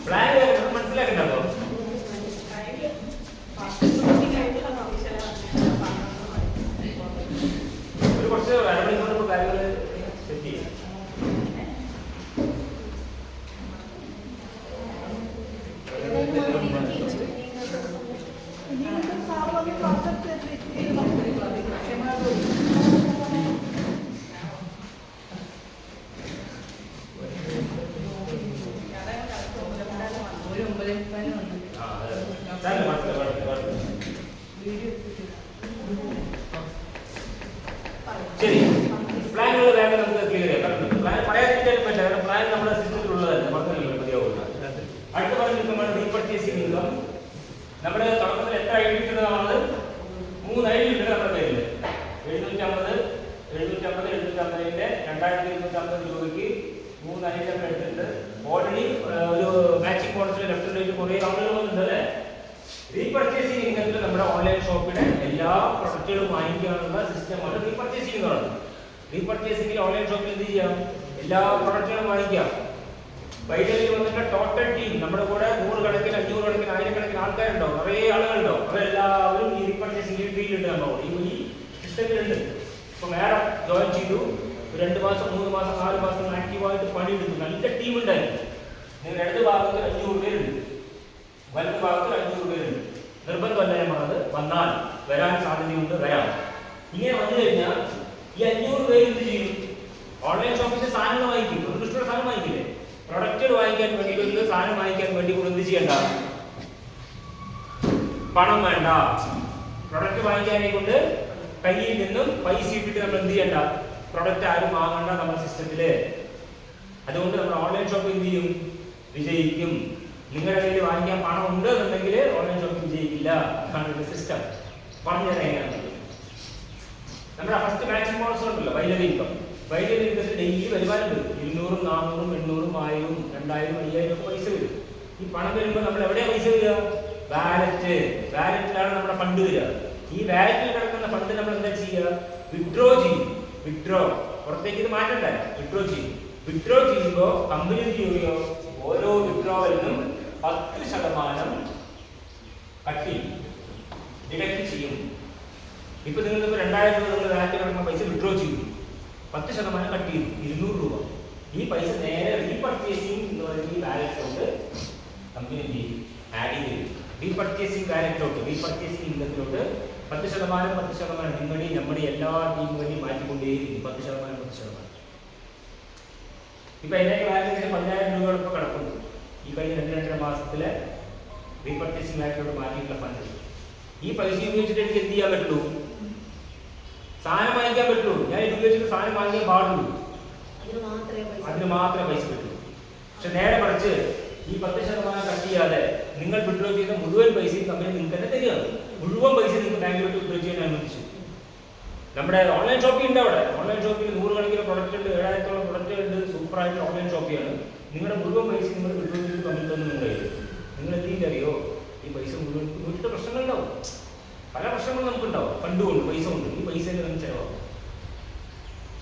പ്ലാൻ മനസ്സിലാക്കണ്ടോ? ഒരു കുറച്ച് അരമണിക്കൂർ കാര്യങ്ങൾ സെറ്റ് ചെയ്യും. ശരി, പ്ലാനുകൾ വേഗം നമുക്ക് ക്ലിയർ ചെയ്യാം. പ്ലാൻ പറയാതിരിക്കാൻ പറ്റില്ല, കാരണം പ്ലാൻ നമ്മുടെ സിസ്റ്റത്തിലുള്ളതല്ല, പറഞ്ഞില്ല മതിയാവില്ല. അടുത്ത പറഞ്ഞിരിക്കുമ്പോൾ റീപർച്ചേസിംഗ് ഇൻകം. നമ്മുടെ തുടക്കത്തിൽ എത്ര ഐ ഡി കിട്ടുന്നതാണ്? 3 ഐ ഡി കിട്ടുന്നത് നമ്മുടെ പേരിൽ. 750 2250 രൂപയ്ക്ക് 3 ഐ ഡി ഒക്കെ എടുത്തിട്ട് ഓൾറെഡി ഒരു മാച്ചിങ് ബോണസിൽ ലെഫ്റ്റ് റൈറ്റ് കുറേ ആളുകൾ വന്നിട്ടുണ്ട് അല്ലേ? റീപർച്ചേസിംഗ് ഇൻകത്തിൽ നമ്മുടെ ഓൺലൈൻ ഷോപ്പിലെ എല്ലാ പ്രൊഡക്റ്റുകളും വാങ്ങിക്കാനുള്ള സിസ്റ്റമാണ് റീപർച്ചേസിംഗ് എന്ന് പറയുന്നത്. റീപർച്ചേസിംഗിൽ ഓൺലൈൻ ഷോപ്പിൽ എന്ത് ചെയ്യാം? എല്ലാ പ്രൊഡക്റ്റുകളും വാങ്ങിക്കാം. വൈദ്യുതി വന്നിട്ട് ടോട്ടൽ ടീം നമ്മുടെ കൂടെ 100 കണക്കിന് 500 കണക്കിന് 1000 കണക്കിന് ആൾക്കാരുണ്ടോ, കുറേ ആളുകളുണ്ടോ, അവരെല്ലാവരും ഈ റീപർച്ചേസിംഗ് ഫീൽഡിലുണ്ട്. നമ്മൾ ഈ സിസ്റ്റത്തിലുണ്ട്. ഇപ്പൊ മാഡം ജോയിൻ ചെയ്തു, 2 മാസം 3 മാസം 4 മാസം ആക്റ്റീവായിട്ട് പണിയെടുത്തു, നല്ല ടീം ഉണ്ടായിരുന്നു. നിങ്ങൾ ഇടത് ഭാഗത്ത് 500 പേരുണ്ട്, വലത് ഭാഗത്ത് 500 പേരുണ്ട്. നിർബന്ധമല്ല ഞാൻ പറഞ്ഞത്, വന്നാൽ വരാൻ സാധ്യതയുണ്ട്, വരാം. ഇങ്ങനെ വന്നു കഴിഞ്ഞാൽ ഈ 500 പേര് എന്ത് ചെയ്യും? ഓൺലൈൻ ഷോപ്പിൽ സാധനങ്ങൾ വാങ്ങിക്കും. ഒരു ഇഷ്ടമുള്ള സാധനം വാങ്ങിക്കില്ലേ? പ്രൊഡക്റ്റുകൾ വാങ്ങിക്കാൻ വേണ്ടി, സാധനം വാങ്ങിക്കാൻ വേണ്ടി കൂടെ എന്ത് ചെയ്യണ്ട? പണം വേണ്ട. പ്രൊഡക്റ്റ് വാങ്ങിക്കാനെ കൊണ്ട് കയ്യിൽ നിന്നും പൈസ ഇട്ടിട്ട് നമ്മൾ എന്ത് ചെയ്യണ്ട? പ്രൊഡക്റ്റ് ആരും വാങ്ങണ്ട നമ്മുടെ സിസ്റ്റത്തില്. അതുകൊണ്ട് നമ്മൾ ഓൺലൈൻ ഷോപ്പിംഗ് എന്ത് ചെയ്യും? വിജയിക്കും. നിങ്ങളുടെ കയ്യിൽ വാങ്ങിക്കാൻ പണം ഉണ്ട് എന്നുണ്ടെങ്കിൽ ഓൺലൈൻ ഷോപ്പിംഗ് വിജയിക്കില്ല. അതാണ് ഒരു സിസ്റ്റം. പറഞ്ഞു തരാൻ എങ്ങനെയാണ്. നമ്മുടെ ഫസ്റ്റ് മാച്ചിങ് മോഡൽസ് ഉണ്ടല്ലോ, ബൈനറി ഇൻകം. ബൈനറി ഇൻകത്തിൽ ഡെയിലി വരുമാനം വരും. 200, 400, 800, 1000, 2000, 5000 ഒക്കെ പൈസ വരും. ഈ പണം വരുമ്പോൾ നമ്മൾ എവിടെയാണ് പൈസ വരിക? വാലറ്റിലാണ് നമ്മുടെ ഫണ്ട് വരിക. ഈ വാലറ്റിൽ കിടക്കുന്ന ഫണ്ട് നമ്മൾ എന്താ ചെയ്യുക? വിഡ്രോ ചെയ്യും. പുറത്തേക്ക് ഇത് മാറ്റണ്ടേ? വിഡ്രോ ചെയ്യും. വിഡ്രോ ചെയ്യുമ്പോൾ കമ്പനി എന്ത് ചെയ്യുകയോ ഓരോ വിഡ്രോവലിനും 10% കട്ട് ചെയ്യും, ഡിഡക്ട് ചെയ്യും. ഇപ്പൊ നിങ്ങൾ 2000 രൂപ നിങ്ങൾ വാലറ്റിൽ കിടക്കുന്ന പൈസ വിഡ്രോ ചെയ്യും, 10% കട്ട് ചെയ്തു, 200 രൂപ. ഈ പൈസ നേരെ റീപർച്ചേസിംഗ് എന്ന് പറയുന്ന ഈ വാലറ്റിലോട്ട് കമ്പനി എന്ത് ചെയ്യും? ആഡ് ചെയ്ത് റീപർച്ചേസിംഗ് വാലറ്റിലോട്ട്, റീപർച്ചേസിംഗ് ഇൻകത്തിലോട്ട് 10% നിങ്ങളുടെ നമ്മുടെ എല്ലാ ടീമുകളെയും മാറ്റിക്കൊണ്ടേയിരിക്കും. 10%. ഇപ്പൊ എൻ്റെ വാലറ്റിൽ 10,000 രൂപയോടൊപ്പം കിടക്കുന്നു. ഈ കഴിഞ്ഞ 2-2.5 മാസത്തിലെ റീപർച്ചേസിംഗ് വാലറ്റിലോട്ട് മാറ്റിയിട്ടുള്ള ഫണ്ട്. ഈ പൈസ ഉപയോഗിച്ചിട്ട് എനിക്ക് എന്ത് ചെയ്യാൻ പറ്റുള്ളൂ? സാധനം വാങ്ങിക്കാൻ പറ്റുള്ളൂ. ഞാൻ ഇത് ഉപയോഗിച്ചിട്ട് സാധനം വാങ്ങിക്കാൻ പാടുള്ളൂ. അതിന് മാത്രമേ പൈസ പറ്റുള്ളൂ. പക്ഷെ നേരെ മറിച്ച് ഈ 10% കട്ട് ചെയ്യാതെ നിങ്ങൾ വിഡ്രോ ചെയ്ത മുഴുവൻ പൈസയും കമ്പനി നിങ്ങൾക്ക് തന്നെ തരികയാണ്. മുഴുവൻ പൈസ നിങ്ങൾക്ക് ബാങ്കിലോട്ട് വിഡ്രോ ചെയ്യാൻ അനുവദിച്ചു. നമ്മുടെ ഓൺലൈൻ ഷോപ്പിംഗ് ഉണ്ട്. അവിടെ ഓൺലൈൻ ഷോപ്പിംഗ് 100 കണക്കിന് പ്രൊഡക്റ്റ് ഉണ്ട്, 7000-ഓളം പ്രൊഡക്റ്റ് ഉണ്ട്. സൂപ്പറായിട്ട് ഓൺലൈൻ ഷോപ്പിംഗാണ്. നിങ്ങളുടെ മുഴുവൻ പൈസ നിങ്ങൾ വിഡ്രോ ചെയ്ത് കമ്പനി തന്നെ നിങ്ങൾ നിങ്ങൾ എന്തെങ്കിലും അറിയോ? ഈ പൈസ മുഴുവൻ വീട്ടിലെ പ്രശ്നങ്ങളുണ്ടാവും, പല പ്രശ്നങ്ങളും നമുക്കുണ്ടാവും. ഫണ്ട് കൊണ്ട്, പൈസ കൊണ്ട്. ഈ പൈസ നമുക്ക് ചിലവാകും.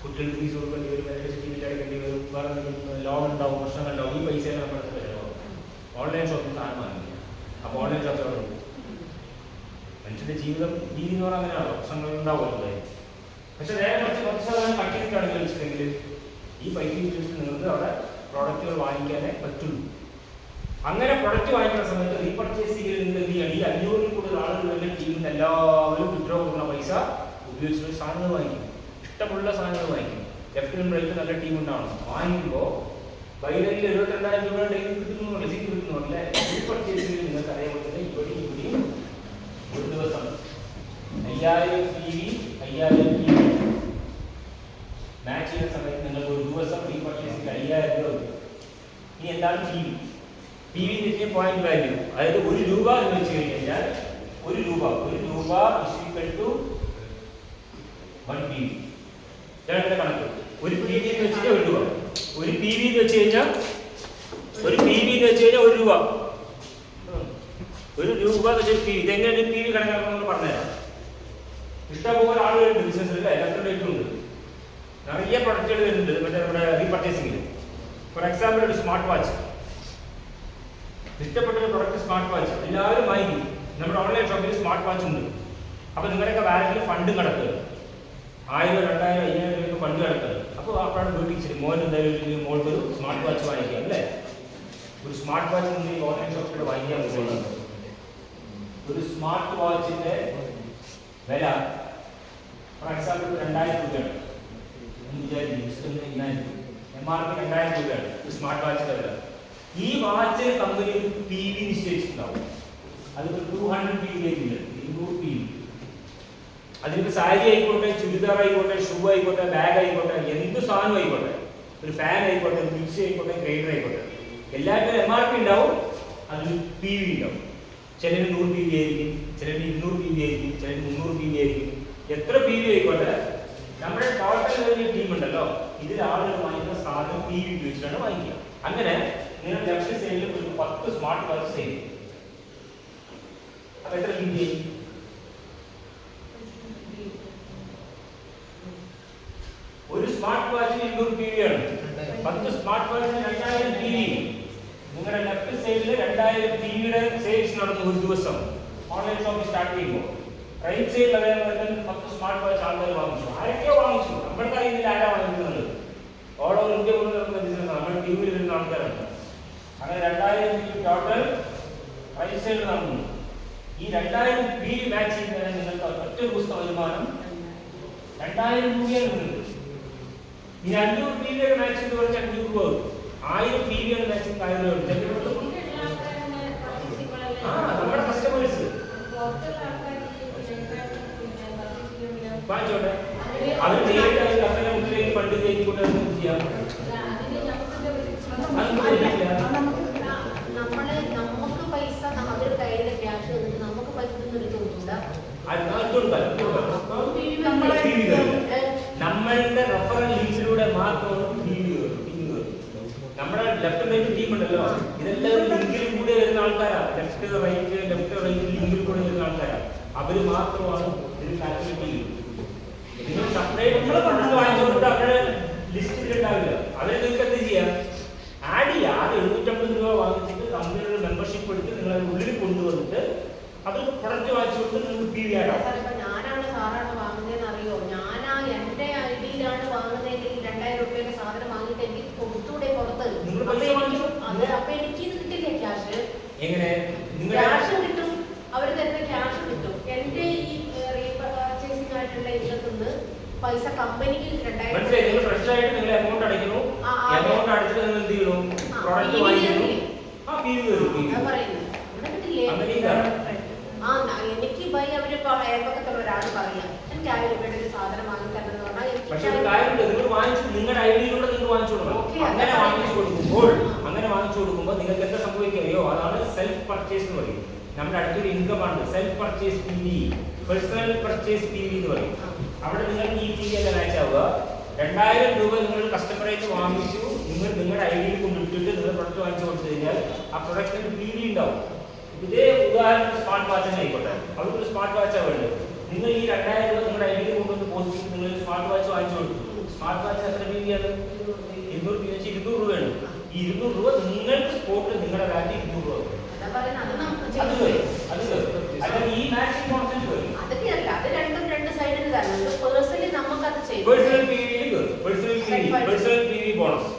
കുട്ടികൾക്ക് ഫീസ് കൊടുക്കേണ്ടി വരും, ഇലക്ട്രിസിറ്റി ബില്ല് അടയ്ക്കേണ്ടി വരും, വേറെ ലോൺ ഉണ്ടാവും, പ്രശ്നങ്ങളുണ്ടാവും. ഈ പൈസ നമ്മുടെ ചിലവാകും. ഓൺലൈൻ ഷോപ്പിംഗ് സാധനം വാങ്ങില്ല. അപ്പോൾ ഓൺലൈൻ ഷോപ്പിംഗ് മനുഷ്യന്റെ ജീവിതം രീതി എന്ന് പറഞ്ഞാൽ അങ്ങനെയാണല്ലോ, പ്രശ്നങ്ങൾ ഉണ്ടാവുമല്ലോ. പക്ഷെ നേരെ കുറച്ച് 10% കട്ട് ചെയ്തിട്ടാണെങ്കിൽ വെച്ചിട്ടുണ്ടെങ്കിൽ ഈ പൈസ ഉപയോഗിച്ചിട്ട് നിങ്ങൾക്ക് അവിടെ പ്രോഡക്റ്റുകൾ വാങ്ങിക്കാനേ പറ്റുള്ളൂ. അങ്ങനെ പ്രൊഡക്റ്റ് വാങ്ങിക്കുന്ന സമയത്ത് റീപർച്ചേസിംഗിൽ നിങ്ങൾ എന്ത് ചെയ്യണം? ഈ 500-ൽ കൂടുതൽ ആളുകൾ തന്നെ ടീമിൽ നിന്ന് എല്ലാവരും വിഡ്രോ കൊടുക്കുന്ന പൈസ ഉപയോഗിച്ചിട്ട് സാധനങ്ങൾ വാങ്ങിക്കും. ഇഷ്ടമുള്ള സാധനങ്ങൾ വാങ്ങിക്കും. ലെഫ്റ്റിനും റൈറ്റും നല്ല ടീം ഉണ്ടാവണം. വാങ്ങിക്കുമ്പോൾ ബൈനറിയിൽ 72,000 രൂപ ഡെയിലി കിട്ടുന്നു, റെസിപ്റ്റ് കിട്ടുന്നു. അല്ലെ റീപർച്ചേസിംഗിൽ നിങ്ങൾക്ക് അറിയപ്പെടുന്നത് ഇവിടെയും ഒരു ദിവസം 5000 PV 5000 PV മാച്ച് ചെയ്യുന്ന സമയത്ത് നിങ്ങൾക്ക് ഒരു ദിവസം റീപർച്ചേസിംഗ് 5000 രൂപ കിട്ടും. ഇനി എന്താണ് PV? PV എന്ന് വെച്ചാൽ പോയിന്റ് വാല്യൂ. അതായത് 1 രൂപ എന്ന് വെച്ച് കഴിഞ്ഞാൽ 1 രൂപ = 1 PV. ഇതാണ് കണക്ക്. ഒരു PV എന്ന് വെച്ചാൽ 1 രൂപ. ഒരു PV എന്ന് വെച്ച് കഴിഞ്ഞാൽ 1 രൂപ. 1 രൂപ എന്ന് വെച്ചാൽ PV. ഇതെങ്ങനെയാണ് PV കണക്കാക്കുന്നത് പറഞ്ഞുതരാം. ഇഷ്ടംപോലെ ആളുകളുണ്ട് ബിസിനസ്സിൽ, ഇലക്ട്രോണിക് ഉണ്ട്, നിറയെ പ്രൊഡക്റ്റുകൾ വരുന്നുണ്ട് മറ്റേ നമ്മുടെ റീപർച്ചേസിംഗിൽ. ഫോർ എക്സാമ്പിൾ ഒരു സ്മാർട്ട് വാച്ച്, ഇഷ്ടപ്പെട്ട ഒരു പ്രൊഡക്റ്റ് സ്മാർട്ട് വാച്ച് എല്ലാവരും വാങ്ങിക്കും. നമ്മുടെ ഓൺലൈൻ ഷോപ്പിൽ സ്മാർട്ട് വാച്ച് ഉണ്ട്. അപ്പോൾ നിങ്ങളുടെയൊക്കെ വാലറ്റിൽ ഫണ്ട് കിടക്കുക 1000, 2000, 5000 രൂപയ്ക്ക് ഫണ്ട് കിടക്കുക. അപ്പോൾ അപ്പോഴാണ് വീട്ടിൽ ശരി മോൻ എന്തായാലും മോൾക്ക് ഒരു സ്മാർട്ട് വാച്ച് വാങ്ങിക്കുക അല്ലേ? ഒരു സ്മാർട്ട് വാച്ച് നിങ്ങൾ ഈ ഓൺലൈൻ ഷോപ്പിൽ വാങ്ങിക്കാൻ പോകുന്നത് ഒരു സ്മാർട്ട് വാച്ചിന്റെ വില ഫോർ എക്സാമ്പിൾ 2000 രൂപയാണ്. MRP 2000 രൂപയാണ് ഒരു സ്മാർട്ട് വാച്ചിന്റെ വില. ഈ വാച്ചിന് കമ്പനി ഒരു PV നിശ്ചയിച്ചിട്ടുണ്ടാവും. അതിപ്പോൾ 200 PV ആയിട്ടില്ല, 200 PV. അതിനിപ്പോൾ സാരി ആയിക്കോട്ടെ, ചുരിദാർ ആയിക്കോട്ടെ, ഷൂ ആയിക്കോട്ടെ, ബാഗ് ആയിക്കോട്ടെ, എന്ത് സാധനം ആയിക്കോട്ടെ, ഒരു ഫാൻ ആയിക്കോട്ടെ, മിക്സി ആയിക്കോട്ടെ, ഗ്രൈൻഡർ ആയിക്കോട്ടെ, എല്ലാത്തിനും MRP ഉണ്ടാവും, അതിൽ PV ഉണ്ടാവും. ചിലര് 100 PV ആയിരിക്കും, ചിലര് 200 PV ആയിരിക്കും, ചിലര് 300 PV ആയിരിക്കും. എത്ര PV ആയിക്കോട്ടെ, നമ്മുടെ ടോട്ടൽ ടീം ഉണ്ടല്ലോ, ഇതിൽ ആളുകൾ വാങ്ങിക്കുന്ന സാധനം PV ഉപയോഗിച്ചിട്ടാണ് വാങ്ങിക്കുക. അങ്ങനെ നിങ്ങൾ ലെഫ്റ്റ് സൈഡിൽ ഒരു 10 സ്മാർട്ട് വാച്ച് ചെയ്യും. അപ്പൊ എത്ര PV ആയി? ഒരു സ്മാർട്ട് വാച്ചിന് 200 PV ആണ്. 10 സ്മാർട്ട് വാച്ചിന് 2000 PV. നിങ്ങളുടെ ലെഫ്റ്റ് സൈഡിൽ 2000 PVയുടെ സെയിൽസ് നടന്നു ഒരു ദിവസം ഓൺലൈൻ ഷോപ്പിംഗ് സ്റ്റാർട്ട് ചെയ്യുമ്പോൾ. റൈറ്റ് സൈഡിൽ അതേപോലെ 10 സ്മാർട്ട് വാച്ച് ആൾക്കാർ വാങ്ങിച്ചു. ആരൊക്കെയോ വാങ്ങിച്ചു, നമ്മൾക്ക് അറിയുന്നില്ല ആരാ വാങ്ങിക്കുന്നത്. ഓൾ ഓവർ ഇന്ത്യ കൊണ്ട് നടക്കുന്ന ബിസിനസ് നമ്മുടെ ടീമിൽ വരുന്ന ആൾക്കാരുണ്ട്. അങ്ങനെ 2000 PV ടോട്ടൽ റൈറ്റ് സൈഡിൽ നടന്നു. ഈ 2000 PV മാച്ച് ചെയ്യുന്നതിന് നിങ്ങൾക്ക് ഒറ്റ ദിവസത്തെ വരുമാനം 2000 രൂപയാണ് വരുന്നത്. ഈ 200 PVയുടെ മാച്ച് ചെയ്ത് കുറച്ച് 500 രൂപ വരും. 1000 PVയുടെ മാച്ച് ചെയ്ത് 1000 രൂപ വരും. നമ്മുടെ കസ്റ്റമേഴ്സ് വാങ്ങിച്ചോട്ടെ, അവർ നേരിട്ട് കമ്പനി മുന്നിലേക്ക് ഫണ്ട് ചെയ്യിക്കൊണ്ട് ചെയ്യാം. നമുക്ക് പൈസ അവരുടെ കയ്യിലെ ക്യാഷ് തന്നിട്ട് നമുക്ക് പൈസ എടുത്തുകൊണ്ടില്ല. നമ്മളുടെ റഫറൽ ലിങ്കിലൂടെ മാത്രമാണ് നമ്മുടെ ലെഫ്റ്റ് റൈറ്റ് ടീം ഉണ്ടല്ലോ, ഇതെല്ലാം ലിങ്കിൽ കൂടെ വരുന്ന ആൾക്കാരാണ്. ലെഫ്റ്റ് റൈറ്റ് ലിങ്കിൽ കൂടെ വരുന്ന ആൾക്കാരാണ്. അവര് മാത്രമാണ് ഇത് കാൽക്കുലേറ്റ് ചെയ്യുന്നത്. നിങ്ങൾ സെപ്പറേറ്റ് വാങ്ങിച്ചുകൊണ്ട് അവരുടെ ലിസ്റ്റിൽ ഉണ്ടാവില്ല. അവരെ നിങ്ങൾക്ക് എന്ത് ചെയ്യാം? ആഡ് ചെയ്യുക. ആദ്യം 750 രൂപ വാങ്ങിച്ചിട്ട് കമ്പനിയുടെ മെമ്പർഷിപ്പ് എടുത്ത് നിങ്ങൾ അതിന് ഉള്ളിൽ കൊണ്ടുവന്നിട്ട് അത് പ്രൊഡക്റ്റ് വാങ്ങിച്ചുകൊണ്ട് നിങ്ങൾക്ക് PV ആടാം. ഞാനാണ് സാറാണ് വാങ്ങുന്നതെന്ന് അറിയോ? ഞാൻ എന്റെ ഐഡിയിലാണ് വാങ്ങുന്നതെങ്കിൽ 2000 രൂപയുടെ സാധനം വാങ്ങിയിട്ട് എനിക്ക് കൊടുത്തൂടെ പുറത്ത്? അപ്പൊ എനിക്ക് ഇത് കിട്ടില്ലേ ക്യാഷ്? എങ്ങനെ ക്യാഷ് കിട്ടും, അവർ തരുന്ന ക്യാഷ് കിട്ടും. എന്റെ ഈ റീപർച്ചേസിംഗ് ആയിട്ടുള്ള ഇതിൽ പൈസ കമ്പനിക്ക് 2000 ഫ്രഷ് ആയിട്ട് നിങ്ങൾ എമൗണ്ട് അടയ്ക്കുന്നു. എമൗണ്ട് അടച്ചിട്ട് നിങ്ങൾ എന്ത് ചെയ്യണം? പ്രോഡക്റ്റ് വാങ്ങിക്കുന്നു. എനിക്ക് ബൈ അവര് അയൽപക്കത്തുള്ള ഒരാൾ പറയാം എനിക്ക് 1000 രൂപയുടെ ഒരു സാധനം വാങ്ങി തന്നെന്ന് പറഞ്ഞാൽ പക്ഷേ ഒരു കാര്യമുണ്ട്, നിങ്ങൾ വാങ്ങിച്ചു നിങ്ങളുടെ ഐഡിയിലൂടെ നിങ്ങൾ വാങ്ങിച്ചു കൊടുക്കണം. അങ്ങനെ വാങ്ങിച്ചു കൊടുക്കുമ്പോൾ നിങ്ങൾക്ക് എന്താ സംഭവിക്കുകയോ അതാണ് സെൽഫ് പർച്ചേസ് എന്ന് പറയും. നമ്മുടെ അടുത്തൊരു ഇൻകം ആണ് self purchase PV, personal purchase PV എന്ന് പറയും. അവിടെ നിങ്ങൾ ഈ PV അല്ല മാച്ച് ആവുക. 2000 രൂപ നിങ്ങൾ കസ്റ്റമറായിട്ട് വാങ്ങിച്ചു, നിങ്ങൾ നിങ്ങളുടെ ഐഡിയിൽ കൊണ്ടിട്ടിട്ട് നിങ്ങൾ പ്രൊഡക്റ്റ് വാങ്ങിച്ചു കൊടുത്തു കഴിഞ്ഞാൽ ആ പ്രൊഡക്റ്റിന് PV ഉണ്ടാവും. ഇതേ ഉദാഹരണം സ്മാർട്ട് വാച്ച് തന്നെ ആയിക്കോട്ടെ. അവർക്കൊരു സ്മാർട്ട് വാച്ചാണ് വേണ്ടത്. നിങ്ങൾ ഈ 2000 രൂപ നിങ്ങളുടെ ഐഡിയിൽ കൊണ്ടുവന്ന് പോസ്റ്റ് ചെയ്ത് നിങ്ങൾ സ്മാർട്ട് വാച്ച് വാങ്ങിച്ചു കൊടുത്തു. സ്മാർട്ട് വാച്ച് എത്ര PV ആണ്? 200 രൂപയാണ്. ഈ 200 രൂപ നിങ്ങൾക്ക് സ്പോട്ടിൽ നിങ്ങളുടെ വാല്യൂ 200 രൂപ. അല്ലെങ്കിൽ ഈ മാച്ചിങ് കോൺസെപ്റ്റ് വരും. അത് രണ്ടും രണ്ട് സൈഡിൽ തന്നെ. പേഴ്സണലി നമുക്കത് ചെയ്യാം. പേഴ്സണൽ PV ബോണസ്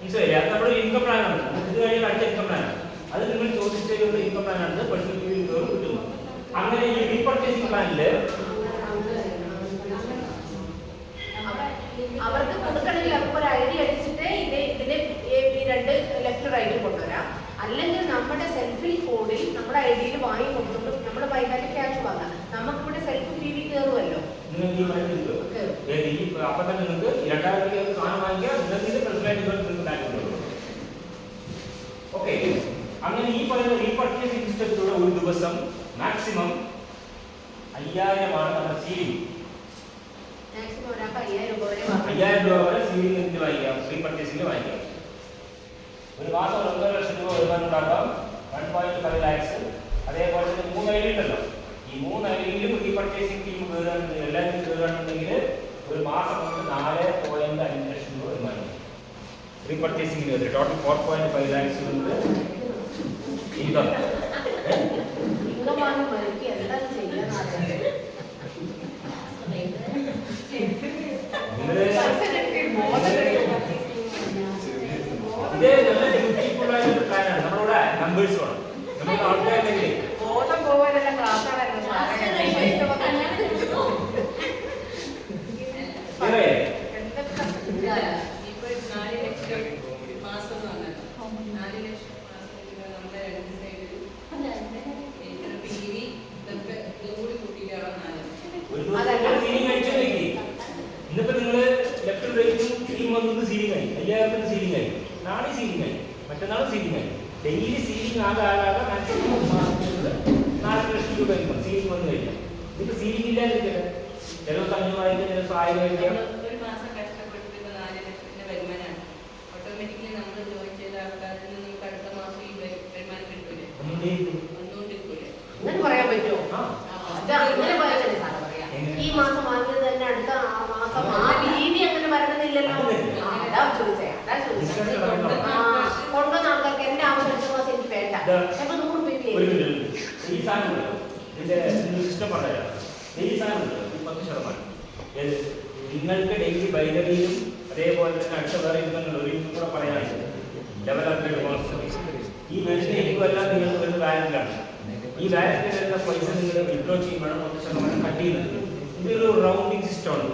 മനസ്സിലായില്ലേ? അത് നമ്മുടെ ഇൻകം പ്ലാൻ ആണ്. ഇത് കഴിഞ്ഞാൽ അടുത്ത ഇൻകം പ്ലാൻ ആണ്. അത് നിങ്ങൾ ചോദിച്ചതിലുള്ള ഇൻകം പ്ലാൻ ആണ് പേഴ്സണൽ PV കിട്ടുന്നത്. അങ്ങനെ ഈ റീപർച്ചേസിംഗ് പ്ലാനില് അവർക്ക് കൊടുക്കണമെങ്കിൽ അവർക്ക് ഒരു ഐഡി അടിച്ചിട്ട് ഇതിന് രണ്ട് ലെഫ്റ്റ് റൈറ്റ് കൊണ്ടുവരാം. അല്ലെങ്കിൽ നമ്മുടെ സെൽഫിൽ കോഡിൽ നമ്മുടെ ഐഡിയിൽ വാങ്ങി കൊടുത്തിട്ട് നമ്മുടെ പൈകാലി ക്യാഷ് വാങ്ങാം. നമുക്കിവിടെ സെൽഫ് PV കയറുമല്ലോ. നിങ്ങൾക്ക് ഈ മരുന്ന് കിട്ടും. അപ്പം തന്നെ നിങ്ങൾക്ക് 2000 രൂപ സാധനം വാങ്ങിക്കുക. നിങ്ങൾക്ക് പ്രസിഡന്റ് നിങ്ങൾക്ക് ബാങ്ക്. ഓക്കെ, അങ്ങനെ ഈ പറയുന്ന റീപർച്ചേസിംഗ് സിസ്റ്റത്തിലൂടെ ഒരു ദിവസം മാക്സിമം 5000 ആണ് നമ്മുടെ സീലിംഗ്. 5000 രൂപ വരെ സീലിംഗ് വാങ്ങിക്കാം, റീപർച്ചേസിംഗ് വാങ്ങിക്കാം. ഒരു മാസം 1.5 ലക്ഷം രൂപ വരുമാനം ഉണ്ടാക്കാം. 1.5 lakhs. അതേപോലെ തന്നെ 3 ഐഡി ഉണ്ടല്ലോ. ഈ 3 ഐഡിയിലും റീപർച്ചേസിംഗ് ടീം കയറുകയാണെന്നുണ്ടെങ്കിൽ എല്ലാവരും കയറുകയാണെന്നുണ്ടെങ്കിൽ ഒരു മാസം കൊണ്ട് 4.5 ലക്ഷം രൂപ വരുമാനം. റീപർച്ചേസിംഗിന് വരെ ടോട്ടൽ 4.5 lakhs ഉണ്ട്. ഇൻകം ഇതേ നല്ല ബ്യൂട്ടിഫുൾ ആയിട്ടുള്ള പ്ലാനാണ്. നമ്മളിവിടെ നമ്പേഴ്സ് വേണം. നമ്മുടെ ആൾക്കാരുണ്ടെങ്കിൽ ബോധം പോകാനുള്ള ക്ലാസ്സാണ്. ഇന്നിപ്പോ നിങ്ങള് ലെഫ്റ്റ് റൈറ്റും ടീം വന്നത് സീലിംഗ് ആയി. 5000 സീലിംഗ് ആയി. നാളെ സീലിംഗ് ആയി, മറ്റന്നാൾ സീലിംഗ് ആയി. ഡെയിലി സീലിംഗ് ആകാതെ മാക്സിമം 4 ലക്ഷം രൂപ സീലിംഗ് വന്നു കഴിഞ്ഞാൽ. ഇതിപ്പോ സീലിംഗ് ഇല്ലാതിരിക്കട്ടെ. ചില ദിവസം 500 ആയിരിക്കും, ചില ദിവസം 1000 ആയിരിക്കാം. ഒരു മാസം കഷ്ടപ്പെട്ടിട്ട് 4 ലക്ഷത്തിന്റെ വരുമാനമാണ്. ഓട്ടോമാറ്റിക്കലി നമ്മൾ ജോയിൻ ചെയ്ത ആൾക്കാരിൽ നിന്ന് നമുക്ക് അടുത്ത മാസം ഈ വരുമാനം കിട്ടൂലേ? ഒന്നുകൊണ്ടിരിക്കൂലേ? അങ്ങനെ പറയാൻ പറ്റുമോ? അങ്ങനെ പറയാൻ ഈ മാസം വാങ്ങിയത് തന്നെ അടുത്ത മാസം ആ രീതി അങ്ങനെ വരണമെന്നില്ലല്ലോ. അതാ ചോദിച്ചേ. കൊണ്ടുവന്ന ആൾക്കാർക്ക് എന്റെ ആവശ്യം അടുത്ത മാസം എനിക്ക് വേണ്ട. ചിലപ്പോൾ 100 രൂപ ഈ സാധനം ഇതിന്റെ സിസ്റ്റം പറയാം. ഈ സാധനം 10%. നിങ്ങൾക്ക് ഡെയിലി ബൈനറിയിലും അതേപോലെ തന്നെ അടുത്ത വേറെ ഇൻകങ്ങൾ ഒരു ഇൻകം കൂടെ പറയാനുണ്ട്. Level upgrade concept. ഈ വരുന്ന ഇൻകം എല്ലാം നിങ്ങൾക്ക് വരുന്ന വാലറ്റിലാണ്. ഈ വാലറ്റിൽ വരുന്ന പൈസ നിങ്ങൾ വിഡ്രോ ചെയ്യുമ്പോൾ 10% കട്ട് ചെയ്യുന്നത്. ഇതൊരു റൗണ്ടിങ് സിസ്റ്റമാണ്.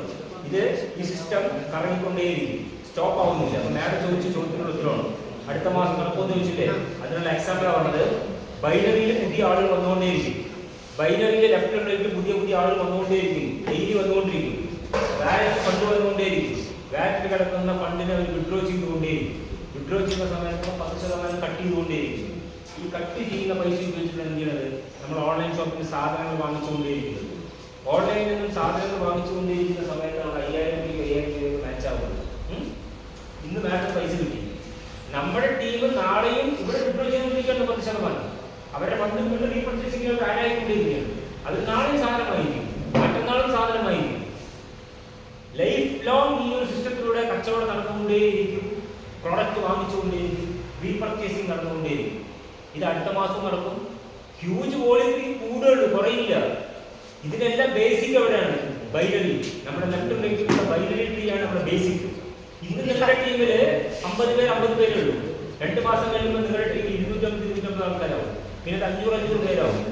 ഇത് ഈ സിസ്റ്റം കറങ്ങിക്കൊണ്ടേയിരിക്കും, സ്റ്റോപ്പ് ആവുന്നില്ല. അപ്പൊ നേരെ ചോദിച്ച ചോദ്യത്തിനുള്ള ഉത്തരവാണ്. അടുത്ത മാസം നടക്കുമെന്ന് ചോദിച്ചില്ലേ? അതിനുള്ള എക്സാമ്പിൾ ആവുന്നത് ബൈനറിയിൽ പുതിയ ആളുകൾ വന്നുകൊണ്ടേയിരിക്കും. ബൈനറിയിലെ ലെഫ്റ്റ് റൈറ്റിൽ പുതിയ ആളുകൾ വന്നുകൊണ്ടേയിരിക്കും, ഡെയിലി വന്നുകൊണ്ടിരിക്കും. വാലറ്റ് ഫണ്ട് വന്നുകൊണ്ടേയിരിക്കും. വാലറ്റിൽ കിടക്കുന്ന ഫണ്ടിനെ അവർ വിഡ്രോ ചെയ്തുകൊണ്ടേയിരിക്കും. വിഡ്രോ ചെയ്യുന്ന സമയത്ത് 10% കട്ട് ചെയ്തുകൊണ്ടേയിരിക്കും. ഈ കട്ട് ചെയ്യുന്ന പൈസ ഉപയോഗിച്ചിട്ട് എന്ത് ചെയ്യുന്നത്? നമ്മൾ ഓൺലൈൻ ഷോപ്പിൽ സാധനങ്ങൾ വാങ്ങിച്ചുകൊണ്ടേയിരിക്കുന്നത്. ഓൺലൈനിൽ നിന്നും സാധനങ്ങൾ വാങ്ങിച്ചുകൊണ്ടേയിരിക്കുന്ന സമയത്താണ് 5000 മാച്ച് ആവുന്നത്. ഇന്ന് മാഡം പൈസ കിട്ടി. നമ്മുടെ ടീം നാളെയും ഇവിടെ വിഡ്രോ ചെയ്തുകൊണ്ടിരിക്കുകയാണ് 10%. അവരുടെ ഫണ്ട് വീണ്ടും റീപർച്ചേസിംഗ് ആഡായിക്കൊണ്ടിരിക്കുകയാണ്. അത് നാളെയും സാധനമായിരിക്കും, മറ്റന്നാളും സാധനമായിരിക്കും. ലൈഫ് ലോങ് ഈ ഒരു സിസ്റ്റത്തിലൂടെ കച്ചവടം നടന്നുകൊണ്ടേയിരിക്കും, പ്രോഡക്റ്റ് വാങ്ങിച്ചുകൊണ്ടേയിരിക്കും, റീപർച്ചേസിംഗ് നടന്നുകൊണ്ടേയിരിക്കും. ഇത് അടുത്ത മാസം നടക്കും. ഹ്യൂജ് വോളിയം കൂടുതലുള്ളൂ, കുറയില്ല. ഇതിനെല്ലാം ബേസിക് എവിടെയാണ്? ബൈനറി. നമ്മുടെ ലെഫ്റ്റും റൈറ്റുള്ള ബൈനറി ട്രീ ആണ് നമ്മുടെ ബേസിക്. ഇന്ന് നിങ്ങളുടെ ടീമില് 50 പേരേ ഉള്ളൂ. 2 മാസം കഴിയുമ്പോൾ നിങ്ങളുടെ ടീമിൽ 250 ആൾക്കാരാവും. പിന്നെ 500 പേരാവും.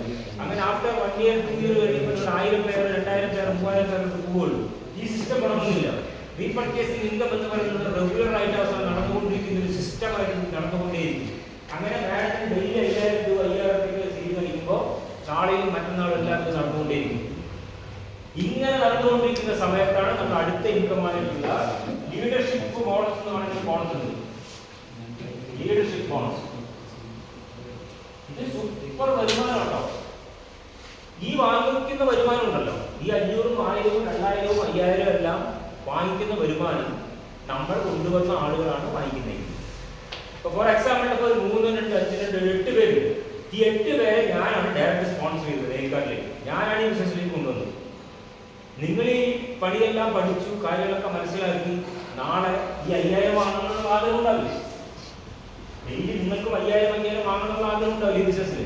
അങ്ങനെ ആഫ്റ്റർ 1 year 2 year കഴിയുമ്പോൾ 1000 പേര്, 2000 പേര്, 3000 പേർക്ക് പോവുള്ളൂ. ഈ സിസ്റ്റം തുടങ്ങുന്നില്ല. റീപർച്ചേസിംഗ് ഇൻകം എന്ന് പറയുന്നത് റെഗുലർ ആയിട്ട് അവസാനം നടന്നുകൊണ്ടിരിക്കുന്ന ഒരു സിസ്റ്റമായിട്ട് നടന്നുകൊണ്ടേയിരിക്കും. അങ്ങനെ മാഡത്തിന് ഡെയിലി 5000 രൂപ 5000 സീറ്റ് കഴിക്കുമ്പോൾ നാളെയും മറ്റന്നാളും എല്ലാവരും നടന്നുകൊണ്ടേയിരിക്കും. ഇങ്ങനെ നടന്നുകൊണ്ടിരിക്കുന്ന സമയത്താണ് നമ്മൾ അടുത്ത ഇൻകമായിട്ടുള്ള ലീഡർഷിപ്പ് ബോണസ് എന്ന് പറയുന്ന ബോണസ് ഉണ്ട്. ലീഡർഷിപ്പ് ബോണസ് ഇത് സൂപ്പർ വരുമാനം കേട്ടോ. ഈ വാങ്ങിക്കുന്ന വരുമാനം ഉണ്ടല്ലോ, ഈ 500, 1000, 2000, 5000 എല്ലാം വാങ്ങിക്കുന്ന വരുമാനം നമ്മൾ കൊണ്ടുവന്ന ആളുകളാണ് വാങ്ങിക്കുന്നത്. ഇപ്പൊ ഫോർ എക്സാമ്പിൾ ഇപ്പോൾ 3, 2, 5, 2, 8 പേര്. ഈ 8 പേരെ ഞാനാണ് ഡയറക്റ്റ് സ്പോൺസർ ചെയ്തത്. ഏക്കാട്ടിലേക്ക് ഞാനാണ് ഈ ബിസിനസ്സിലേക്ക് കൊണ്ടുവന്നത്. നിങ്ങൾ ഈ പണിയെല്ലാം പഠിച്ചു, കാര്യങ്ങളൊക്കെ മനസ്സിലാക്കി നാളെ ഈ 5000 വാങ്ങണമെന്നുള്ള ആഗ്രഹം ഉണ്ടാവില്ല. ഡെയിലി നിങ്ങൾക്കും 5000 വാങ്ങണമെന്നുള്ള ആഗ്രഹം ഉണ്ടാവില്ല ഈ ബിസിനസ്സിൽ.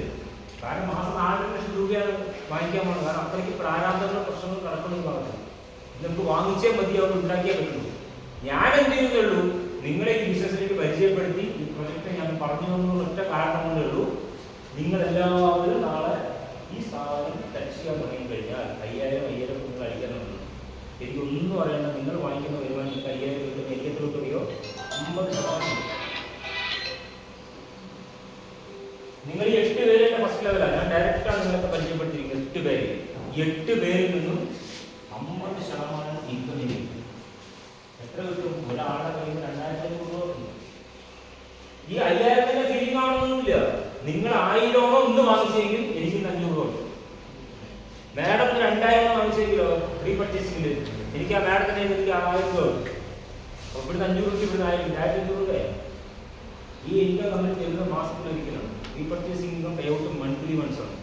കാരണം മാസം 4 ലക്ഷം രൂപയാണ് വാങ്ങിക്കാൻ പോകുന്നത്. കാരണം അത്രയ്ക്ക് പ്രാരാബ്ദങ്ങളും പ്രശ്നങ്ങളും നടക്കണമെന്ന് പറഞ്ഞു നമുക്ക് വാങ്ങിച്ചേ മതിയാവും, ഉണ്ടാക്കിയേ പറ്റുള്ളൂ. ഞാൻ എന്ത് ചെയ്യുന്നുള്ളൂ, നിങ്ങളെ ഈ ബിസിനസ്സിലേക്ക് പരിചയപ്പെടുത്തി ഈ പ്രൊജക്റ്റ് ഞാൻ പറഞ്ഞു എന്നുള്ള ഒറ്റ കാരണം കൊണ്ടേ ഉള്ളൂ. നിങ്ങളെല്ലാവരും നാളെ ഈ സാധനം ടച്ച് ചെയ്യാൻ തുടങ്ങി കഴിഞ്ഞാൽ 5000 നിങ്ങൾ അടിക്കാനുള്ളൂ. എനിക്കൊന്നും പറയണ്ട. നിങ്ങൾ വാങ്ങിക്കുന്ന വരുമാനം നിങ്ങൾക്ക് 5000 കിട്ടും. എനിക്ക് എത്ര കിട്ടുകയോ 50%. നിങ്ങൾ ഈ 8 പേരുടെ ഫസ്റ്റ് ലെവലാണ്. ഞാൻ ഡയറക്റ്റാണ് നിങ്ങളൊക്കെ പരിചയപ്പെടുത്തിയിരിക്കുന്നത്. 8 പേര്. ഈ 8 പേരിൽ നിന്നും 50% ഇൻകം കിട്ടും. എത്ര കിട്ടും? ഒരാളുടെ കയ്യിൽ 2500 രൂപ കിട്ടും. ഈ 5000 ഫീലിംഗ് ആവണമെന്നില്ല. നിങ്ങൾ 1000 ഒന്ന് വാങ്ങിച്ചെങ്കിൽ എനിക്ക് 500 രൂപ കിട്ടും. മാഡം 2000 വാങ്ങിച്ചെങ്കിലോ റീപർച്ചേസിംഗിൽ എനിക്ക് ആ മാഡത്തിന് എനിക്ക് 1000 രൂപ കിട്ടും. അപ്പോൾ ഇവിടുന്ന് 500 രൂപ, ഇവിടുന്ന് 1500 രൂപയാണ്. ഈ ഇൻകം നമ്മൾ തരുന്ന മാസത്തിൽ ഒരിക്കലാണ്. Repurchasing income pay out monthly once ആണ്.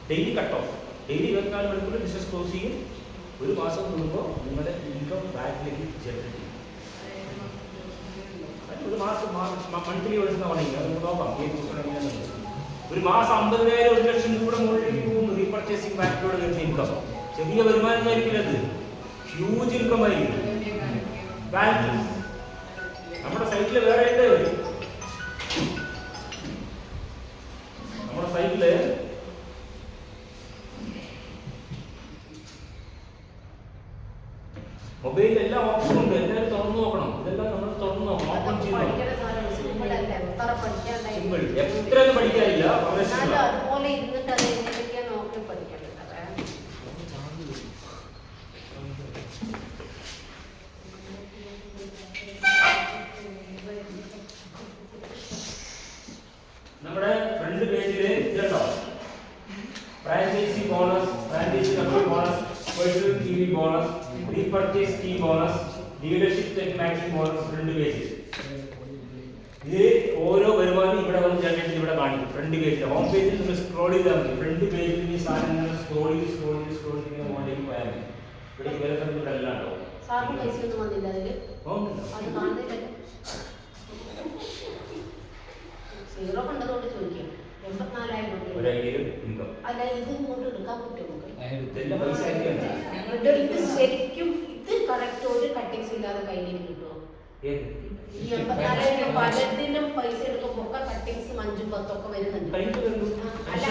Daily cut off. ഡെയിലി 24 മണിക്കൂർ ബിസിനസ് ക്ലോസ് ചെയ്യും. ഒരു മാസം കൂടുമ്പോൾ നിങ്ങളുടെ ഇൻകം ബാക്കിലേക്ക് ജനറേറ്റ് ചെയ്യും. ഒരു മാസം മന്ത്ലി വൺസ് പറഞ്ഞില്ല. നമുക്ക് നോക്കാം ഏത് ദിവസം എങ്ങനെയാണെന്ന്. ഒരു മാസം 50,000, 1 ലക്ഷം രൂപ മുകളിലേക്ക് പോകും റീപർച്ചേസിംഗ് ബാക്കിലൂടെ വരുന്ന ഇൻകം. ചെറിയ വരുമാനം ആയിരിക്കില്ല, അത് ഹ്യൂജ് ഇൻകം ആയിരിക്കും. ബാങ്ക് നമ്മുടെ സൈറ്റിൽ വേറെ ഉണ്ട്. നമ്മുടെ സൈറ്റില് മൊബൈലിൽ എല്ലാ ഓപ്ഷനും ഉണ്ട്. എല്ലാവരും തുറന്നു നോക്കണം. ഇതെല്ലാം നമ്മൾ തുറന്നു നോക്കണം. ഓപ്പൺ ചെയ്ത് സിമ്പിൾ. എത്രയൊന്നും പഠിക്കാനില്ല. അതുപോലെ ഇരുന്നിട്ട് അത് എങ്ങനെയൊക്കെയാ നോക്കി പഠിക്കണം. നമ്മുടെ ഫ്രണ്ട് പേജില് ഇതുണ്ടോ? Franchise bonus, franchise company bonus, personal TV bonus, repurchase T bonus, leadership tech matching bonus. Front page ഇത് ഓരോ വരുമാനം ഇവിടെ വന്ന് ജനറേറ്റ് ഇവിടെ കാണിക്കും. ഫ്രണ്ട് പേജിൽ ഹോം പേജിൽ നിങ്ങൾ സ്ക്രോൾ ചെയ്താൽ മതി. ഫ്രണ്ട് പേജിൽ ഈ സാധനങ്ങൾ സ്ക്രോൾ ചെയ്ത് മോഡലിലേക്ക് പോയാൽ മതി. ഇവിടെ ഇവരെ ഇവിടെ എല്ലാം ഉണ്ടാവും. സാറിന് പൈസ ഒന്നും വന്നില്ല അതില്? അത് കാണുന്നില്ല. സീറോ കണ്ടതുകൊണ്ട് ചോദിക്കാം. 84,000 ഇൻകം. അല്ല, ഇത് ഇങ്ങോട്ട് എടുക്കാൻ പറ്റുമോ? പൈസ ഇത് ശരിക്കും ഇത് കറക്റ്റ് ഒരു കട്ടിങ്സ് ഇല്ലാതെ കയ്യിലേക്ക് കിട്ടുമോ? ഈ 84,000 പലതിനും പൈസ എടുക്കുമ്പോ കട്ടിങ്സ് 5-10 ഒക്കെ വരുന്നുണ്ട്. അല്ല,